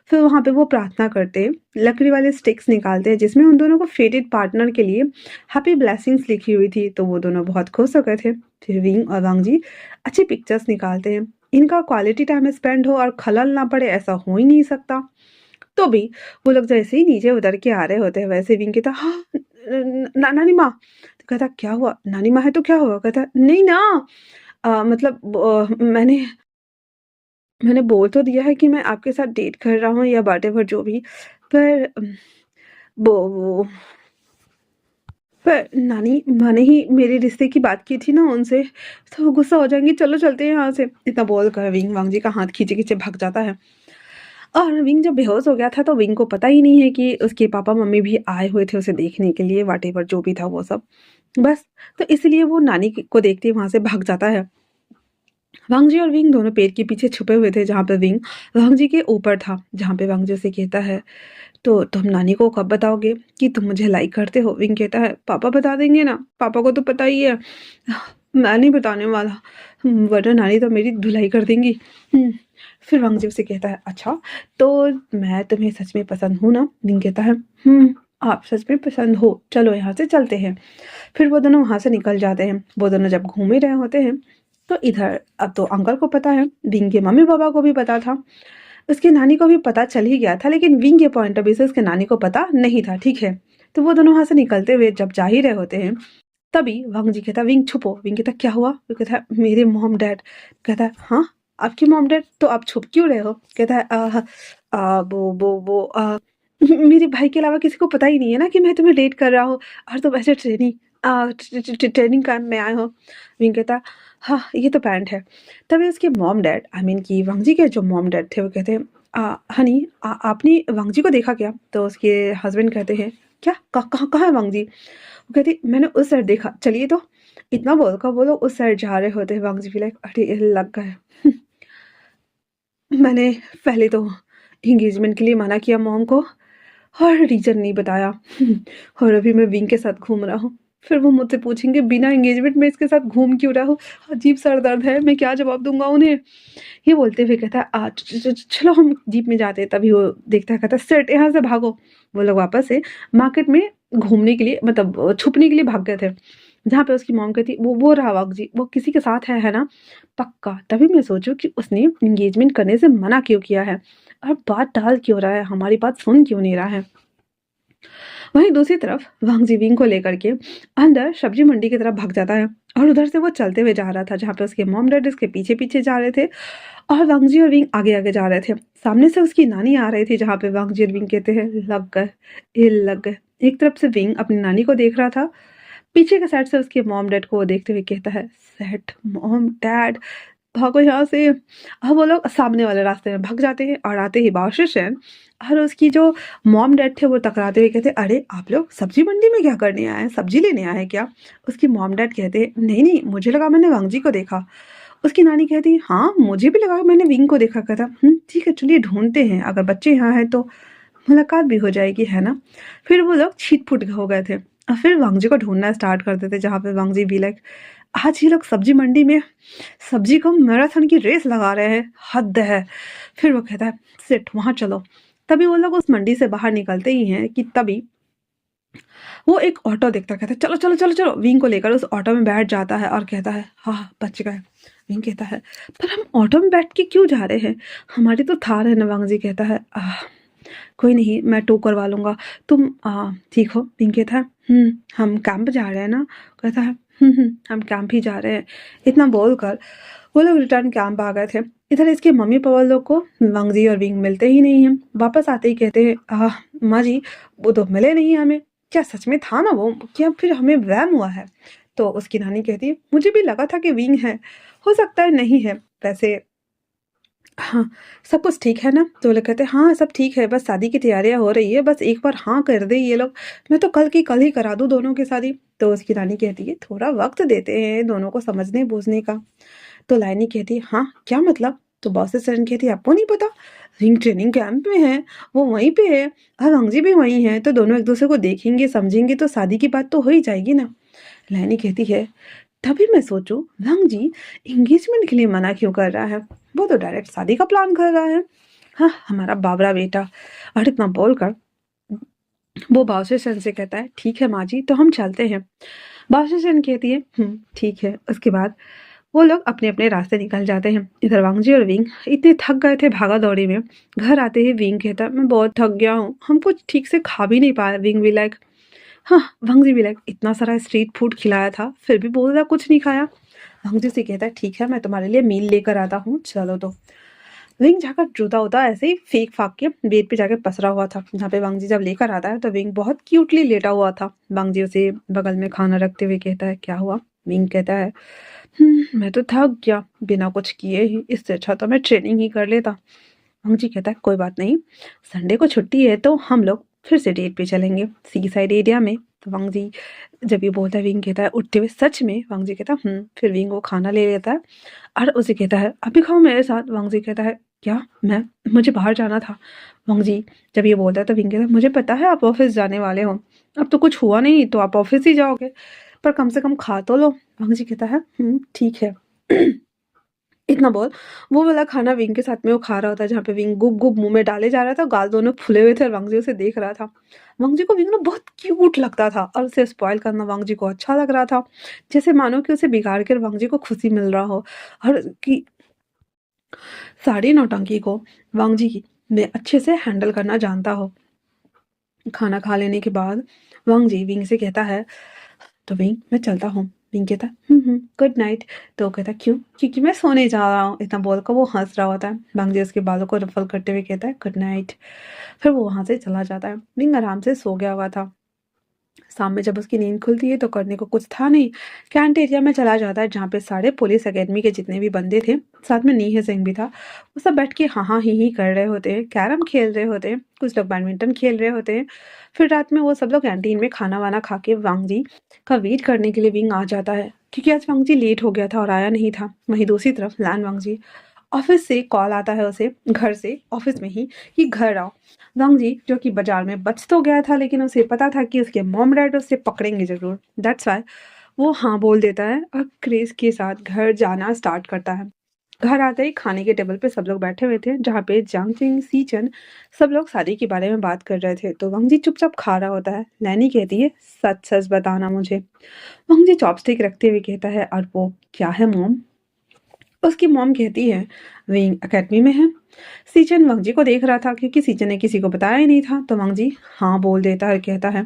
S1: फिर वहाँ पे वो प्रार्थना करते हैं, लकड़ी वाले स्टिक्स निकालते हैं जिसमें उन दोनों को फेटेड पार्टनर के लिए हैप्पी ब्लेसिंग्स लिखी हुई थी, तो वो दोनों बहुत खुश हो गए थे। फिर विंग और वांग जी अच्छी पिक्चर्स निकालते हैं, इनका क्वालिटी टाइम स्पेंड हो और खलल ना पड़े ऐसा हो ही नहीं सकता। तो भी वो लोग जैसे ही नीचे उतर के आ रहे होते हैं वैसे विंग कहता, हाँ, नानी माँ। तो कहता, क्या हुआ? नानी माँ है तो क्या हुआ? कहता, नहीं ना, मतलब मैंने मैंने बोल तो दिया है कि मैं आपके साथ डेट कर रहा हूँ या व्हाटएवर जो भी, पर वो पर नानी माँ ने ही मेरे रिश्ते की बात की थी ना उनसे, तो वो गुस्सा हो जाएंगी, चलो चलते हैं यहाँ से। इतना बोल कर विंग वांग जी का हाथ खींचे खींचे भाग जाता है। और विंग जब बेहोश हो गया था तो विंग को पता ही नहीं है कि उसके पापा मम्मी भी आए हुए थे उसे देखने के लिए, व्हाटएवर जो भी था वो सब। बस, तो इसलिए वो नानी को देखते ही वहाँ से भाग जाता है। वांग जी और विंग दोनों पेड़ के पीछे छुपे हुए थे जहाँ पे विंग वांग जी के ऊपर था, जहाँ पे वांग जी उसे कहता है, तो तुम नानी को कब बताओगे कि तुम मुझे लाइक करते हो? विंग कहता है, पापा बता देंगे ना, पापा को तो पता ही है। मैं नहीं बताने वाला, वरना नानी तो मेरी धुलाई कर देंगी। फिर वांग जी उसे कहता है, अच्छा, तो मैं तुम्हें सच में पसंद हूँ ना? विंग कहता है, आप सच में पसंद हो, चलो यहाँ से चलते हैं। फिर वो दोनों वहाँ से निकल जाते हैं। वो दोनों जब घूम ही रहे होते हैं तो इधर अब तो अंकल को पता है, विंग के मम्मी पापा को भी पता था, उसकी नानी को भी पता चल ही गया था, लेकिन विंग के पॉइंट ऑफ व्यू से उसके नानी को पता नहीं था, ठीक है? तो वो दोनों वहाँ से निकलते हुए जब जा ही रहे होते हैं, तभी वांग जी कहता, विंग छुपो। विंग कहता, क्या हुआ? वो कहता है, मेरे मॉम डैड। कहता है, हाँ, आपकी मॉम डैड, तो आप छुप क्यों रहे हो? कहता है, वो मेरे भाई के अलावा किसी को पता ही नहीं है ना कि मैं तुम्हें डेट कर रहा हूँ और तुम ऐसे ट्रेनिंग कैंप में आए हो। विंग कहता, हाँ ये तो पैंट है। तभी उसके मॉम डैड, आई मीन कि वांगजी के जो मॉम डैड थे, वो कहते हैं, हनी आपने वांगजी को देखा क्या? तो उसके हस्बैंड कहते हैं, क्या कहाँ है वांगजी? वो कहती, मैंने उस साइड देखा, चलिए तो। इतना बोलकर वो लोग उस साइड जा रहे होते हैं। वांगजी भी लाइक, अरे ये लग गए। मैंने पहले तो एंगेजमेंट के लिए मना किया मॉम को और रीजन नहीं बताया। और अभी मैं विंग के साथ घूम रहा हूँ। फिर वो मुझसे पूछेंगे बिना एंगेजमेंट में इसके साथ घूम क्यों रहा हूँ? अजीब सर दर्द है, मैं क्या जवाब दूंगा उन्हें? ये बोलते हुए कहता है, चलो हम जीप में जाते हैं। तभी वो देखता है, कहता है, सेट यहाँ से भागो। वो लोग वापस से मार्केट में घूमने के लिए, मतलब छुपने के लिए भाग गए थे। जहाँ पे उसकी मॉम कहती, वो रहा वाक जी, वो किसी के साथ है ना? पक्का। तभी मैं सोचूं कि उसने एंगेजमेंट करने से मना क्यों किया है और बात टाल क्यों रहा है, हमारी बात सुन क्यों नहीं रहा है। वहीं दूसरी तरफ वांग जीविंग को लेकर के अंदर सब्जी मंडी की तरफ भाग जाता है और उधर से वो चलते हुए जा रहा था, जहाँ पे उसके मॉम डैड उसके पीछे पीछे जा रहे थे और वांगजी और विंग आगे आगे जा रहे थे। सामने से उसकी नानी आ रही थी, जहाँ पे वांगजी और विंग कहते हैं, लग गए, ये लग गए। एक तरफ से विंग अपनी नानी को देख रहा था, पीछे के साइड से उसके मॉम डैड को वो देखते हुए कहता है, सेट मॉम डैड भागो यहाँ से। अब वो लोग सामने वाले रास्ते में भाग जाते हैं और आते ही बाउशेशन और उसकी जो मॉम डैड थे वो टकराते हुए कहते, अरे आप लोग सब्जी मंडी में क्या करने आए हैं, सब्जी लेने आए हैं क्या? उसकी मॉम डैड कहते, नहीं नहीं, मुझे लगा मैंने वांगजी को देखा। उसकी नानी कहती, हाँ मुझे भी लगा मैंने विंग को देखा। कहता, ठीक है चलिए ढूंढते हैं, अगर बच्चे यहाँ हैं तो मुलाकात भी हो जाएगी, है ना? फिर वो लोग छीट फुट हो गए थे और फिर वांगजी को ढूंढना स्टार्ट कर देते, जहाँ पे वांगजी भी लाइक, आज ये लोग सब्जी मंडी में सब्जी को मैराथन की रेस लगा रहे हैं, हद है। फिर वो कहता है, सिट वहां चलो। तभी वो लोग उस मंडी से बाहर निकलते ही हैं कि तभी वो एक ऑटो देखता, कहता है, चलो चलो चलो चलो। विंग को लेकर उस ऑटो में बैठ जाता है और कहता है, हाँ बच गए। विंग कहता है, पर हम ऑटो में बैठ के क्यों जा रहे हैं, हमारी तो थार है ना। वांगजी कहता है, कोई नहीं, मैं टो करवा लूंगा, तुम ठीक हो? विंग कहता है, हम कैंप जा रहे हैं ना? कहता है, हम कैंप ही जा रहे हैं। इतना बोलकर वो लोग रिटर्न कैंप आ गए थे। इधर इसके मम्मी पापा लोग को वांगजी और विंग मिलते ही नहीं हैं। वापस आते ही कहते हैं, माँ जी वो तो मिले नहीं हमें, क्या सच में था ना वो, क्या फिर हमें वहम हुआ है? तो उसकी नानी कहती, मुझे भी लगा था कि विंग है, हो सकता है नहीं है। वैसे हाँ, सब कुछ ठीक है ना? तो वो लोग कहते हैं, हाँ सब ठीक है, बस शादी की तैयारियां हो रही है, बस एक बार हाँ कर दे ये लोग, मैं तो कल की कल ही करा दूं दोनों की शादी। तो उसकी रानी कहती है, थोड़ा वक्त देते हैं दोनों को समझने बूझने का। तो लाइनी कहती है, हाँ क्या मतलब? तो बॉस सरण कहती है, आपको नहीं पता, रिंग ट्रेनिंग कैंप में है, वो वहीं पे है और अंजी भी वहीं है, तो दोनों एक दूसरे को देखेंगे समझेंगे तो शादी की बात तो हो ही जाएगी ना। लाइनी कहती है, तभी मैं सोचूं रंग जी एंगेजमेंट के लिए मना क्यों कर रहा है, वो तो डायरेक्ट शादी का प्लान कर रहा है। हाँ हमारा बाबरा बेटा। और इतना बोलकर वो बाउसेशन से कहता है, ठीक है माँ जी तो हम चलते हैं। बाउसेशन कहती है, ठीक है। उसके बाद वो लोग अपने अपने रास्ते निकल जाते हैं। इधर वांगजी और विंग इतने थक गए थे भागा दौड़ी में। घर आते ही विंग कहता है, मैं बहुत थक गया हूँ, हम कुछ ठीक से खा भी नहीं पाए। विंग भी लाइक, हाँ। वांगजी भी लाइक, इतना सारा स्ट्रीट फूड खिलाया था फिर भी बोल रहा कुछ नहीं खाया। वांगजी से कहता है, ठीक है मैं तुम्हारे लिए मील लेकर आता हूँ, चलो। तो विंग जाकर जूता उता ऐसे ही फेंक फाक के बेड पे जाके पसरा हुआ था, जहाँ पे वांगजी जब लेकर आता है तो विंग बहुत क्यूटली लेटा हुआ था। वांगजी उसे बगल में खाना रखते हुए कहता है, क्या हुआ? विंग कहता है, मैं तो थक गया बिना कुछ किए ही, इससे अच्छा तो मैं ट्रेनिंग ही कर लेता। वांगजी कहता है, कोई बात नहीं, संडे को छुट्टी है तो हम लोग फिर से डेट पे चलेंगे सी साइड एरिया में। तो वांगजी जब ये बोलता है, विंग कहता है उठते हुए, सच में? वांगजी कहता है, फिर विंग वो खाना ले लेता है और उसे कहता है, अभी खाओ मेरे साथ। वांगजी कहता है, क्या? मैं मुझे बाहर जाना था। वांगजी जब ये बोलता है तो विंग कहता है, मुझे पता है आप ऑफिस जाने वाले हो, अब तो कुछ हुआ नहीं तो आप ऑफिस ही जाओगे, पर कम से कम खा तो लो। वांगजी कहता है, ठीक है। इतना बोल वो वाला खाना विंग के साथ में वो खा रहा होता है, जहाँ पे विंग गुप गुप मुंह में डाले जा रहा था, गाल दोनों फुले हुए थे और वांगजी उसे देख रहा था। वांगजी को विंग ना बहुत क्यूट लगता था और उसे स्पॉइल करना वांगजी को अच्छा लग रहा था, जैसे मानो कि उसे बिगाड़ कर वांगजी को खुशी मिल रहा हो और कि साड़ी नौटंकी को वांगजी की मैं अच्छे से हैंडल करना जानता हो। खाना खा लेने के बाद वांगजी विंग से कहता है, तो विंग मैं चलता हूँ, विंग कहता गुड नाइट। तो वो कहता क्यों? क्योंकि मैं सोने जा रहा हूँ। इतना बोलकर वो हंस रहा होता है। वांग जी उसके बालों को रफल करते हुए कहता है गुड नाइट। फिर वो वहां से चला जाता है। विंग आराम से सो गया हुआ था। शाम में जब उसकी नींद खुलती है तो करने को कुछ था नहीं। कैंट एरिया में चला जाता है जहाँ पे सारे पुलिस एकेडमी के जितने भी बंदे थे, साथ में नीहे सिंह भी था, वो सब बैठ के हाँ हाँ ही कर रहे होते हैं, कैरम खेल रहे होते हैं, कुछ लोग बैडमिंटन खेल रहे होते हैं। फिर रात में वो सब लोग कैंटीन में खाना वाना खा के वांग जी का वेट करने के लिए विंग आ जाता है, क्योंकि आज वांग जी लेट हो गया था और आया नहीं था। वहीं दूसरी तरफ लैन वांग जी ऑफिस से कॉल आता है उसे, घर से, ऑफिस में ही, कि घर आओ। वांग जी जो कि बाजार में बच तो गया था, लेकिन उसे पता था कि उसके मॉम डैड उसे पकड़ेंगे जरूर। दैट्स वाई वो हाँ बोल देता है और क्रेज के साथ घर जाना स्टार्ट करता है। घर आते ही खाने के टेबल पे सब लोग बैठे हुए थे, जहाँ पे जांग चिंग सीचन सब लोग शादी के बारे में बात कर रहे थे। तो वांग जी चुपचाप खा रहा होता है। लैनी कहती है सच सच बताना मुझे। वांग जी चॉपस्टिक रखते हुए कहता है और वो क्या है मॉम? उसकी मॉम कहती है विंग अकेडमी में है। सीचन वांग जी को देख रहा था, क्योंकि सीचन ने किसी को बताया ही नहीं था। तो वांग जी हाँ बोल देता है और कहता है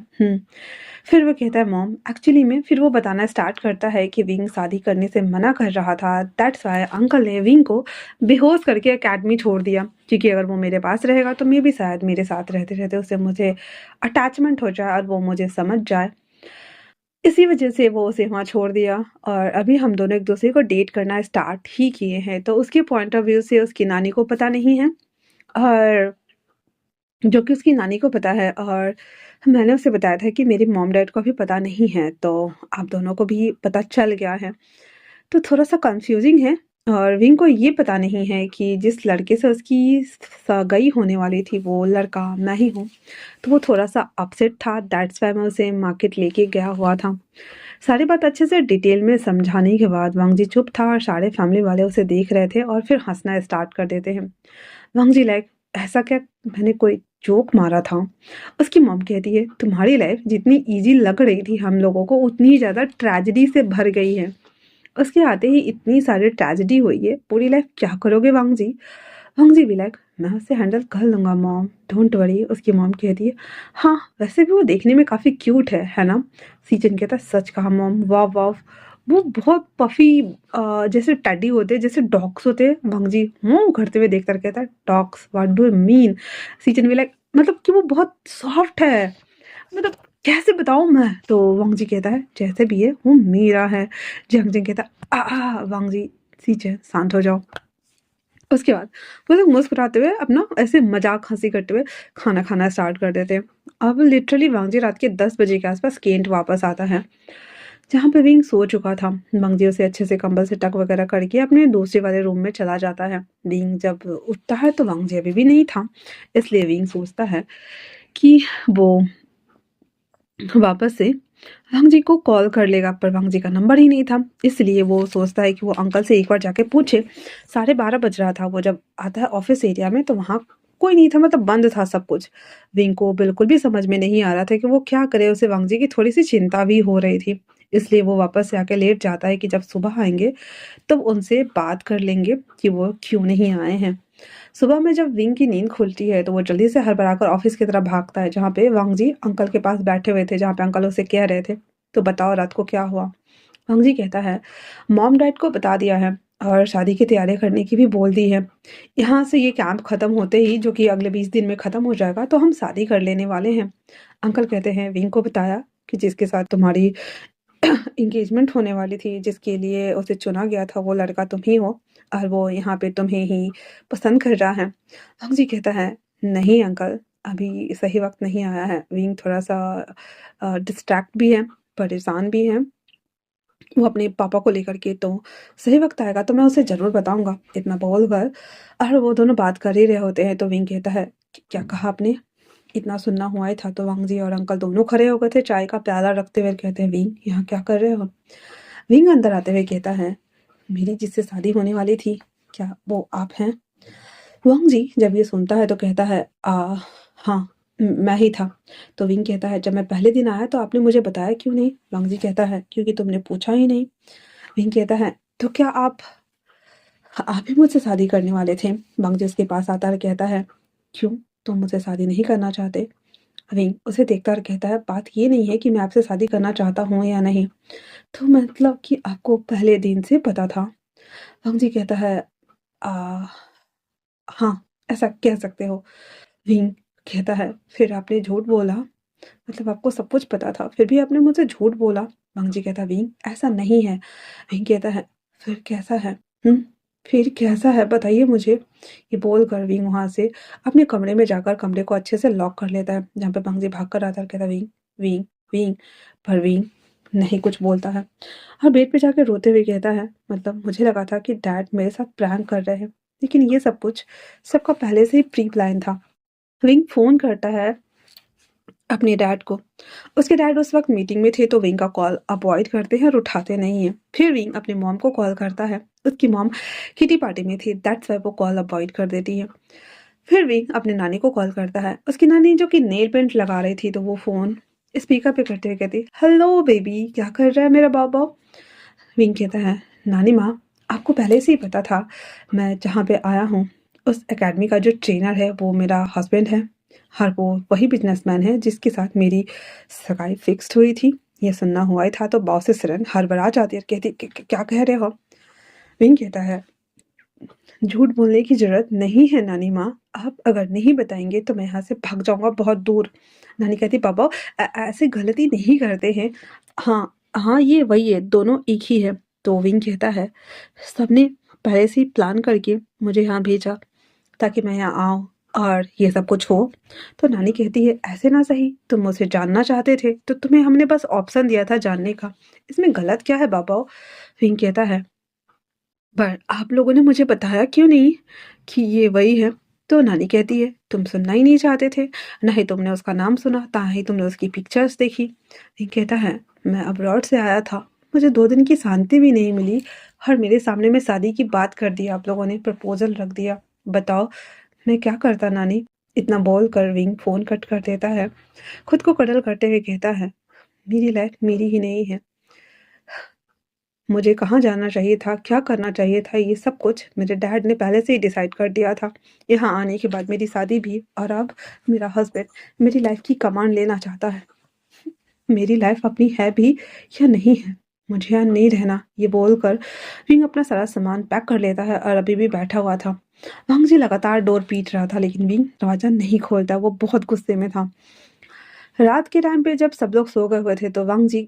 S1: फिर वो कहता है मॉम एक्चुअली में, फिर वो बताना स्टार्ट करता है कि विंग शादी करने से मना कर रहा था। दैट्स वाई अंकल ने विंग को बेहोश करके एकेडमी छोड़ दिया, क्योंकि अगर वो मेरे पास रहेगा तो मैं भी शायद मेरे साथ रहते रहते उससे मुझे अटैचमेंट हो जाए और वो मुझे समझ जाए। इसी वजह से वो उसे वहाँ छोड़ दिया और अभी हम दोनों एक दूसरे को डेट करना स्टार्ट ही किए हैं। तो उसके पॉइंट ऑफ व्यू से उसकी नानी को पता नहीं है, और जो कि उसकी नानी को पता है, और मैंने उसे बताया था कि मेरे मॉम डैड को भी पता नहीं है, तो आप दोनों को भी पता चल गया है। तो थोड़ा-सा कन्फ्यूज़िंग है, और विंग को ये पता नहीं है कि जिस लड़के से उसकी सगाई होने वाली थी वो लड़का मैं ही हूँ। तो वो थोड़ा-सा अपसेट था, दैट्स व्हाई मैं उसे मार्केट लेके गया हुआ था। सारी बात अच्छे से डिटेल में समझाने के बाद वांग जी चुप था और सारे फैमिली वाले उसे देख रहे थे और फिर हँसना स्टार्ट कर देते हैं। वांग जी लाइक ऐसा क्या मैंने कोई जोक मारा था? उसकी मॉम कहती है तुम्हारी लाइफ जितनी ईज़ी लग रही थी हम लोगों को, उतनी ही ज़्यादा ट्रेजेडी से भर गई है। उसके आते ही इतनी सारी ट्रेजेडी हुई है, पूरी लाइफ क्या करोगे वांग जी? वांग जी भी लाइक मैं उसे हैंडल कर लूँगा मॉम, डोंट वरी। उसकी मॉम कहती है हाँ, वैसे भी वो देखने में काफ़ी क्यूट है ना? सीजन कहता है सच कहा मॉम, वाह वाह! वो बहुत पफ़ी जैसे टेडी होते हैं, जैसे डॉग्स होते हैं। वांग जी करते हुए देखकर कहता है dogs what do you mean? Season भी लाइक मतलब कि वो बहुत सॉफ्ट है, मतलब कैसे बताऊँ मैं? तो वांग जी कहता है जैसे भी है वो मेरा है। जंग जंग कहता वांग जी सीजन शांत हो जाओ। उसके बाद वो लोग मुस्कुराते हुए अपना ऐसे मजाक हंसी करते हुए खाना खाना स्टार्ट कर देते हैं। अब लिटरली वांग जी रात के 10 बजे के आसपास केंट वापस आता है, जहाँ पे विंग सो चुका था। वांग जी उसे अच्छे से कंबल से टक वगैरह करके अपने दूसरे वाले रूम में चला जाता है। विंग जब उठता है तो वांग जी अभी भी नहीं था, इसलिए विंग सोचता है कि वो वापस से वांग जी को कॉल कर लेगा, पर वांग जी का नंबर ही नहीं था। इसलिए वो सोचता है कि वो अंकल से एक बार जाके पूछे। 12:30 बज रहा था वो जब आता है ऑफिस एरिया में, तो वहाँ कोई नहीं था, मतलब बंद था सब कुछ। विंग को बिल्कुल भी समझ में नहीं आ रहा था कि वो क्या करे। उसे वांग जी की थोड़ी सी चिंता भी हो रही थी, इसलिए वो वापस से आके लेट जाता है कि जब सुबह आएंगे तब उनसे बात कर लेंगे कि वो क्यों नहीं आए हैं। सुबह में जब विंग की नींद खुलती है तो वो जल्दी से हड़बड़ाकर ऑफिस की तरफ भागता है, जहाँ पे वांग जी अंकल के पास बैठे हुए थे, जहाँ पे अंकल उसे कह रहे थे तो बताओ रात को क्या हुआ? वांग जी कहता है मॉम डैड को बता दिया है और शादी की तैयारी करने की भी बोल दी है। यहाँ से ये कैंप खत्म होते ही, जो कि अगले 20 दिन में खत्म हो जाएगा, तो हम शादी कर लेने वाले हैं। अंकल कहते हैं विंग को बताया कि जिसके साथ तुम्हारी एंगेजमेंट होने वाली थी, जिसके लिए उसे चुना गया था, वो लड़का तुम ही हो और वो यहाँ पे तुम्हें ही पसंद कर रहा है। वांग जी कहता है नहीं अंकल, अभी सही वक्त नहीं आया है। विंग थोड़ा सा डिस्ट्रैक्ट भी है, परेशान भी है वो अपने पापा को लेकर के। तो सही वक्त आएगा तो मैं उसे ज़रूर बताऊंगा, इतना बोलकर और वो दोनों बात कर ही रहे होते हैं। तो विंग कहता है क्या कहा आपने? इतना सुनना हुआ ही था। तो वांग जी और अंकल दोनों खड़े हो गए थे, चाय का प्याला रखते हुए। कहते हैं विंग यहाँ क्या कर रहे हो? विंग अंदर आते हुए कहता है मेरी जिससे शादी होने वाली थी, क्या वो आप हैं? वांग जी जब ये सुनता है तो कहता है हाँ मैं ही था। तो विंग कहता है जब मैं पहले दिन आया तो आपने मुझे बताया क्यों नहीं? वांग जी कहता है क्योंकि तुमने पूछा ही नहीं। विंग कहता है तो क्या आप ही मुझसे शादी करने वाले थे? वांग जी उसके पास आता है, कहता है क्यों, तुम मुझसे शादी नहीं करना चाहते? विंग उसे देखता और कहता है, बात ये नहीं है कि मैं आपसे शादी करना चाहता हूँ या नहीं, तो मतलब कि आपको पहले दिन से पता था। वांग जी कहता है, आ, हाँ, ऐसा कह सकते हो। विंग कहता है, फिर आपने झूठ बोला, मतलब आपको सब कुछ पता था, फिर भी आपने मुझसे झूठ बोला। वांग जी कहता है, विंग ऐसा नहीं है। विंग कहता है, फिर कैसा है? फिर कैसा है बताइए मुझे। ये बोल कर विंग वहां से अपने कमरे में जाकर कमरे को अच्छे से लॉक कर लेता है, जहाँ पे वांग जी भाग कर आता है और कहता है, विंग विंग विंग। पर विंग नहीं कुछ बोलता है और बेड पे जाकर रोते हुए कहता है, मतलब मुझे लगा था कि डैड मेरे साथ प्रैंक कर रहे हैं, लेकिन ये सब कुछ सबका पहले से ही प्री प्लान था। विंग फ़ोन करता है अपने डैड को। उसके डैड उस वक़्त मीटिंग में थे, तो विंग का कॉल अवॉइड करते हैं और उठाते नहीं हैं। फिर विंग अपनी मॉम को कॉल करता है। उसकी मॉम किटी पार्टी में थी, दैट्स व्हाई वो कॉल अवॉइड कर देती है। फिर विंग अपनी नानी को कॉल करता है। उसकी नानी जो कि नेल पेंट लगा रही थी, तो वो फ़ोन स्पीकर पे करते हुए कहती, हेलो बेबी, क्या कर रहा है मेरा बाबा? विंग कहता है, नानी माँ, आपको पहले से ही पता था मैं जहाँ पे आया हूँ, उस एकेडमी का जो ट्रेनर है वो मेरा हस्बैंड है, और वो वही बिजनेसमैन है जिसके साथ मेरी सगाई फिक्स्ड हुई थी। ये सुनना हुआ ही था तो बॉस से सिरन हड़बड़ा जाती है और कहती, क्या कह रहे हो?" विंग कहता है, झूठ बोलने की ज़रूरत नहीं है नानी माँ, आप अगर नहीं बताएँगे तो मैं यहाँ से भाग जाऊँगा बहुत दूर। नानी कहती, पापा ऐसे गलती नहीं करते हैं। हाँ, हाँ, ये वही है, दोनों एक ही है। तो विंग कहता है, सबने पहले से ही प्लान करके मुझे यहाँ भेजा ताकि मैं यहाँ आऊँ और ये सब कुछ हो। तो नानी कहती है, ऐसे ना सही, तुम मुझसे जानना चाहते थे तो तुम्हें हमने बस ऑप्शन दिया था जानने का, इसमें गलत क्या है बाबा? विंग कहता है, पर आप लोगों ने मुझे बताया क्यों नहीं कि ये वही है? तो नानी कहती है, तुम सुनना ही नहीं चाहते थे, ना ही तुमने उसका नाम सुना, ना ही तुमने उसकी पिक्चर्स देखी। ये कहता है, मैं अब्रॉड से आया था, मुझे 2 दिन की शांति भी नहीं मिली और मेरे सामने में शादी की बात कर दी आप लोगों ने, प्रपोज़ल रख दिया। बताओ मैं क्या करता नानी? इतना बोल कर विंग फ़ोन कट कर देता है। खुद को कड़ल करते हुए कहता है, मेरी लाइफ़ मेरी ही नहीं है। मुझे कहाँ जाना चाहिए था, क्या करना चाहिए था, ये सब कुछ मेरे डैड ने पहले से ही डिसाइड कर दिया था। यहाँ आने के बाद मेरी शादी भी, और अब मेरा हस्बैंड मेरी लाइफ़ की कमांड लेना चाहता है। मेरी लाइफ़ अपनी है भी या नहीं है, मुझे यहाँ नहीं रहना। ये बोलकर विंग अपना सारा सामान पैक कर लेता है और अभी भी बैठा हुआ था। वांग जी लगातार डोर पीट रहा था, लेकिन विंग दरवाज़ा नहीं खोलता, वो बहुत गुस्से में था। रात के टाइम पे जब सब लोग सो गए हुए थे, तो वांग जी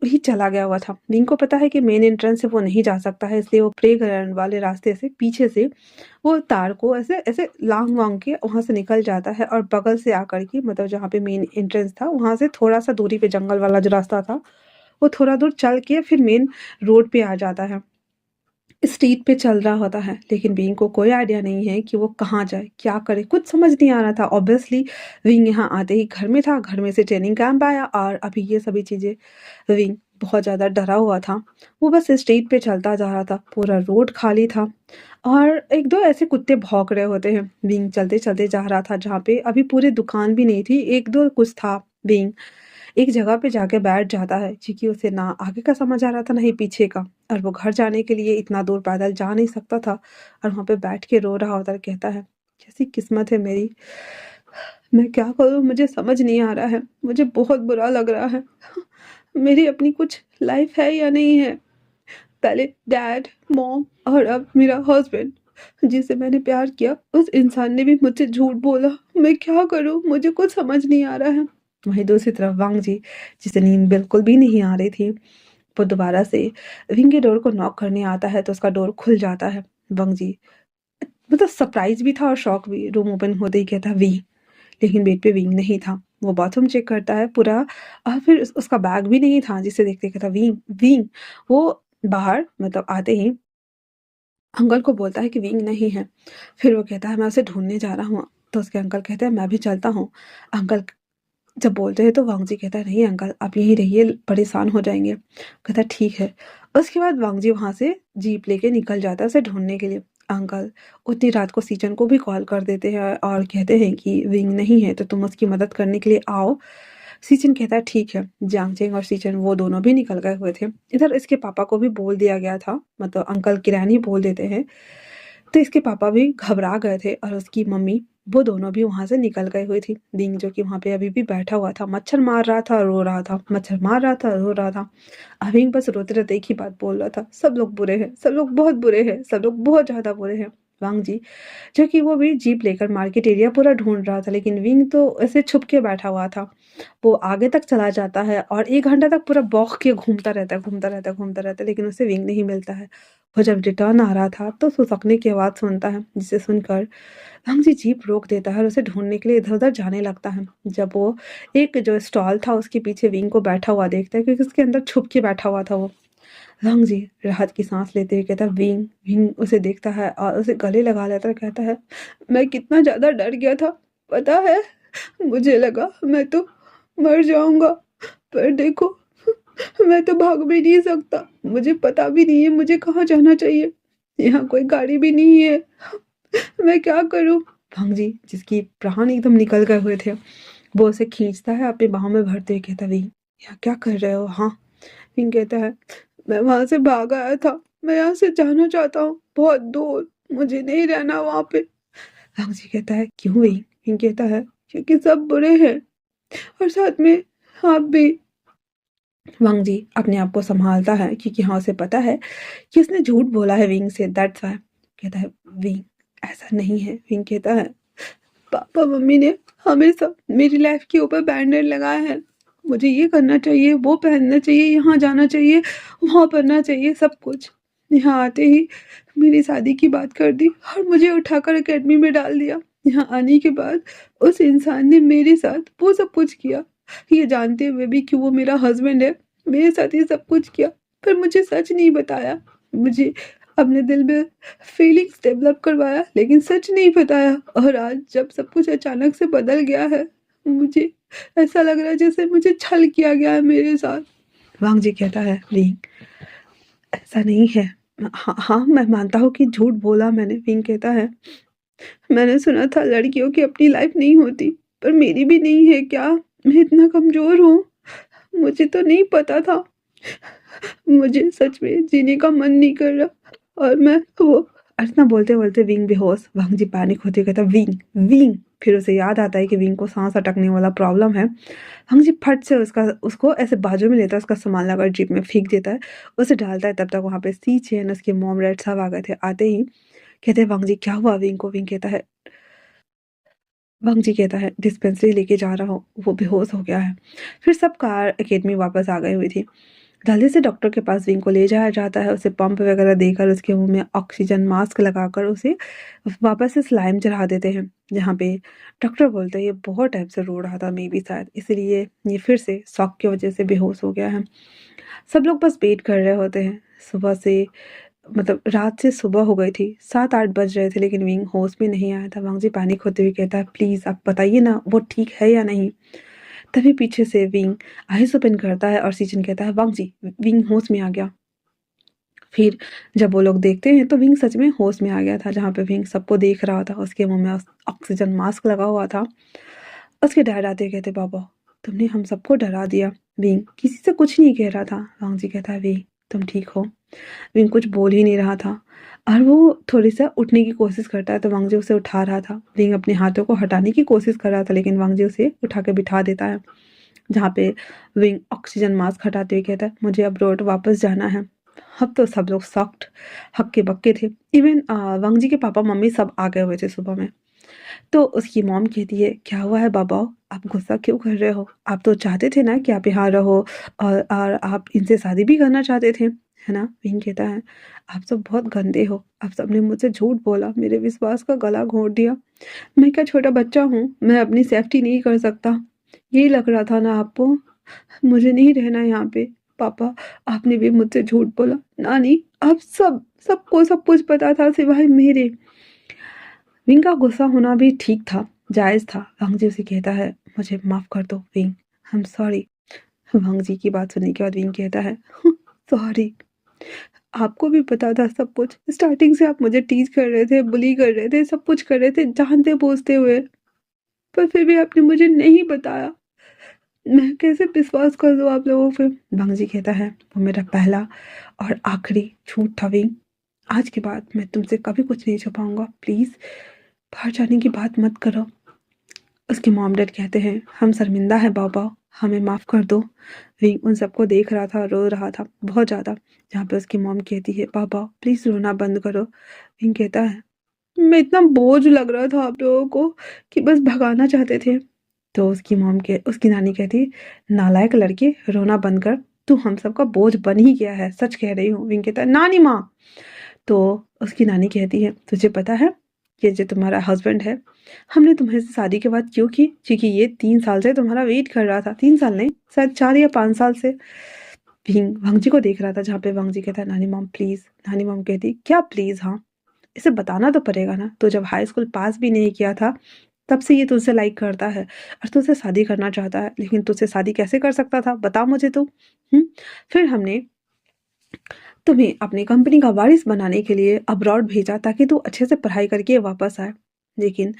S1: ही चला गया हुआ था। विंग को पता है कि मेन एंट्रेंस से वो नहीं जा सकता है, इसलिए वो प्ले ग्राउंड वाले रास्ते से पीछे से वो तार को ऐसे ऐसे लांग-वांग के वहाँ से निकल जाता है और बगल से आकर के, मतलब जहाँ पे मेन एंट्रेंस था, वहाँ से थोड़ा-सा दूरी पे जंगल वाला जो रास्ता था, वो थोड़ा दूर चल के फिर मेन रोड पे आ जाता है। स्ट्रीट पे चल रहा होता है, लेकिन विंग को कोई आइडिया नहीं है कि वो कहाँ जाए, क्या करे, कुछ समझ नहीं आ रहा था। ऑब्वियसली विंग यहाँ आते ही घर में था, घर में से ट्रेनिंग कैंप आया और अभी ये सभी चीज़ें। विंग बहुत ज़्यादा डरा हुआ था। वो बस स्ट्रीट पे चलता जा रहा था, पूरा रोड खाली था और 1-2 ऐसे कुत्ते भौंक रहे होते हैं। विंग चलते-चलते जा रहा था जहाँ पे अभी पूरी दुकान भी नहीं थी, 1-2 कुछ था। विंग एक जगह पे जाके बैठ जाता है, क्योंकि उसे ना आगे का समझ आ रहा था, ना ही पीछे का, और वो घर जाने के लिए इतना दूर पैदल जा नहीं सकता था और वहाँ पे बैठ के रो रहा होता है, कहता है, कैसी किस्मत है मेरी, मैं क्या करूँ मुझे समझ नहीं आ रहा है, मुझे बहुत बुरा लग रहा है। मेरी अपनी कुछ लाइफ है या नहीं है? पहले डैड, मॉम और अब मेरा हस्बैंड, जिसे मैंने प्यार किया, उस इंसान ने भी मुझसे झूठ बोला। मैं क्या करूँ? मुझे कुछ समझ नहीं आ रहा है। वहीं दूसरी तरफ वांग जी, जिसे नींद बिल्कुल भी नहीं आ रही थी, वो दोबारा से विंग के डोर को नॉक करने आता है, तो उसका डोर खुल जाता है। वांग जी मतलब सरप्राइज़ भी था और शॉक भी। रूम ओपन होते ही कहता, "विंग", लेकिन बेड पे विंग नहीं था। वो बाथरूम चेक करता है पूरा, फिर उसका बैग भी नहीं था, जिसे देखते कहता, "विंग, विंग"। वो बाहर मतलब आते ही अंकल को बोलता है कि विंग नहीं है। फिर वो कहता है, मैं उसे ढूँढने जा रहा हूँ। तो उसके अंकल कहते हैं, मैं भी चलता हूँ। अंकल जब बोलते हैं तो वांग जी कहता है, नहीं अंकल आप यहीं रहिए, परेशान हो जाएँगे। कहता है, ठीक है। उसके बाद वांग जी वहाँ से जीप लेके निकल जाता है उसे ढूँढने के लिए। अंकल उतनी रात को सीचन को भी कॉल कर देते हैं और कहते हैं कि विंग नहीं है तो तुम उसकी मदद करने के लिए आओ। सीचन कहता है, ठीक है। जियांगचेंग और सीचन वो दोनों भी निकल गए हुए थे। इधर इसके पापा को भी बोल दिया गया था, मतलब अंकल किरैन ही बोल देते हैं। तो इसके पापा भी घबरा गए थे और उसकी मम्मी वो दोनों भी वहाँ से निकल गए हुए थी। विंग जो कि वहाँ पे अभी भी बैठा हुआ था, मच्छर मार रहा था, रो रहा था, मच्छर मार रहा था, रो रहा था। विंग बस रोते-रोते एक ही बात बोल रहा था, सब लोग बुरे हैं, सब लोग बहुत बुरे हैं, सब लोग बहुत ज़्यादा बुरे हैं। वांग जी जो कि वो भी जीप लेकर मार्केट एरिया पूरा ढूँढ रहा था, लेकिन विंग तो ऐसे छुप के बैठा हुआ था। वो आगे तक चला जाता है और 1 घंटा तक पूरा बौख के घूमता रहता है, घूमता रहता है, घूमता रहता है, लेकिन उसे विंग नहीं मिलता है। वो जब रिटर्न आ रहा था तो सुसकने की आवाज़ सुनता है, जिसे सुनकर वांग जी जीप रोक देता है और उसे ढूँढने के लिए इधर-उधर जाने लगता है। जब वो एक जो स्टॉल था उसके पीछे विंग को बैठा हुआ देखता है, क्योंकि उसके अंदर छुप के बैठा हुआ था वो। वांग जी राहत की साँस लेते हुए कहता है, विंग, विंग उसे देखता है और उसे गले लगा लेता है, कहता है, मैं कितना ज़्यादा डर गया था, पता है? मुझे लगा मैं तो मर जाऊँगा, पर देखो मैं तो भाग भी नहीं सकता, मुझे पता भी नहीं है मुझे कहाँ जाना चाहिए, यहाँ कोई गाड़ी भी नहीं है, मैं क्या करूँ? भांग जी जिसकी प्राण एकदम निकल गए हुए थे, वो उसे खींचता है अपनी बाहों में भरते हुए, कहता है, विंग यहाँ क्या कर रहे हो? हाँ, विंग कहता है, मैं वहाँ से भाग आया था, मैं यहाँ से जाना चाहता हूँ, बहुत दूर, मुझे नहीं रहना वहाँ पे। भांग जी कहता है, क्यों विंग? विंग कहता है, क्योंकि सब बुरे हैं और साथ में आप भी। वांग जी अपने आप को संभालता है, क्योंकि हाँ उसे पता है कि उसने झूठ बोला है विंग से, दैट्स व्हाई। कहता है, विंग ऐसा नहीं है। विंग कहता है, पापा मम्मी ने हमेशा मेरी लाइफ के ऊपर बैंडेड लगाया है, मुझे ये करना चाहिए, वो पहनना चाहिए, यहाँ जाना चाहिए, वहाँ पढ़ना चाहिए, सब कुछ। यहाँ आते ही मेरी शादी की बात कर दी और मुझे उठाकर एकेडमी में डाल दिया। यहाँ आने के बाद उस इंसान ने मेरे साथ वो सब कुछ किया, ये जानते हुए भी कि वो मेरा हस्बैंड है, मेरे साथ ये सब कुछ किया, पर मुझे सच नहीं बताया। मुझे अपने दिल में फीलिंग्स डेवलप करवाया, लेकिन सच नहीं बताया, और आज जब सब कुछ अचानक से बदल गया है, मुझे ऐसा लग रहा है जैसे मुझे छल किया गया है मेरे साथ। वांग जी कहता है, विंग ऐसा नहीं है। हाँ, हाँ, मैं मानता हूँ कि झूठ बोला मैंने। विंग कहता है, मैंने सुना था लड़कियों की अपनी लाइफ नहीं होती, पर मेरी भी नहीं है क्या? मैं इतना कमज़ोर हूँ? मुझे तो नहीं पता था। मुझे सच में जीने का मन नहीं कर रहा, और मैं वो अर्चना बोलते-बोलते विंग बेहोश। वांग जी पैनिक होते कहता, विंग, विंग। फिर उसे याद आता है कि विंग को सांस अटकने वाला प्रॉब्लम है। वांग जी फट से उसको ऐसे बाजू में लेता है, उसका सामान लाकर जीप में फेंक देता है, उसे डालता है। तब तक वहाँ पे सी चेन, उसके मॉम डैड सब आ गए थे। आते ही कहते हैं, वांग जी क्या हुआ विंग को? विंग कहता है, वांग जी कहता है, डिस्पेंसरी लेके जा रहा हूँ, वो बेहोश हो गया है। फिर सब कार एकेडमी वापस आ गई हुई थी। जल्दी से डॉक्टर के पास विंग को ले जाया जाता है, उसे पंप वगैरह देकर उसके मुँह में ऑक्सीजन मास्क लगाकर उसे वापस से सलाइन चढ़ा देते हैं। जहाँ पे डॉक्टर बोलते हैं ये बहुत टाइम से रो रहा था, मे बी शायद इसीलिए ये फिर से शॉक की वजह से बेहोश हो गया है। सब लोग बस वेट कर रहे होते हैं। सुबह से मतलब रात से सुबह हो गई थी, 7-8 बज रहे थे, लेकिन विंग होश में नहीं आया था। वांग जी पैनिक होते हुए कहता है, प्लीज़ आप बताइए ना वो ठीक है या नहीं? तभी पीछे से विंग आइज़ ओपन करता है और सीजन कहता है, वांग जी, विंग होश में आ गया। फिर जब वो लोग देखते हैं तो विंग सच में होश में आ गया था। जहाँ पे विंग सबको देख रहा था, उसके मुँह में ऑक्सीजन मास्क लगा हुआ था। उसके डैड आते ही कहते, पापा तुमने हम सबको डरा दिया। विंग किसी से कुछ नहीं कह रहा था। वांग जी कहता है, विंग तुम ठीक हो? विंग कुछ बोल ही नहीं रहा था, और वो थोड़ी-सा उठने की कोशिश करता है तो वांग जी उसे उठा रहा था। विंग अपने हाथों को हटाने की कोशिश कर रहा था, लेकिन वांग जी उसे उठा के बिठा देता है। जहाँ पे विंग ऑक्सीजन मास्क हटाते हुए कहता है, मुझे अब रोड वापस जाना है। अब तो सब लोग शॉक्ड, हक्के-बक्के थे। इवन वांग जी के पापा-मम्मी सब आ गए हुए थे सुबह में। तो उसकी मॉम कहती है, क्या हुआ है बाबा? आप गुस्सा क्यों कर रहे हो? आप तो चाहते थे ना कि आप यहाँ रहो, और आप इनसे शादी भी करना चाहते थे, है ना? विंग कहता है, आप सब बहुत गंदे हो। आप सबने मुझसे झूठ बोला, मेरे विश्वास का गला घोंट दिया। मैं क्या छोटा बच्चा हूँ? मैं अपनी सेफ्टी नहीं कर सकता? यही लग रहा था ना आपको? मुझे नहीं रहना यहाँ पे। पापा, आपने भी मुझसे झूठ बोला। नानी, आप सबको सब कुछ पता था सिवाय मेरे। विंग का गुस्सा होना भी ठीक था, जायज़ था। वांग जी उसे कहता है, मुझे माफ़ कर दो विंग, आई एम सॉरी। वांग जी की बात सुनने के बाद विंग कहता है, सॉरी, आपको भी पता था सब कुछ। स्टार्टिंग से आप मुझे टीज़ कर रहे थे, बुली कर रहे थे, सब कुछ कर रहे थे जानते-बूझते हुए, पर फिर भी आपने मुझे नहीं बताया। मैं कैसे विश्वास कर दूँ आप लोगों पे? वांग जी कहता है, वो मेरा पहला और आखिरी झूठ था विंग। आज के बाद मैं तुमसे कभी कुछ नहीं छुपाऊँगा, प्लीज़ बाहर जाने की बात मत करो। उसके मॉम डैड कहते हैं, हम शर्मिंदा हैं बाबा, हमें माफ़ कर दो। विंग उन सबको देख रहा था, रो रहा था बहुत ज़्यादा। जहाँ पे उसकी मॉम कहती है, पापा प्लीज़ रोना बंद करो। विंग कहता है, मैं इतना बोझ लग रहा था आप लोगों को कि बस भगाना चाहते थे। तो उसकी नानी कहती, नालायक लड़के, रोना बंद कर, तू हम सबका बोझ बन ही गया है, सच कह रही हूँ। विंग कहता है, नानी माँ। तो उसकी नानी कहती है, तुझे पता है ये जो तुम्हारा हस्बैंड है, हमने तुम्हारे से शादी के बाद क्यों की? क्योंकि ये 3 साल से तुम्हारा वेट कर रहा था। 3 साल नहीं, शायद 4 या 5 साल से। भींग वांगजी को देख रहा था, जहाँ पे वांगजी कहता है, नानी मॉम प्लीज। नानी मॉम कहती, क्या प्लीज? हाँ, इसे बताना तो पड़ेगा ना, तो जब हाई स्कूल पास भी नहीं किया था तब से ये तुझसे लाइक करता है और तुझसे शादी करना चाहता है, लेकिन तुझसे शादी कैसे कर सकता था, बता मुझे तो। फिर हमने तुम्हें अपनी कंपनी का वारिस बनाने के लिए अब्रॉड भेजा ताकि तू अच्छे से पढ़ाई करके वापस आए, लेकिन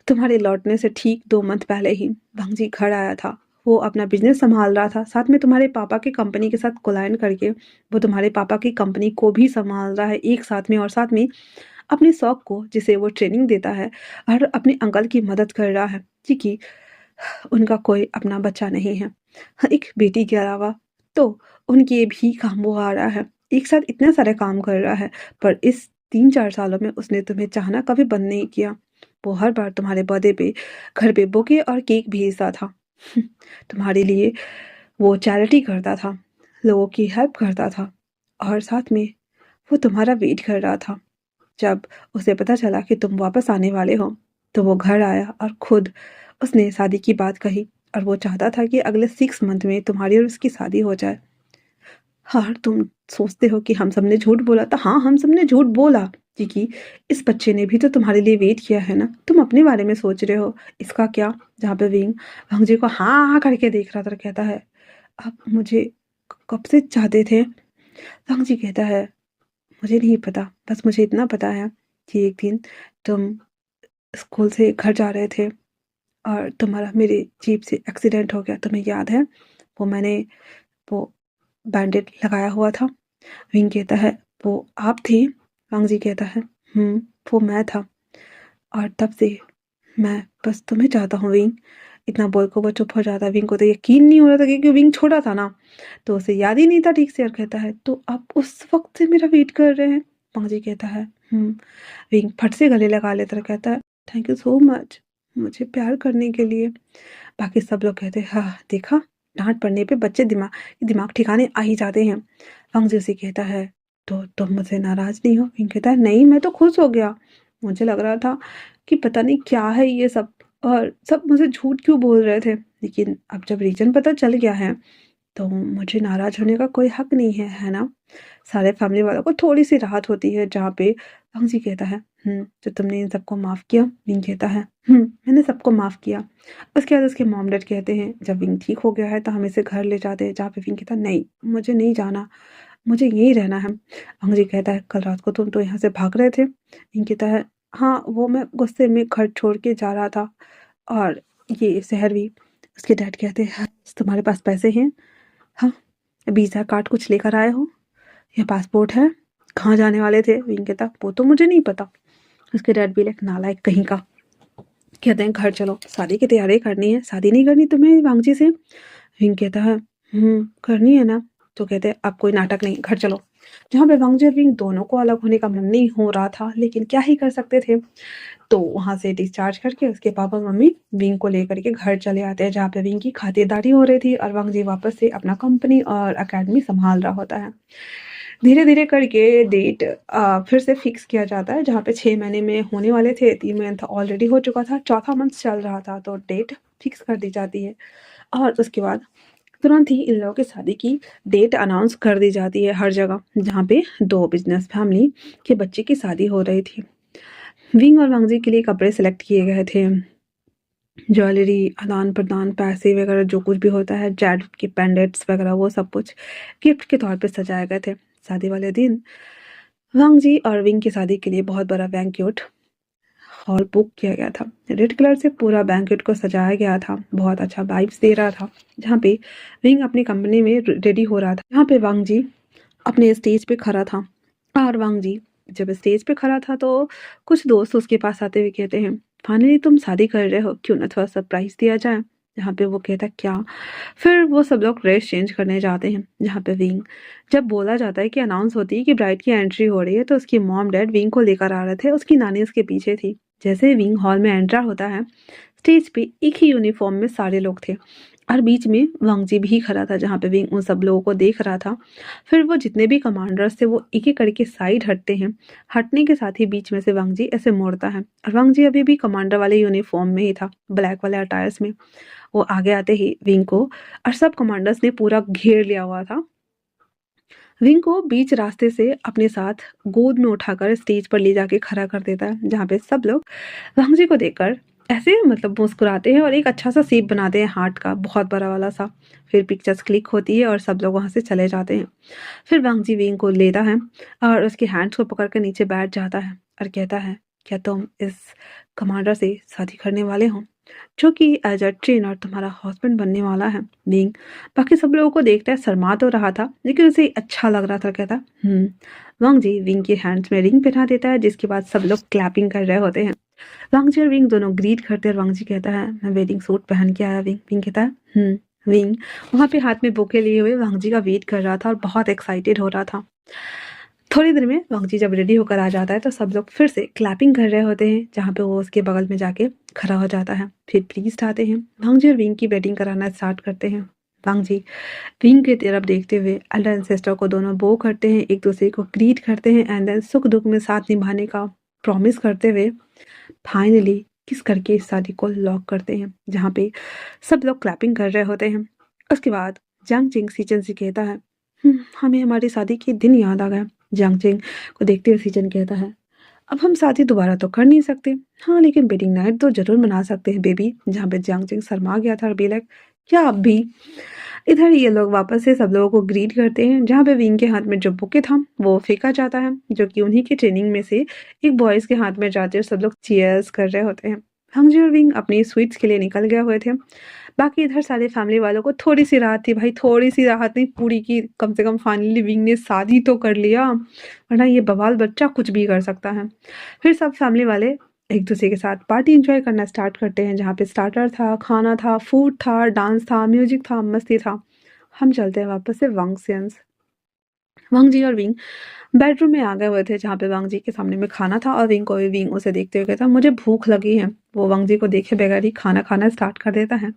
S1: तुम्हारे लौटने से ठीक 2 मंथ पहले ही भांगजी घर आया था। वो अपना बिजनेस संभाल रहा था, साथ में तुम्हारे पापा की कंपनी के साथ कोलाइन करके वो तुम्हारे पापा की कंपनी को भी संभाल रहा है एक साथ में, और साथ में अपने शौक को, जिसे वो ट्रेनिंग देता है, और अपने अंकल की मदद कर रहा है, क्योंकि उनका कोई अपना बच्चा नहीं है एक बेटी के अलावा। तो उनके भी काम वो आ रहा है, एक साथ इतने सारे काम कर रहा है। पर इस 3-4 सालों में उसने तुम्हें चाहना कभी बंद नहीं किया। वो हर बार तुम्हारे बर्थडे पे घर पे बुके और केक भेजता था तुम्हारे लिए। वो चैरिटी करता था, लोगों की हेल्प करता था, और साथ में वो तुम्हारा वेट कर रहा था। जब उसे पता चला कि तुम वापस आने वाले हो, तो वो घर आया और खुद उसने शादी की बात कही, और वो चाहता था कि अगले 6 मंथ में तुम्हारी और उसकी शादी हो जाए। हाँ, तुम सोचते हो कि हम सबने झूठ बोला था। हाँ, हम सबने झूठ बोला, क्योंकि इस बच्चे ने भी तो तुम्हारे लिए वेट किया है ना। तुम अपने बारे में सोच रहे हो, इसका क्या? जहाँ पे विंग भांजे को हाँ हाँ करके देख रहा था, कहता है, आप मुझे कब से चाहते थे? भांजी कहता है, मुझे नहीं पता, बस मुझे इतना पता है कि एक दिन तुम स्कूल से घर जा रहे थे और तुम्हारा मेरे जीप से एक्सीडेंट हो गया, तुम्हें याद है? वो मैंने वो बैंडेड लगाया हुआ था। विंग कहता है, वो आप थे? वांग जी कहता है, वो मैं था, और तब से मैं बस तुम्हें चाहता हूँ विंग। इतना बोल को वो चुप हो जाता है। विंग को तो यकीन नहीं हो रहा था, क्योंकि विंग छोटा था ना, तो उसे याद ही नहीं था ठीक से, और कहता है, तो आप उस वक्त से मेरा वेट कर रहे हैं? वांग जी कहता है, विंग फट से गले लगा लेता है, कहता है, थैंक यू सो मच मुझे प्यार करने के लिए। बाकी सब लोग कहते हैं, हाँ देखा, डांट पड़ने पे बच्चे दिमाग दिमाग ठिकाने आ ही जाते हैं। वांग जी उसे कहता है, तो तुम मुझसे नाराज नहीं हो? विंग कहता है, नहीं, मैं तो खुश हो गया। मुझे लग रहा था कि पता नहीं क्या है ये सब, और सब मुझे झूठ क्यों बोल रहे थे, लेकिन अब जब रीजन पता चल गया है तो मुझे नाराज होने का कोई हक नहीं है ना? सारे फैमिली वालों को थोड़ी सी राहत होती है। जहाँ पे भांजी कहता है, तो तुमने इन सबको माफ़ किया? विंग कहता है, मैंने सबको माफ़ किया। उसके बाद उसके मॉम डैड कहते हैं, जब विंग ठीक हो गया है तो हम इसे घर ले जाते हैं। जहाँ पे विंग कहता है, नहीं, मुझे नहीं जाना, मुझे यहीं रहना है। भांजी कहता है, कल रात को तुम तो यहाँ से भाग रहे थे? विंग कहता है, हाँ, वो मैं गुस्से में घर छोड़ के जा रहा था, और ये शहर भी। उसके डैड कहते हैं, "हाँ, तुम्हारे पास पैसे हैं? हाँ, वीज़ा कार्ड कुछ लेकर आए हो, या पासपोर्ट है? कहाँ जाने वाले थे?" विंग कहता, वो तो मुझे नहीं पता। उसके डैड भी लाइक, नालायक कहीं का। कहते हैं, घर चलो, शादी की तैयारी करनी है। शादी नहीं करनी तुम्हें वांगजी से? विंग कहता है, करनी है ना। तो कहते हैं, अब कोई नाटक नहीं, घर चलो। जहाँ पे वांगजी और विंग दोनों को अलग होने का मन नहीं हो रहा था, लेकिन क्या ही कर सकते थे। तो वहाँ से डिस्चार्ज करके उसके पापा मम्मी विंग को लेकर के घर चले आते हैं, जहाँ पे विंग की खातिरदारी हो रही थी, और वांगजी वापस से अपना कंपनी और एकेडमी संभाल रहा होता है। धीरे धीरे करके डेट फिर से फिक्स किया जाता है, जहाँ पे 6 महीने में होने वाले थे, 3 मंथ ऑलरेडी हो चुका था, चौथा मंथ चल रहा था, तो डेट फिक्स कर दी जाती है। और उसके बाद तुरंत ही इन लोगों की शादी की डेट अनाउंस कर दी जाती है हर जगह, जहाँ पे 2 बिजनेस फैमिली के बच्चे की शादी हो रही थी। विंग और वांगजी के लिए कपड़े सेलेक्ट किए गए थे, ज्वेलरी, आदान प्रदान, पैसे वगैरह जो कुछ भी होता है, जैड के पेंडेंट्स वगैरह, वो सब कुछ गिफ्ट के तौर पे सजाए गए थे। शादी वाले दिन वांगजी और विंग की शादी के लिए बहुत बड़ा बैंक्वेट हॉल बुक किया गया था। रेड कलर से पूरा बैंक्वेट को सजाया गया था, बहुत अच्छा वाइब्स दे रहा था। जहाँ पे विंग अपनी कंपनी में रेडी हो रहा था, जहाँ पे वांगजी अपने स्टेज पे खड़ा था, और वांगजी जब स्टेज पे खड़ा था तो कुछ दोस्त उसके पास आते हुए कहते हैं, फाइनली तुम शादी कर रहे हो, क्यों ना थोड़ा सरप्राइज दिया जाए। जहाँ पे वो कहता है क्या। फिर वो सब लोग ड्रेस चेंज करने जाते हैं। जहाँ पे विंग, जब बोला जाता है कि अनाउंस होती है कि ब्राइड की एंट्री हो रही है, तो उसकी मॉम डैड विंग को लेकर आ रहे थे, उसकी नानी उसके पीछे थी। जैसे ही विंग हॉल में एंटर होता है, स्टेज पे एक ही यूनिफॉर्म में सारे लोग थे और बीच में वांगजी भी खड़ा था। जहाँ पे विंग उन सब लोगों को देख रहा था। फिर वो जितने भी कमांडर्स थे वो एक एक करके साइड हटते हैं। हटने के साथ ही बीच में से वांगजी ऐसे मोड़ता है और वांगजी अभी भी कमांडर वाले यूनिफॉर्म में ही था, ब्लैक वाले अटायर्स में। वो आगे आते ही विंग को और सब कमांडर्स ने पूरा घेर लिया हुआ था। विंग को बीच रास्ते से अपने साथ गोद में उठाकर स्टेज पर ले जाके खड़ा कर देता है। जहाँ पे सब लोग वांगजी को देखकर ऐसे मतलब मुस्कुराते हैं और एक अच्छा सा शेप बनाते हैं हार्ट का, बहुत बड़ा वाला सा। फिर पिक्चर्स क्लिक होती है और सब लोग वहां से चले जाते हैं। फिर वांगजी विंग को लेता है और उसके हैंड्स को पकड़ कर नीचे बैठ जाता है और कहता है, क्या तुम इस कमांडर से शादी करने वाले हो, जो कि एज अ ट्रेनर तुम्हारा हस्बैंड बनने वाला है। विंग बाकी सब लोगों को देखता है, शर्मा तो रहा था लेकिन उसे अच्छा लग रहा था। कहता वांगजी विंग के हैंड्स में रिंग पहना देता है, जिसके बाद सब लोग क्लैपिंग कर रहे होते हैं। वांगजी और विंग दोनों ग्रीट करते हैं और वांगजी कहता है, मैं वेडिंग सूट पहन के आया। विंग विंग कहता है विंग वहां पे हाथ में बुके लिए हुए वांगजी का वेट कर रहा था और बहुत एक्साइटेड हो रहा था। थोड़ी देर में वांगजी जब रेडी होकर आ जाता है तो सब लोग फिर से क्लैपिंग कर रहे होते हैं। जहाँ पे वो उसके बगल में जाके खड़ा हो जाता है। फिर प्रीस्ट आते हैं, वांगजी और विंग की वेडिंग कराना स्टार्ट करते हैं। वांगजी विंग की तरफ देखते हुए एल्डर एंड सिस्टर को दोनों बो करते हैं, एक दूसरे को ग्रीट करते हैं एंड देन सुख दुख में साथ निभाने का प्रॉमिस करते हुए फाइनली किस करके इस शादी को लॉक करते हैं। जहाँ पे सब लोग क्लैपिंग कर रहे होते हैं। उसके बाद जांग चिंग सीजन से कहता है, हमें हमारी शादी के दिन याद आ गया। जांग चिंग को देखते हुए सीजन कहता है, अब हम शादी दोबारा तो कर नहीं सकते, हाँ लेकिन वेडिंग नाइट तो जरूर मना सकते हैं बेबी। जहाँ पे जांग चिंग शर्मा गया था और बी लाइक, क्या अब भी। इधर ये लोग वापस से सब लोगों को ग्रीट करते हैं। जहाँ पे विंग के हाथ में जो बुके था वो फेंका जाता है, जो कि उन्हीं की ट्रेनिंग में से एक बॉयज के हाथ में जाते हैं। सब लोग चीयर्स कर रहे होते हैं। हंगजी और विंग अपनी स्वीट्स के लिए निकल गए हुए थे। बाकी इधर सारे फैमिली वालों को थोड़ी सी राहत थी, भाई थोड़ी सी राहत नहीं पूरी की, कम से कम फाइनली विंग ने शादी तो कर लिया, वरना ये बवाल बच्चा कुछ भी कर सकता है। फिर सब फैमिली वाले एक दूसरे के साथ पार्टी एंजॉय करना स्टार्ट करते हैं। जहाँ पे स्टार्टर था, खाना था, फूड था, डांस था, म्यूजिक था, मस्ती था। हम चलते हैं वापस से वांगसियंस। वांगजी और विंग बेडरूम में आ गए हुए थे, जहाँ पे वांगजी के सामने में खाना था और विंग को भी। विंग उसे देखते हुए कहता, मुझे भूख लगी है। वो वांगजी को देखे बगैर ही खाना खाना स्टार्ट कर देता है।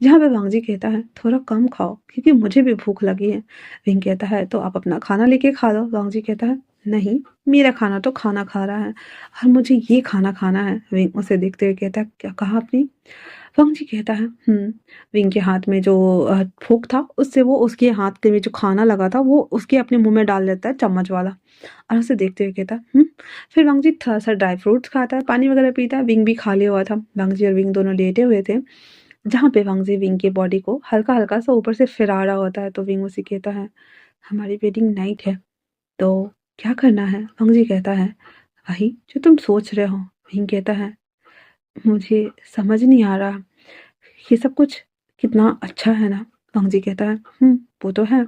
S1: जहाँ पे वांगजी कहता है, थोड़ा कम खाओ क्योंकि मुझे भी भूख लगी है। विंग कहता है, तो आप अपना खाना लेके खा लो। वांगजी कहता है, नहीं, मेरा खाना तो खाना खा रहा है और मुझे ये खाना खाना है। विंग उसे देखते हुए कहता है, क्या कहा आपने। वांगजी कहता है, विंग के हाथ में जो फोक था उससे वो उसके हाथ के में जो खाना लगा था वो उसके अपने मुंह में डाल लेता है, चम्मच वाला। और उसे देखते हुए कहता है, फिर वांगजी थोड़ा सा ड्राई फ्रूट्स खाता है, पानी वगैरह पीता है। विंग भी खा लिया हुआ था। वांगजी और विंग दोनों लेटे हुए थे। जहाँ पे वांगजी विंग के बॉडी को हल्का हल्का सा ऊपर से फिरा रहा होता है। तो विंग उसे कहता है, हमारी वेडिंग नाइट है तो क्या करना है। वांगजी कहता है, वही जो तुम सोच रहे हो। विंग कहता है, मुझे समझ नहीं आ रहा ये सब कुछ कितना अच्छा है ना। वांगजी कहता है, वो तो है।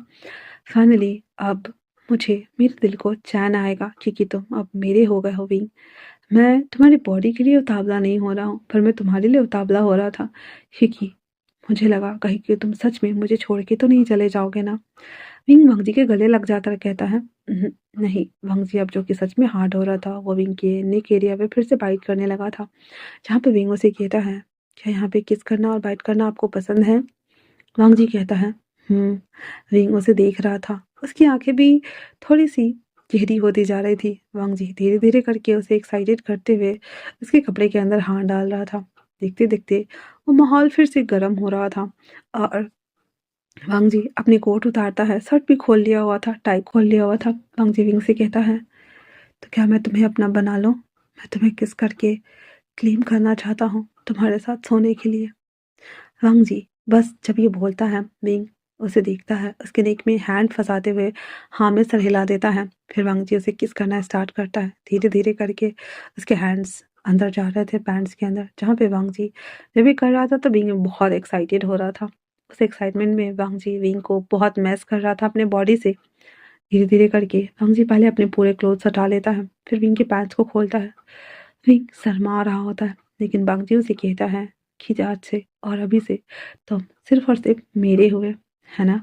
S1: फाइनली अब मुझे मेरे दिल को चैन आएगा क्योंकि तुम अब मेरे हो गए हो विंग। मैं तुम्हारी बॉडी के लिए उतावला नहीं हो रहा हूँ, पर मैं तुम्हारे लिए उतावला हो रहा था क्योंकि मुझे लगा कहीं कि तुम सच में मुझे छोड़ के तो नहीं चले जाओगे ना। विंग वांगजी के गले लग जाता कहता है, नहीं। वांगजी अब जो कि सच में हार्ड हो रहा था वो विंग के नेक एरिया पे फिर से बाइट करने लगा था। जहाँ पे विंग उसे कहता है, क्या यहाँ पे किस करना और बाइट करना आपको पसंद है। वांगजी कहता है, विंग उसे देख रहा था, उसकी आंखें भी थोड़ी सी गहरी होती जा रही थी। वांगजी धीरे धीरे करके उसे एक्साइटेड करते हुए उसके कपड़े के अंदर हाथ डाल रहा था। देखते देखते वो माहौल फिर से गर्म हो रहा था और वांगजी अपनी कोट उतारता है, शर्ट भी खोल लिया हुआ था, टाई खोल लिया हुआ था। वांगजी विंग से कहता है, तो क्या मैं तुम्हें अपना बना लूं, मैं तुम्हें किस करके क्लेम करना चाहता हूँ तुम्हारे साथ सोने के लिए। वांगजी बस जब ये बोलता है, विंग उसे देखता है, उसके नेक में हैंड फंसाते हुए हाँ में सर हिला देता है। फिर वांगजी उसे किस करना स्टार्ट करता है। धीरे धीरे करके उसके हैंड्स अंदर जा रहे थे पैंट्स के अंदर। जहाँ पे वांगजी जब भी कर रहा था तो विंग बहुत एक्साइटेड हो रहा था। उस एक्साइटमेंट में वांगजी विंग को बहुत मैस कर रहा था अपने बॉडी से। धीरे धीरे करके वांग जी पहले अपने पूरे क्लोथ्स हटा लेता है, फिर विंग के पैंट्स को खोलता है। विंग शर्मा रहा होता है, लेकिन वांग जी उसे कहता है कि आज से और अभी से तुम सिर्फ और सिर्फ मेरे हुए, है ना?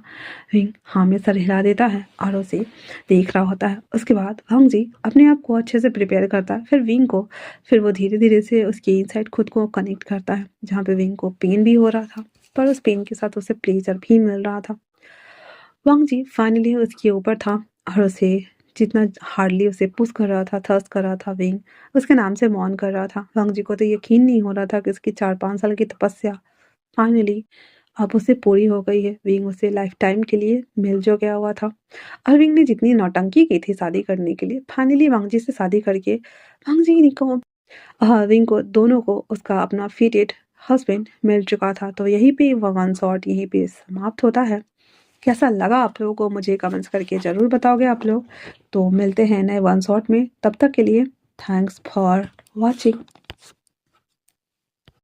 S1: विंग हाँ में सर हिला देता है और उसे देख रहा होता है। उसके बाद वांग जी अपने आप को अच्छे से प्रिपेयर करता है, फिर वो धीरे धीरे से उसके इनसाइड खुद को कनेक्ट करता है, जहाँ पे विंग को पेन भी हो रहा था, पर उस पेन के साथ उसे प्लेजर भी मिल रहा था। वांग जी फाइनली उसके ऊपर था और उसे जितना हार्डली उसे पुश कर रहा था, थर्स्ट कर रहा था विंग, उसके नाम से मौन कर रहा था। वांग जी को तो यकीन नहीं हो रहा था कि उसकी 4-5 साल की तपस्या फाइनली अब उसे पूरी हो गई है। विंग उसे लाइफ टाइम के लिए मिल जो गया हुआ था। और विंग ने जितनी नौटंकी की थी शादी करने के लिए, फाइनली वांग जी से शादी करके वांग जी को विंग को दोनों को उसका अपना फिटेड हस्बैंड मिल चुका था। तो यहीं पे वो वन शॉट यहीं पे समाप्त होता है। कैसा लगा आप लोगों को मुझे कमेंट्स करके ज़रूर बताओगे आप लोग। तो मिलते हैं नए वन शॉट में, तब तक के लिए थैंक्स फॉर वॉचिंग।